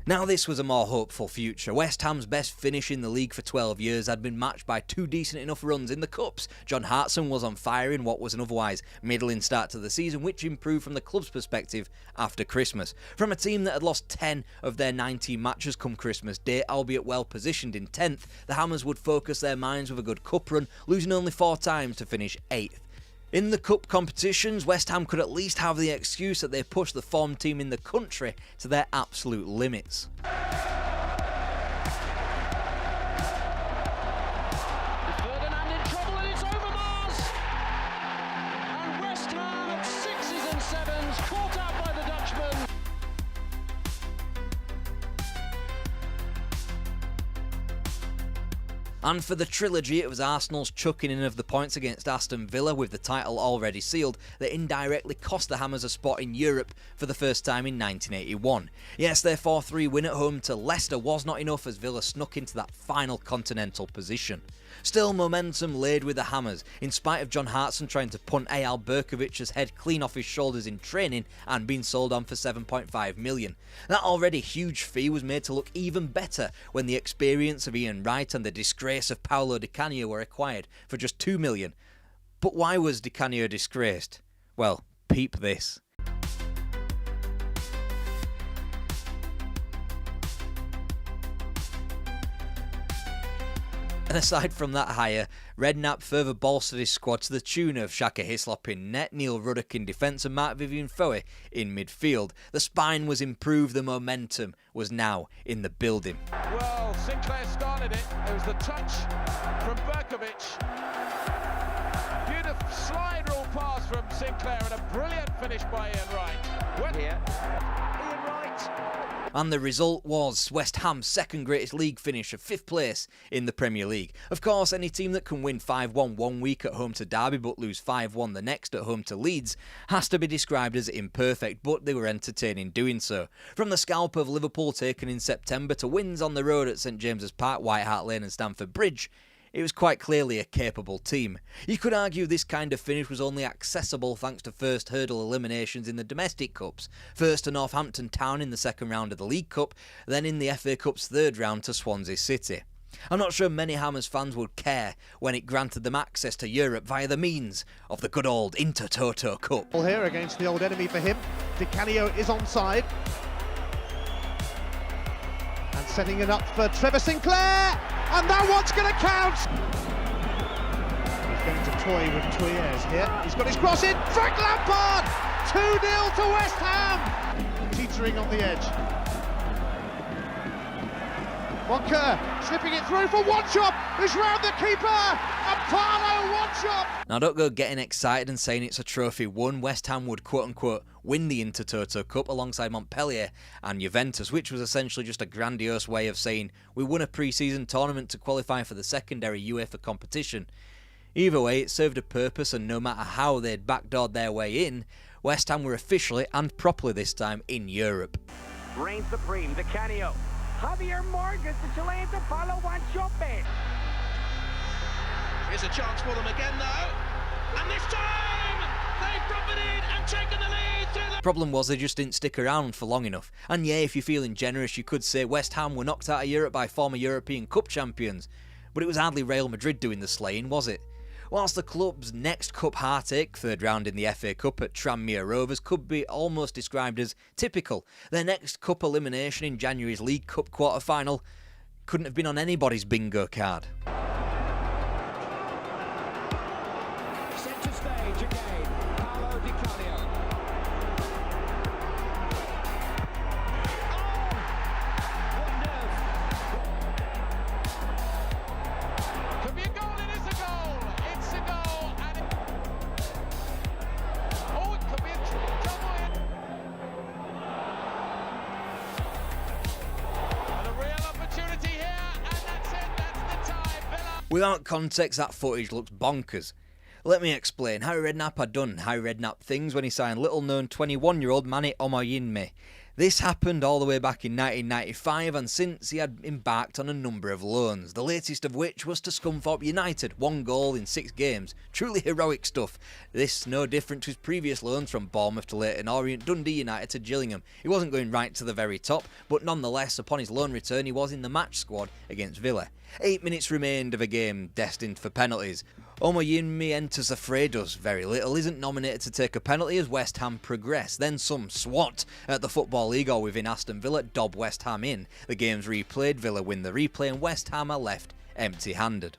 Speaker 1: Now this was a more hopeful future. West Ham's best finish in the league for 12 years had been matched by two decent enough runs in the Cups. John Hartson was on fire in what was an otherwise middling start to the season, which improved from the club's perspective after Christmas. From a team that had lost 10 of their 19 matches come Christmas Day, albeit well positioned in 10th, the Hammers would focus their minds with a good cup run, losing only 4 times to finish 8th. In the cup competitions, West Ham could at least have the excuse that they pushed the form team in the country to their absolute limits.
Speaker 10: Ferdinand in trouble and it's over Mars. And West Ham at 6s and 7s, caught out by the Dutchman.
Speaker 1: And for the trilogy, it was Arsenal's chucking in of the points against Aston Villa with the title already sealed that indirectly cost the Hammers a spot in Europe for the first time in 1981. Yes, their 4-3 win at home to Leicester was not enough as Villa snuck into that final continental position. Still, momentum laid with the Hammers, in spite of John Hartson trying to punt Eyal Berkovic's head clean off his shoulders in training and being sold on for $7.5 million. That already huge fee was made to look even better when the experience of Ian Wright and the disgrace of Paolo Di Canio were acquired for just $2 million. But why was Di Canio disgraced? Well, peep this. And aside from that hire, Redknapp further bolstered his squad to the tune of Shaka Hislop in net, Neil Ruddock in defence and Mark-Vivian Foe in midfield. The spine was improved, the momentum was now in the building.
Speaker 4: Well, Sinclair started it. It was the touch from Berkovic. Beautiful slide rule pass from Sinclair and a brilliant finish by Ian Wright. Went here. Ian Wright.
Speaker 1: And the result was West Ham's second greatest league finish of 5th place in the Premier League. Of course, any team that can win 5-1 one week at home to Derby but lose 5-1 the next at home to Leeds has to be described as imperfect, but they were entertaining doing so. From the scalp of Liverpool taken in September to wins on the road at St James's Park, White Hart Lane and Stamford Bridge, it was quite clearly a capable team. You could argue this kind of finish was only accessible thanks to first hurdle eliminations in the domestic cups. First to Northampton Town in the second round of the League Cup, then in the FA Cup's third round to Swansea City. I'm not sure many Hammers fans would care when it granted them access to Europe via the means of the good old Intertoto Cup.
Speaker 7: Here against the old enemy for him, Di Canio is onside. And setting it up for Trevor Sinclair, and that one's going to count! He's going to toy with Tuyers here, he's got his cross in, Frank Lampard! 2-0 to West Ham! Teetering on the edge. Wonka slipping it through for one shot, who's round the keeper, and Parlo one shot!
Speaker 1: Now don't go getting excited and saying it's a trophy won. West Ham would quote-unquote win the Intertoto Cup alongside Montpellier and Juventus, which was essentially just a grandiose way of saying we won a pre-season tournament to qualify for the secondary UEFA competition. Either way, it served a purpose, and no matter how they'd backdoored their way in, West Ham were officially and properly this time in Europe.
Speaker 15: Reigns supreme, Di Canio. Javier Morgan, the Chilean to follow one shot back.
Speaker 10: Here's a chance for them again though. And this time they've profited and taken the lead to the...
Speaker 1: Problem was they just didn't stick around for long enough. And yeah, if you're feeling generous, you could say West Ham were knocked out of Europe by former European Cup champions. But it was hardly Real Madrid doing the slaying, was it? Whilst the club's next cup heartache, third round in the FA Cup at Tranmere Rovers, could be almost described as typical, their next cup elimination in January's League Cup quarter-final couldn't have been on anybody's bingo card.
Speaker 10: Centre stage again, Paolo Di Canio.
Speaker 1: Without context, that footage looks bonkers. Let me explain. Harry Redknapp had done Harry Redknapp things when he signed little-known 21-year-old Manny Omoyinme. This happened all the way back in 1995, and since he had embarked on a number of loans, the latest of which was to Scunthorpe United, 1 goal in 6 games. Truly heroic stuff. This no different to his previous loans from Bournemouth to Leyton Orient, Dundee United to Gillingham. He wasn't going right to the very top, but nonetheless, upon his loan return, he was in the match squad against Villa. 8 minutes remained of a game destined for penalties. Omoyinme enters the fray, does very little, isn't nominated to take a penalty as West Ham progress. Then some swat at the Football League or within Aston Villa dob West Ham in. The game's replayed, Villa win the replay and West Ham are left empty-handed.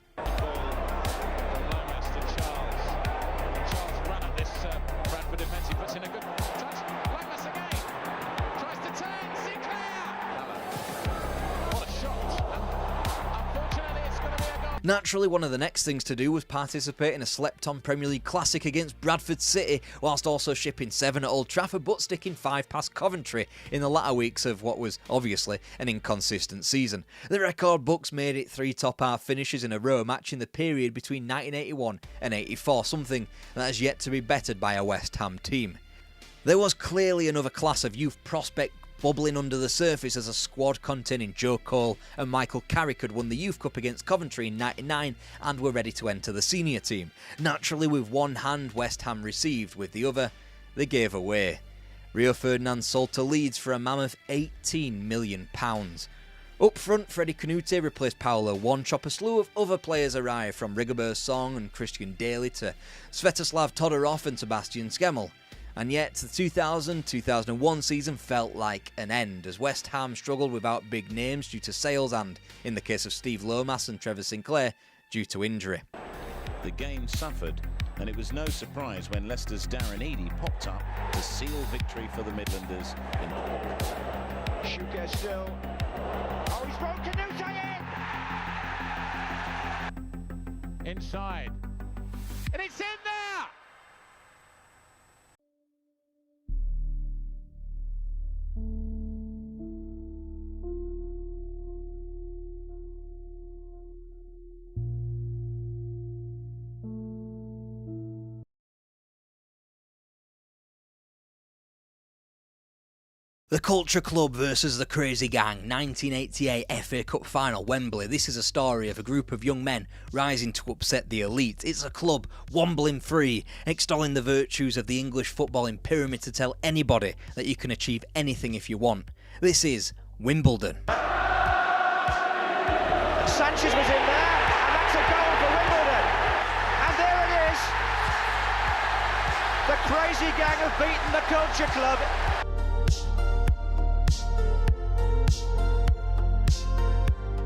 Speaker 1: Naturally, one of the next things to do was participate in a slept-on Premier League classic against Bradford City, whilst also shipping 7 at Old Trafford but sticking 5 past Coventry in the latter weeks of what was obviously an inconsistent season. The record books made it 3 top-half finishes in a row, matching the period between 1981 and 84, something that has yet to be bettered by a West Ham team. There was clearly another class of youth prospect bubbling under the surface as a squad containing Joe Cole and Michael Carrick had won the Youth Cup against Coventry in '99 and were ready to enter the senior team. Naturally, with one hand West Ham received, with the other they gave away. Rio Ferdinand sold to Leeds for a mammoth £18 million. Up front, Freddie Canute replaced Paolo Wanchop. A slew of other players arrived, from Rigobert Song and Christian Daly to Svetoslav Todorov and Sebastian Schemmel. And yet, the 2000-2001 season felt like an end, as West Ham struggled without big names due to sales and, in the case of Steve Lomas and Trevor Sinclair, due to injury.
Speaker 5: The game suffered, and it was no surprise when Leicester's Darren Eadie popped up to seal victory for the Midlanders.
Speaker 12: Schuker still. Oh, he's thrown Canute in!
Speaker 2: Inside. And it's in there!
Speaker 1: The Culture Club versus the Crazy Gang, 1988 FA Cup final, Wembley. This is a story of a group of young men rising to upset the elite. It's a club wombling free, extolling the virtues of the English footballing pyramid to tell anybody that you can achieve anything if you want. This is Wimbledon.
Speaker 12: Sanchez was in there, and that's a goal for Wimbledon. And there it is. The Crazy Gang have beaten the Culture Club.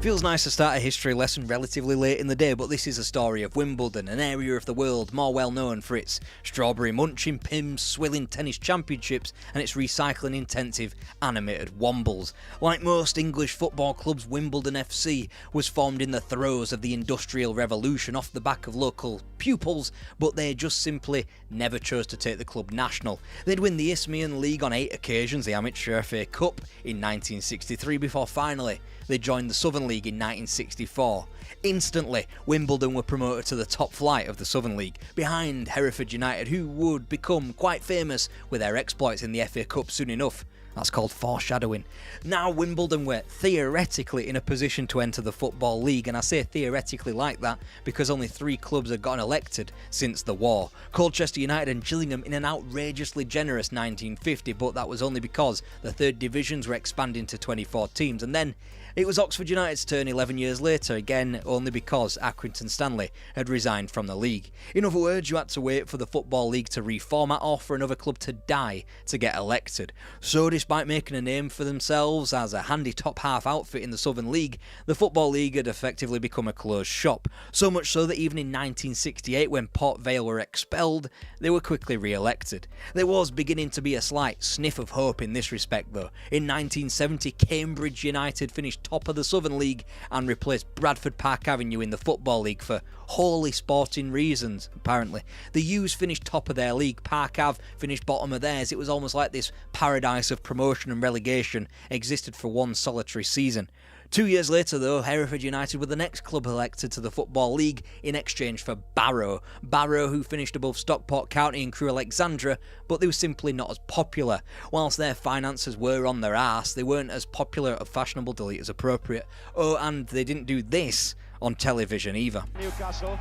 Speaker 1: Feels nice to start a history lesson relatively late in the day, but this is a story of Wimbledon, an area of the world more well known for its strawberry munching, Pimm's swilling tennis championships and its recycling intensive animated wombles. Like most English football clubs, Wimbledon FC was formed in the throes of the Industrial Revolution off the back of local pupils, but they just simply never chose to take the club national. They'd win the Isthmian League on 8 occasions, the Amateur FA Cup in 1963, before finally they joined the Southern League in 1964. Instantly, Wimbledon were promoted to the top flight of the Southern League, behind Hereford United, who would become quite famous with their exploits in the FA Cup soon enough. That's called foreshadowing. Now Wimbledon were theoretically in a position to enter the Football League, and I say theoretically like that because only 3 clubs had gotten elected since the war. Colchester United and Gillingham in an outrageously generous 1950, but that was only because the 3rd divisions were expanding to 24 teams, and then it was Oxford United's turn 11 years later, again only because Accrington Stanley had resigned from the league. In other words, you had to wait for the Football League to reformat or for another club to die to get elected. So despite making a name for themselves as a handy top half outfit in the Southern League, the Football League had effectively become a closed shop. So much so that even in 1968, when Port Vale were expelled, they were quickly re-elected. There was beginning to be a slight sniff of hope in this respect though. In 1970, Cambridge United finished top of the Southern League and replaced Bradford Park Avenue in the Football League for wholly sporting reasons, apparently. The U's finished top of their league, Park Ave finished bottom of theirs. It was almost like this paradise of promotion and relegation existed for one solitary season. 2 years later though, Hereford United were the next club elected to the Football League in exchange for Barrow. Barrow, who finished above Stockport County and Crewe Alexandra, but they were simply not as popular. Whilst their finances were on their arse, they weren't as popular or fashionable, delete as appropriate. Oh, and they didn't do this on television either.
Speaker 12: Newcastle.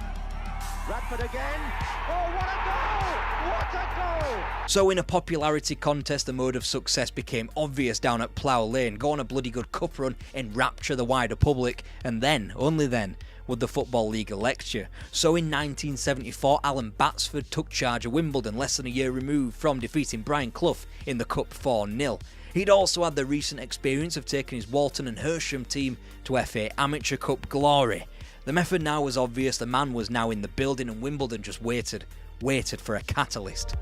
Speaker 12: Radford again. Oh, what a goal! What a goal!
Speaker 1: So in a popularity contest, the mode of success became obvious down at Plough Lane. Go on a bloody good cup run, enrapture the wider public, and then, only then, would the Football League elect you. So in 1974, Alan Batsford took charge of Wimbledon, less than a year removed from defeating Brian Clough in the Cup 4-0. He'd also had the recent experience of taking his Walton and Hersham team to FA Amateur Cup glory. The method now was obvious, the man was now in the building, and Wimbledon just waited for a catalyst.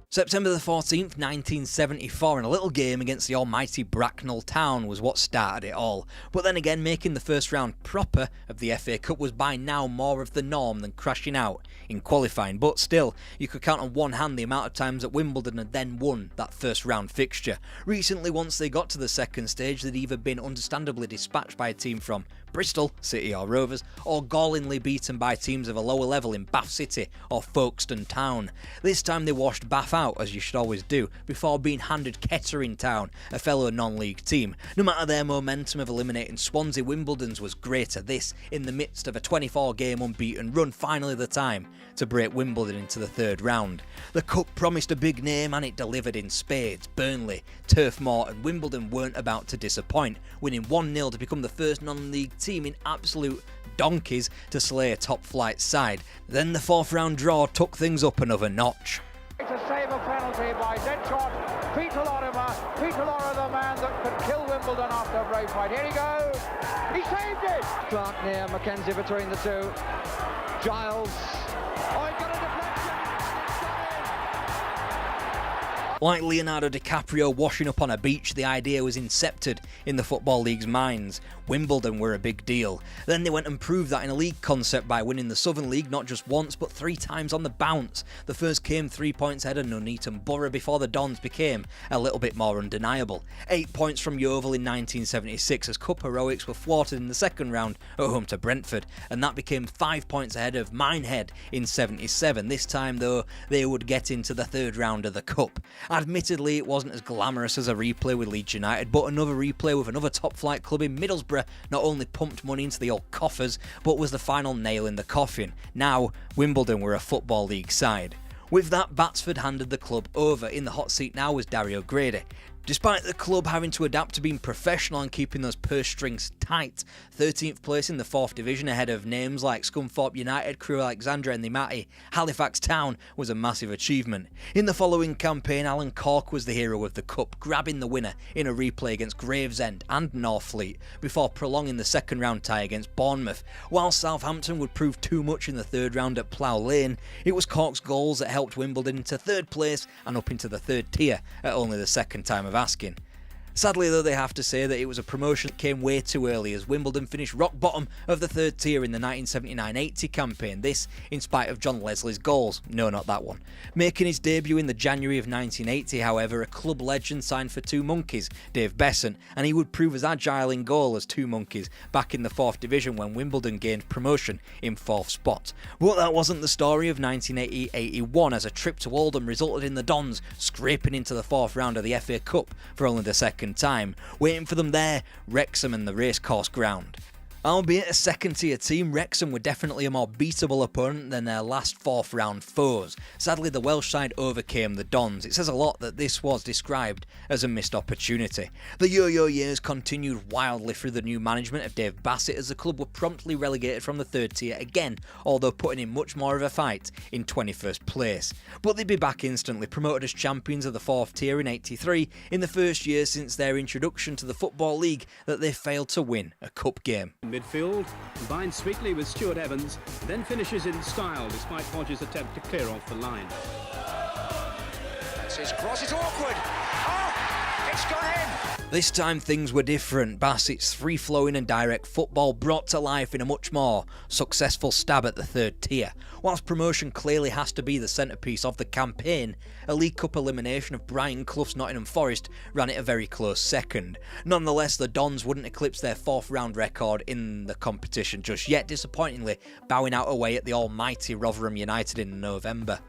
Speaker 1: September the 14th, 1974, and a little game against the almighty Bracknell Town was what started it all. But then again, making the first round proper of the FA Cup was by now more of the norm than crashing out in qualifying. But still, you could count on one hand the amount of times that Wimbledon had then won that first round fixture. Recently, once they got to the second stage, they'd either been understandably dispatched by a team from Bristol, City or Rovers, or gallingly beaten by teams of a lower level in Bath City or Folkestone Town. This time they washed Bath out, as you should always do, before being handed Kettering Town, a fellow non-league team. No matter their momentum of eliminating Swansea, Wimbledon's was greater. This, in the midst of a 24-game unbeaten run, finally the time to break Wimbledon into the third round. The Cup promised a big name and it delivered in spades. Burnley, Turf Moor and Wimbledon weren't about to disappoint, winning 1-0 to become the first non-league team in absolute donkeys to slay a top-flight side. Then the fourth round draw took things up another notch.
Speaker 2: To save a penalty by Deadshot, Peter Lorimer. Peter Lorimer, the man that could kill Wimbledon after a brave fight. Here he goes. He saved it. Clark near Mackenzie between the two. Giles. Oh, he got a deflection.
Speaker 1: Like Leonardo DiCaprio washing up on a beach, the idea was incepted in the Football League's minds. Wimbledon were a big deal. Then they went and proved that in a league concept by winning the Southern League not just once but 3 times on the bounce. The first came 3 points ahead of Nuneaton Borough before the Dons became a little bit more undeniable. 8 points from Yeovil in 1976 as Cup heroics were thwarted in the second round at home to Brentford, and that became 5 points ahead of Minehead in 77. This time though, they would get into the third round of the Cup. Admittedly, it wasn't as glamorous as a replay with Leeds United, but another replay with another top-flight club in Middlesbrough not only pumped money into the old coffers, but was the final nail in the coffin. Now, Wimbledon were a Football League side. With that, Batsford handed the club over. In the hot seat now was Dario Grady. Despite the club having to adapt to being professional and keeping those purse strings tight, 13th place in the 4th division ahead of names like Scunthorpe United, Crewe Alexandra and the mighty Halifax Town was a massive achievement. In the following campaign, Alan Cork was the hero of the cup, grabbing the winner in a replay against Gravesend and Northfleet before prolonging the second round tie against Bournemouth. While Southampton would prove too much in the third round at Plough Lane, it was Cork's goals that helped Wimbledon into third place and up into the third tier at only the second time of asking. Sadly though, they have to say that it was a promotion that came way too early as Wimbledon finished rock bottom of the third tier in the 1979-80 campaign, this in spite of John Leslie's goals. No, not that one. Making his debut in the January of 1980, however, a club legend signed for Two Monkeys, Dave Besant, and he would prove as agile in goal as Two Monkeys back in the 4th division when Wimbledon gained promotion in 4th spot. But that wasn't the story of 1980-81 as a trip to Oldham resulted in the Dons scraping into the 4th round of the FA Cup for only the second time. Waiting for them there, Wrexham and the Racecourse Ground. Albeit a second-tier team, Wrexham were definitely a more beatable opponent than their last 4th round foes. Sadly, the Welsh side overcame the Dons. It says a lot that this was described as a missed opportunity. The yo-yo years continued wildly through the new management of Dave Bassett as the club were promptly relegated from the 3rd tier again, although putting in much more of a fight in 21st place. But they'd be back instantly, promoted as champions of the 4th tier in 83, in the first year since their introduction to the Football League that they failed to win a cup game.
Speaker 8: Midfield, combines sweetly with Stuart Evans, then finishes in style despite Hodges' attempt to clear off the line.
Speaker 6: That's his cross, it's awkward. Oh, It's gone in.
Speaker 1: This time things were different. Bassett's free-flowing and direct football brought to life in a much more successful stab at the third tier. Whilst promotion clearly has to be the centrepiece of the campaign, a League Cup elimination of Brian Clough's Nottingham Forest ran it a very close second. Nonetheless, the Dons wouldn't eclipse their fourth round record in the competition just yet, disappointingly bowing out away at the almighty Rotherham United in November.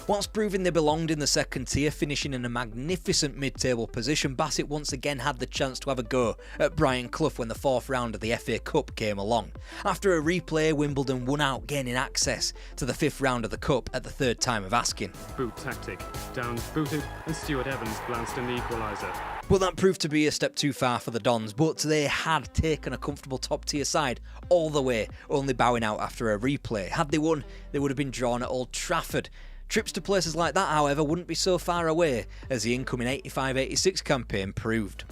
Speaker 1: Whilst proving they belonged in the second tier, finishing in a magnificent mid-table position, Bassett once again had the chance to have a go at Brian Clough when the fourth round of the FA Cup came along. After a replay, Wimbledon won out, gaining access to the fifth round of the Cup at the third time of asking.
Speaker 8: Boot tactic. Downs booted and Stuart Evans glanced in the equaliser.
Speaker 1: But that proved to be a step too far for the Dons, but they had taken a comfortable top-tier side all the way, only bowing out after a replay. Had they won, they would have been drawn at Old Trafford. Trips to places like that, however, wouldn't be so far away as the incoming 85-86 campaign proved.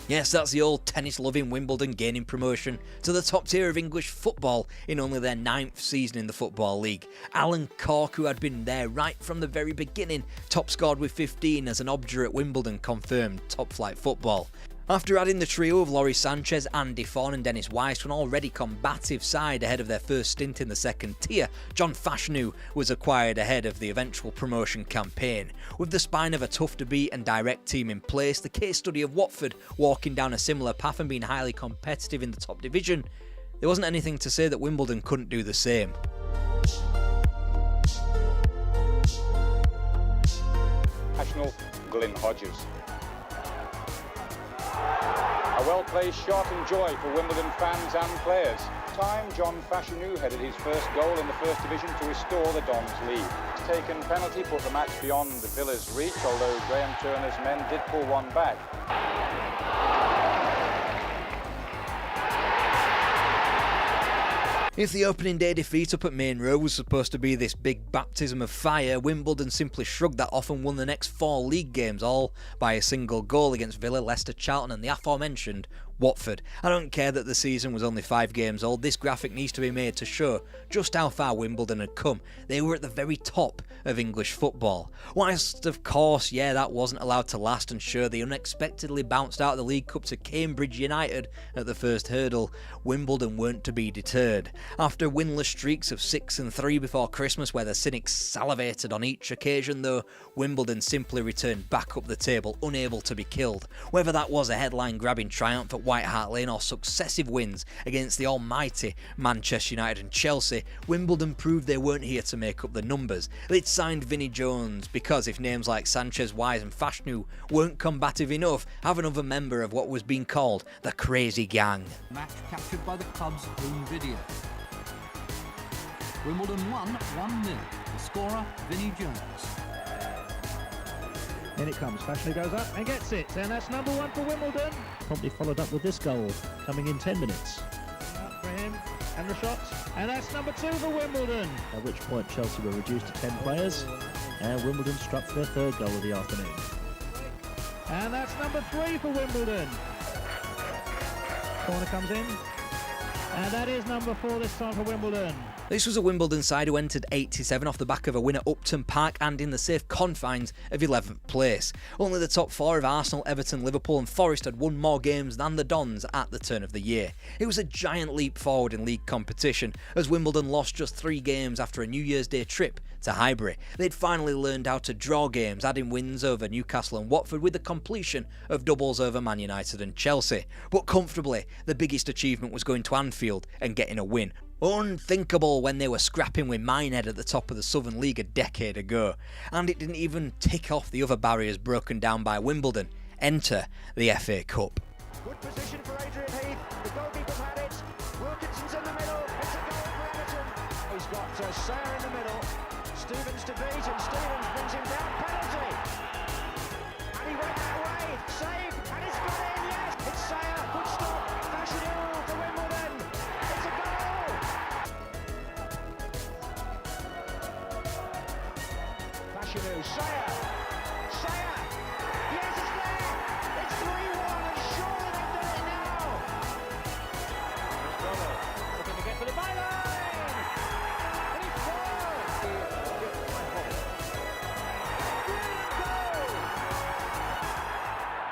Speaker 1: Yes, that's the old tennis-loving Wimbledon gaining promotion to the top tier of English football in only their 9th season in the Football League. Alan Cork, who had been there right from the very beginning, top scored with 15 as an obdurate Wimbledon confirmed top-flight football. After adding the trio of Laurie Sanchez, Andy Fawn and Dennis Weiss to an already combative side ahead of their first stint in the second tier, John Fashanu was acquired ahead of the eventual promotion campaign. With the spine of a tough-to-beat and direct team in place, the case study of Watford walking down a similar path and being highly competitive in the top division, there wasn't anything to say that Wimbledon couldn't do the same.
Speaker 14: National Glyn Hodges. A well-placed shot and joy for Wimbledon fans and players. Time, John Fashanu headed his first goal in the first division to restore the Dons' lead. His taken penalty put the match beyond the Villa's reach, although Graham Turner's men did pull one back.
Speaker 1: If the opening day defeat up at Main Road was supposed to be this big baptism of fire, Wimbledon simply shrugged that off and won the next 4 league games, all by a single goal against Villa, Leicester, Charlton and the aforementioned Watford. I don't care that the season was only 5 games old, this graphic needs to be made to show just how far Wimbledon had come. They were at the very top of English football. Whilst of course, yeah, that wasn't allowed to last, and sure, they unexpectedly bounced out of the League Cup to Cambridge United at the first hurdle, Wimbledon weren't to be deterred. After winless streaks of 6 and 3 before Christmas where the cynics salivated on each occasion though, Wimbledon simply returned back up the table, unable to be killed. Whether that was a headline-grabbing triumph at White Hart Lane or successive wins against the almighty Manchester United and Chelsea, Wimbledon proved they weren't here to make up the numbers. They'd signed Vinnie Jones because if names like Sanchez, Wise and Fashanu weren't combative enough, have another member of what was being called the Crazy Gang.
Speaker 22: Match captured by the club's home video. Wimbledon won 1-0. The scorer, Vinnie Jones.
Speaker 23: In it comes, Fashanu goes up and gets it, and that's number 1 for Wimbledon. Promptly followed up with this goal, coming in 10 minutes. Up for him, and the shot, and that's number 2 for Wimbledon. At which point Chelsea were reduced to 10 players, and Wimbledon struck their 3rd goal of the afternoon. And that's number 3 for Wimbledon. Corner comes in, and that is number 4 this time for Wimbledon.
Speaker 1: This was a Wimbledon side who entered 87 off the back of a win at Upton Park and in the safe confines of 11th place. Only the top 4 of Arsenal, Everton, Liverpool and Forest had won more games than the Dons at the turn of the year. It was a giant leap forward in league competition as Wimbledon lost just 3 games after a New Year's Day trip to Highbury. They'd finally learned how to draw games, adding wins over Newcastle and Watford with the completion of doubles over Man United and Chelsea. But comfortably, the biggest achievement was going to Anfield and getting a win. Unthinkable when they were scrapping with Minehead at the top of the Southern League a decade ago. And it didn't even tick off the other barriers broken down by Wimbledon. Enter the FA Cup.
Speaker 6: Good position for Adrian Heath. The goalkeeper's had it. Wilkinson's in the middle. It's a goal for Everton. He's got Sayer in the middle. Stevens to beat, and Stevens brings him down. Penalty. And he went that way. Save. And it's got in, yes. It's Sayer. Good stop. Fashanu for Wimbledon. It's a goal. Fashanu. Sayer. Sayer. Yes, it's there. It's 3-1, and surely they've done it now.
Speaker 10: Looking to get for the byline.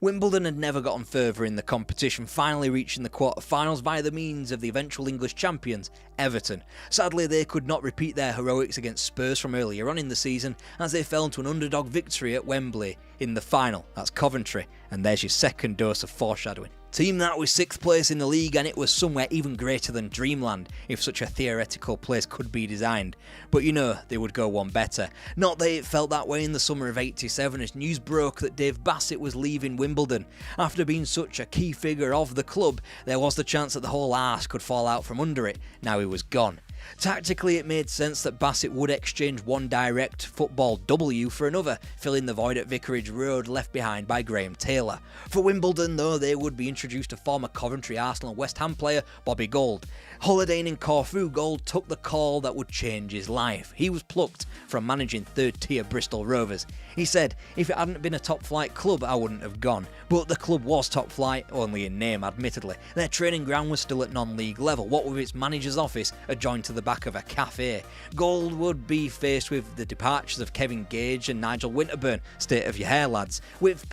Speaker 1: Wimbledon had never gotten further in the competition, finally reaching the quarter-finals via the means of the eventual English champions, Everton. Sadly, they could not repeat their heroics against Spurs from earlier on in the season, as they fell to an underdog victory at Wembley in the final. That's Coventry, and there's your second dose of foreshadowing. Team that was 6th place in the league, and it was somewhere even greater than dreamland, if such a theoretical place could be designed. But you know, they would go one better. Not that it felt that way in the summer of '87 as news broke that Dave Bassett was leaving Wimbledon. After being such a key figure of the club, there was the chance that the whole arse could fall out from under it. Now he was gone. Tactically, it made sense that Bassett would exchange one direct football W for another, filling the void at Vicarage Road left behind by Graham Taylor. For Wimbledon, though, they would be introduced to former Coventry, Arsenal and West Ham player Bobby Gould. Holidaying in Corfu, Gould took the call that would change his life. He was plucked from managing third-tier Bristol Rovers. He said, "If it hadn't been a top-flight club, I wouldn't have gone." But the club was top-flight, only in name, admittedly. Their training ground was still at non-league level, what with its manager's office adjoined to the back of a cafe. Gould would be faced with the departures of Kevin Gage and Nigel Winterburn, state of your hair lads, with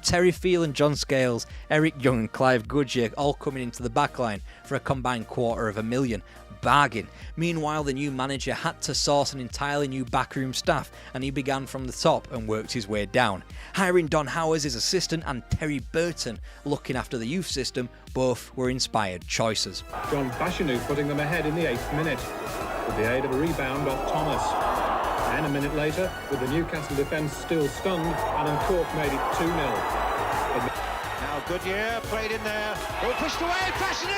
Speaker 1: Terry Phelan, John Scales, Eric Young and Clive Goodyear all coming into the backline for a combined $250,000. Bargain. Meanwhile, the new manager had to source an entirely new backroom staff, and he began from the top and worked his way down. Hiring Don Howe as his assistant and Terry Burton looking after the youth system, both were inspired choices.
Speaker 11: John Fashanu putting them ahead in the 8th minute, with the aid of a rebound off Thomas. And a minute later, with the Newcastle defence still stunned, Alan Cork made it 2-0.
Speaker 12: Now Goodyear played in there, all pushed away, Fashanu!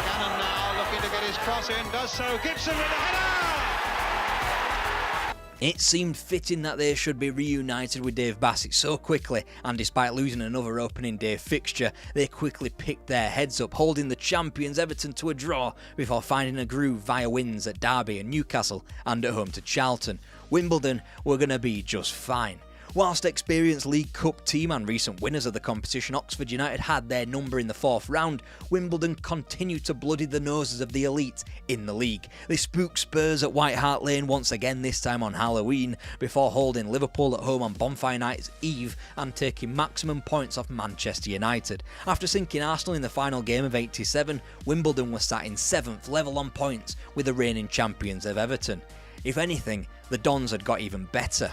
Speaker 12: Cannon now looking to get his cross in, does so, Gibson with a header!
Speaker 1: It seemed fitting that they should be reunited with Dave Bassett so quickly, and despite losing another opening day fixture, they quickly picked their heads up, holding the champions Everton to a draw before finding a groove via wins at Derby and Newcastle and at home to Charlton. Wimbledon were going to be just fine. Whilst experienced League Cup team and recent winners of the competition, Oxford United had their number in the 4th round, Wimbledon continued to bloody the noses of the elite in the league. They spooked Spurs at White Hart Lane once again, this time on Halloween, before holding Liverpool at home on Bonfire Night's Eve and taking maximum points off Manchester United. After sinking Arsenal in the final game of '87, Wimbledon was sat in 7th, level on points with the reigning champions of Everton. If anything, the Dons had got even better.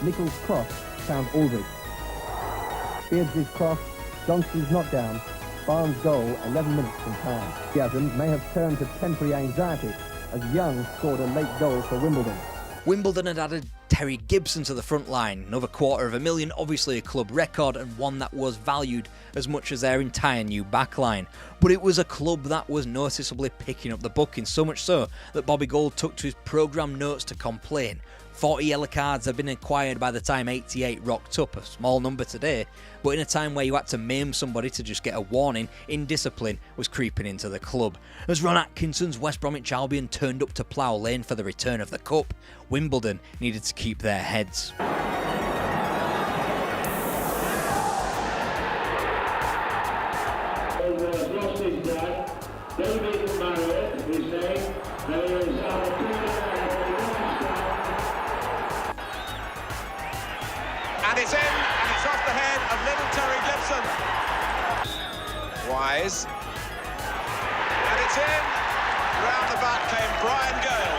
Speaker 16: Nichols' cross found Aldridge. Beards's cross, Johnston's knockdown, Barnes' goal 11 minutes from time. Enthusiasm may have turned to temporary anxiety as Young scored a late goal for Wimbledon.
Speaker 1: Wimbledon had added Terry Gibson to the front line, another $250,000, obviously a club record and one that was valued as much as their entire new backline. But it was a club that was noticeably picking up the booking, so much so that Bobby Gould took to his programme notes to complain. 40 yellow cards had been acquired by the time 88 rocked up, a small number today, but in a time where you had to maim somebody to just get a warning, indiscipline was creeping into the club. As Ron Atkinson's West Bromwich Albion turned up to Plough Lane for the return of the cup, Wimbledon needed to keep their heads.
Speaker 20: And it's in, and it's off the head of little Terry Gibson. Wise. And it's in. Round the back came Brian Gale.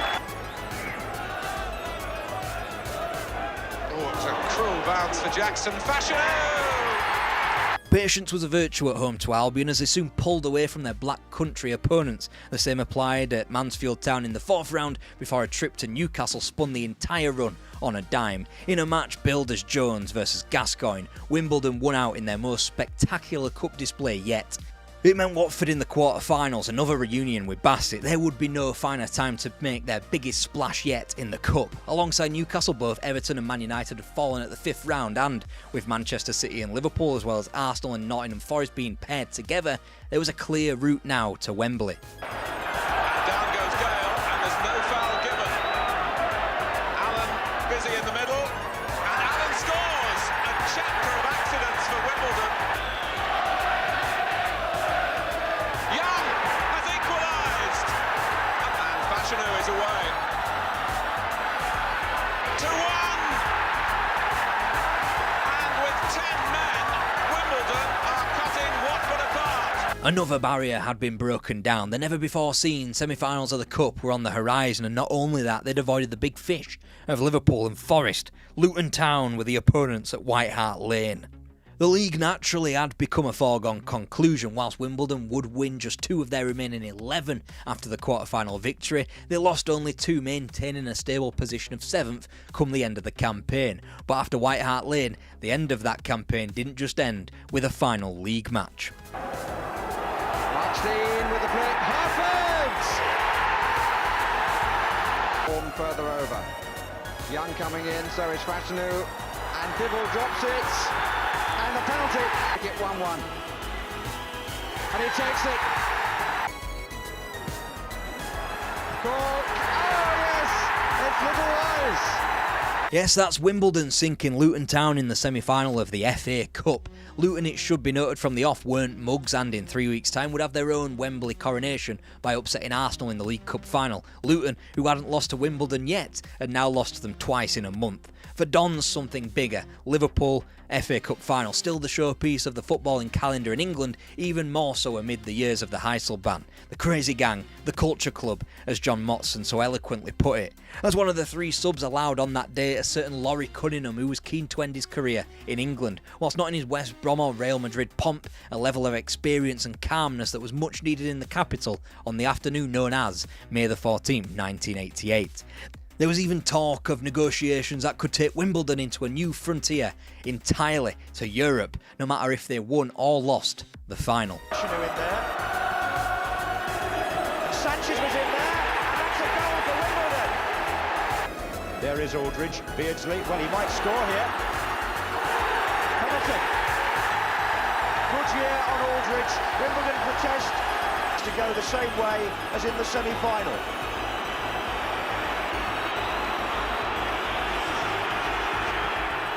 Speaker 20: Oh, it was a cruel bounce for Jackson. Fashion!
Speaker 1: Patience was a virtue at home to Albion as they soon pulled away from their Black Country opponents. The same applied at Mansfield Town in the 4th round before a trip to Newcastle spun the entire run on a dime. In a match billed as Jones versus Gascoigne, Wimbledon won out in their most spectacular cup display yet. It meant Watford in the quarter-finals, another reunion with Bassett. There would be no finer time to make their biggest splash yet in the cup. Alongside Newcastle, both Everton and Man United had fallen at the 5th round, and with Manchester City and Liverpool, as well as Arsenal and Nottingham Forest being paired together, there was a clear route now to Wembley.
Speaker 20: Down goes Gale, and there's no foul given. Allen busy in the middle, and Allen scores! A chapter of accidents for Wimbledon. Young has equalised, and Fashanu is away. 2-1.
Speaker 1: Another barrier had been broken down. The never-before-seen semi-finals of the Cup were on the horizon, and not only that, they'd avoided the big fish of Liverpool and Forest. Luton Town were the opponents at White Hart Lane. The league naturally had become a foregone conclusion. Whilst Wimbledon would win just 2 of their remaining 11 after the quarter-final victory, they lost only 2, maintaining a stable position of 7th come the end of the campaign. But after White Hart Lane, the end of that campaign didn't just end with a final league match.
Speaker 4: Martin with the flick, Harford! Form further over. Young coming in, so is Fashanu, and Dibble drops it. And the penalty. Get 1-1. And he takes it. Goal. Oh yes! It's Little Eyes.
Speaker 1: Yes, that's Wimbledon sinking Luton Town in the semi-final of the FA Cup. Luton, it should be noted from the off, weren't mugs and in 3 weeks' time would have their own Wembley coronation by upsetting Arsenal in the League Cup final. Luton, who hadn't lost to Wimbledon yet, had now lost to them twice in a month. For Dons, something bigger. Liverpool, FA Cup final, still the showpiece of the footballing calendar in England, even more so amid the years of the Heysel ban. The crazy gang, the culture club, as John Motson so eloquently put it. As one of the 3 subs allowed on that day, a certain Laurie Cunningham, who was keen to end his career in England. Whilst not in his West Brom or Real Madrid pomp, a level of experience and calmness that was much needed in the capital on the afternoon known as May the 14th, 1988. There was even talk of negotiations that could take Wimbledon into a new frontier entirely to Europe, no matter if they won or lost the final.
Speaker 4: Sanchez was in there, and that's a goal for Wimbledon. There is Aldridge, Beardsley, well he might score here. Penalty. Good year on Aldridge. Wimbledon protest to go the same way as in the semi-final.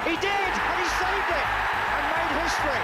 Speaker 4: He did, and he saved it, and made history.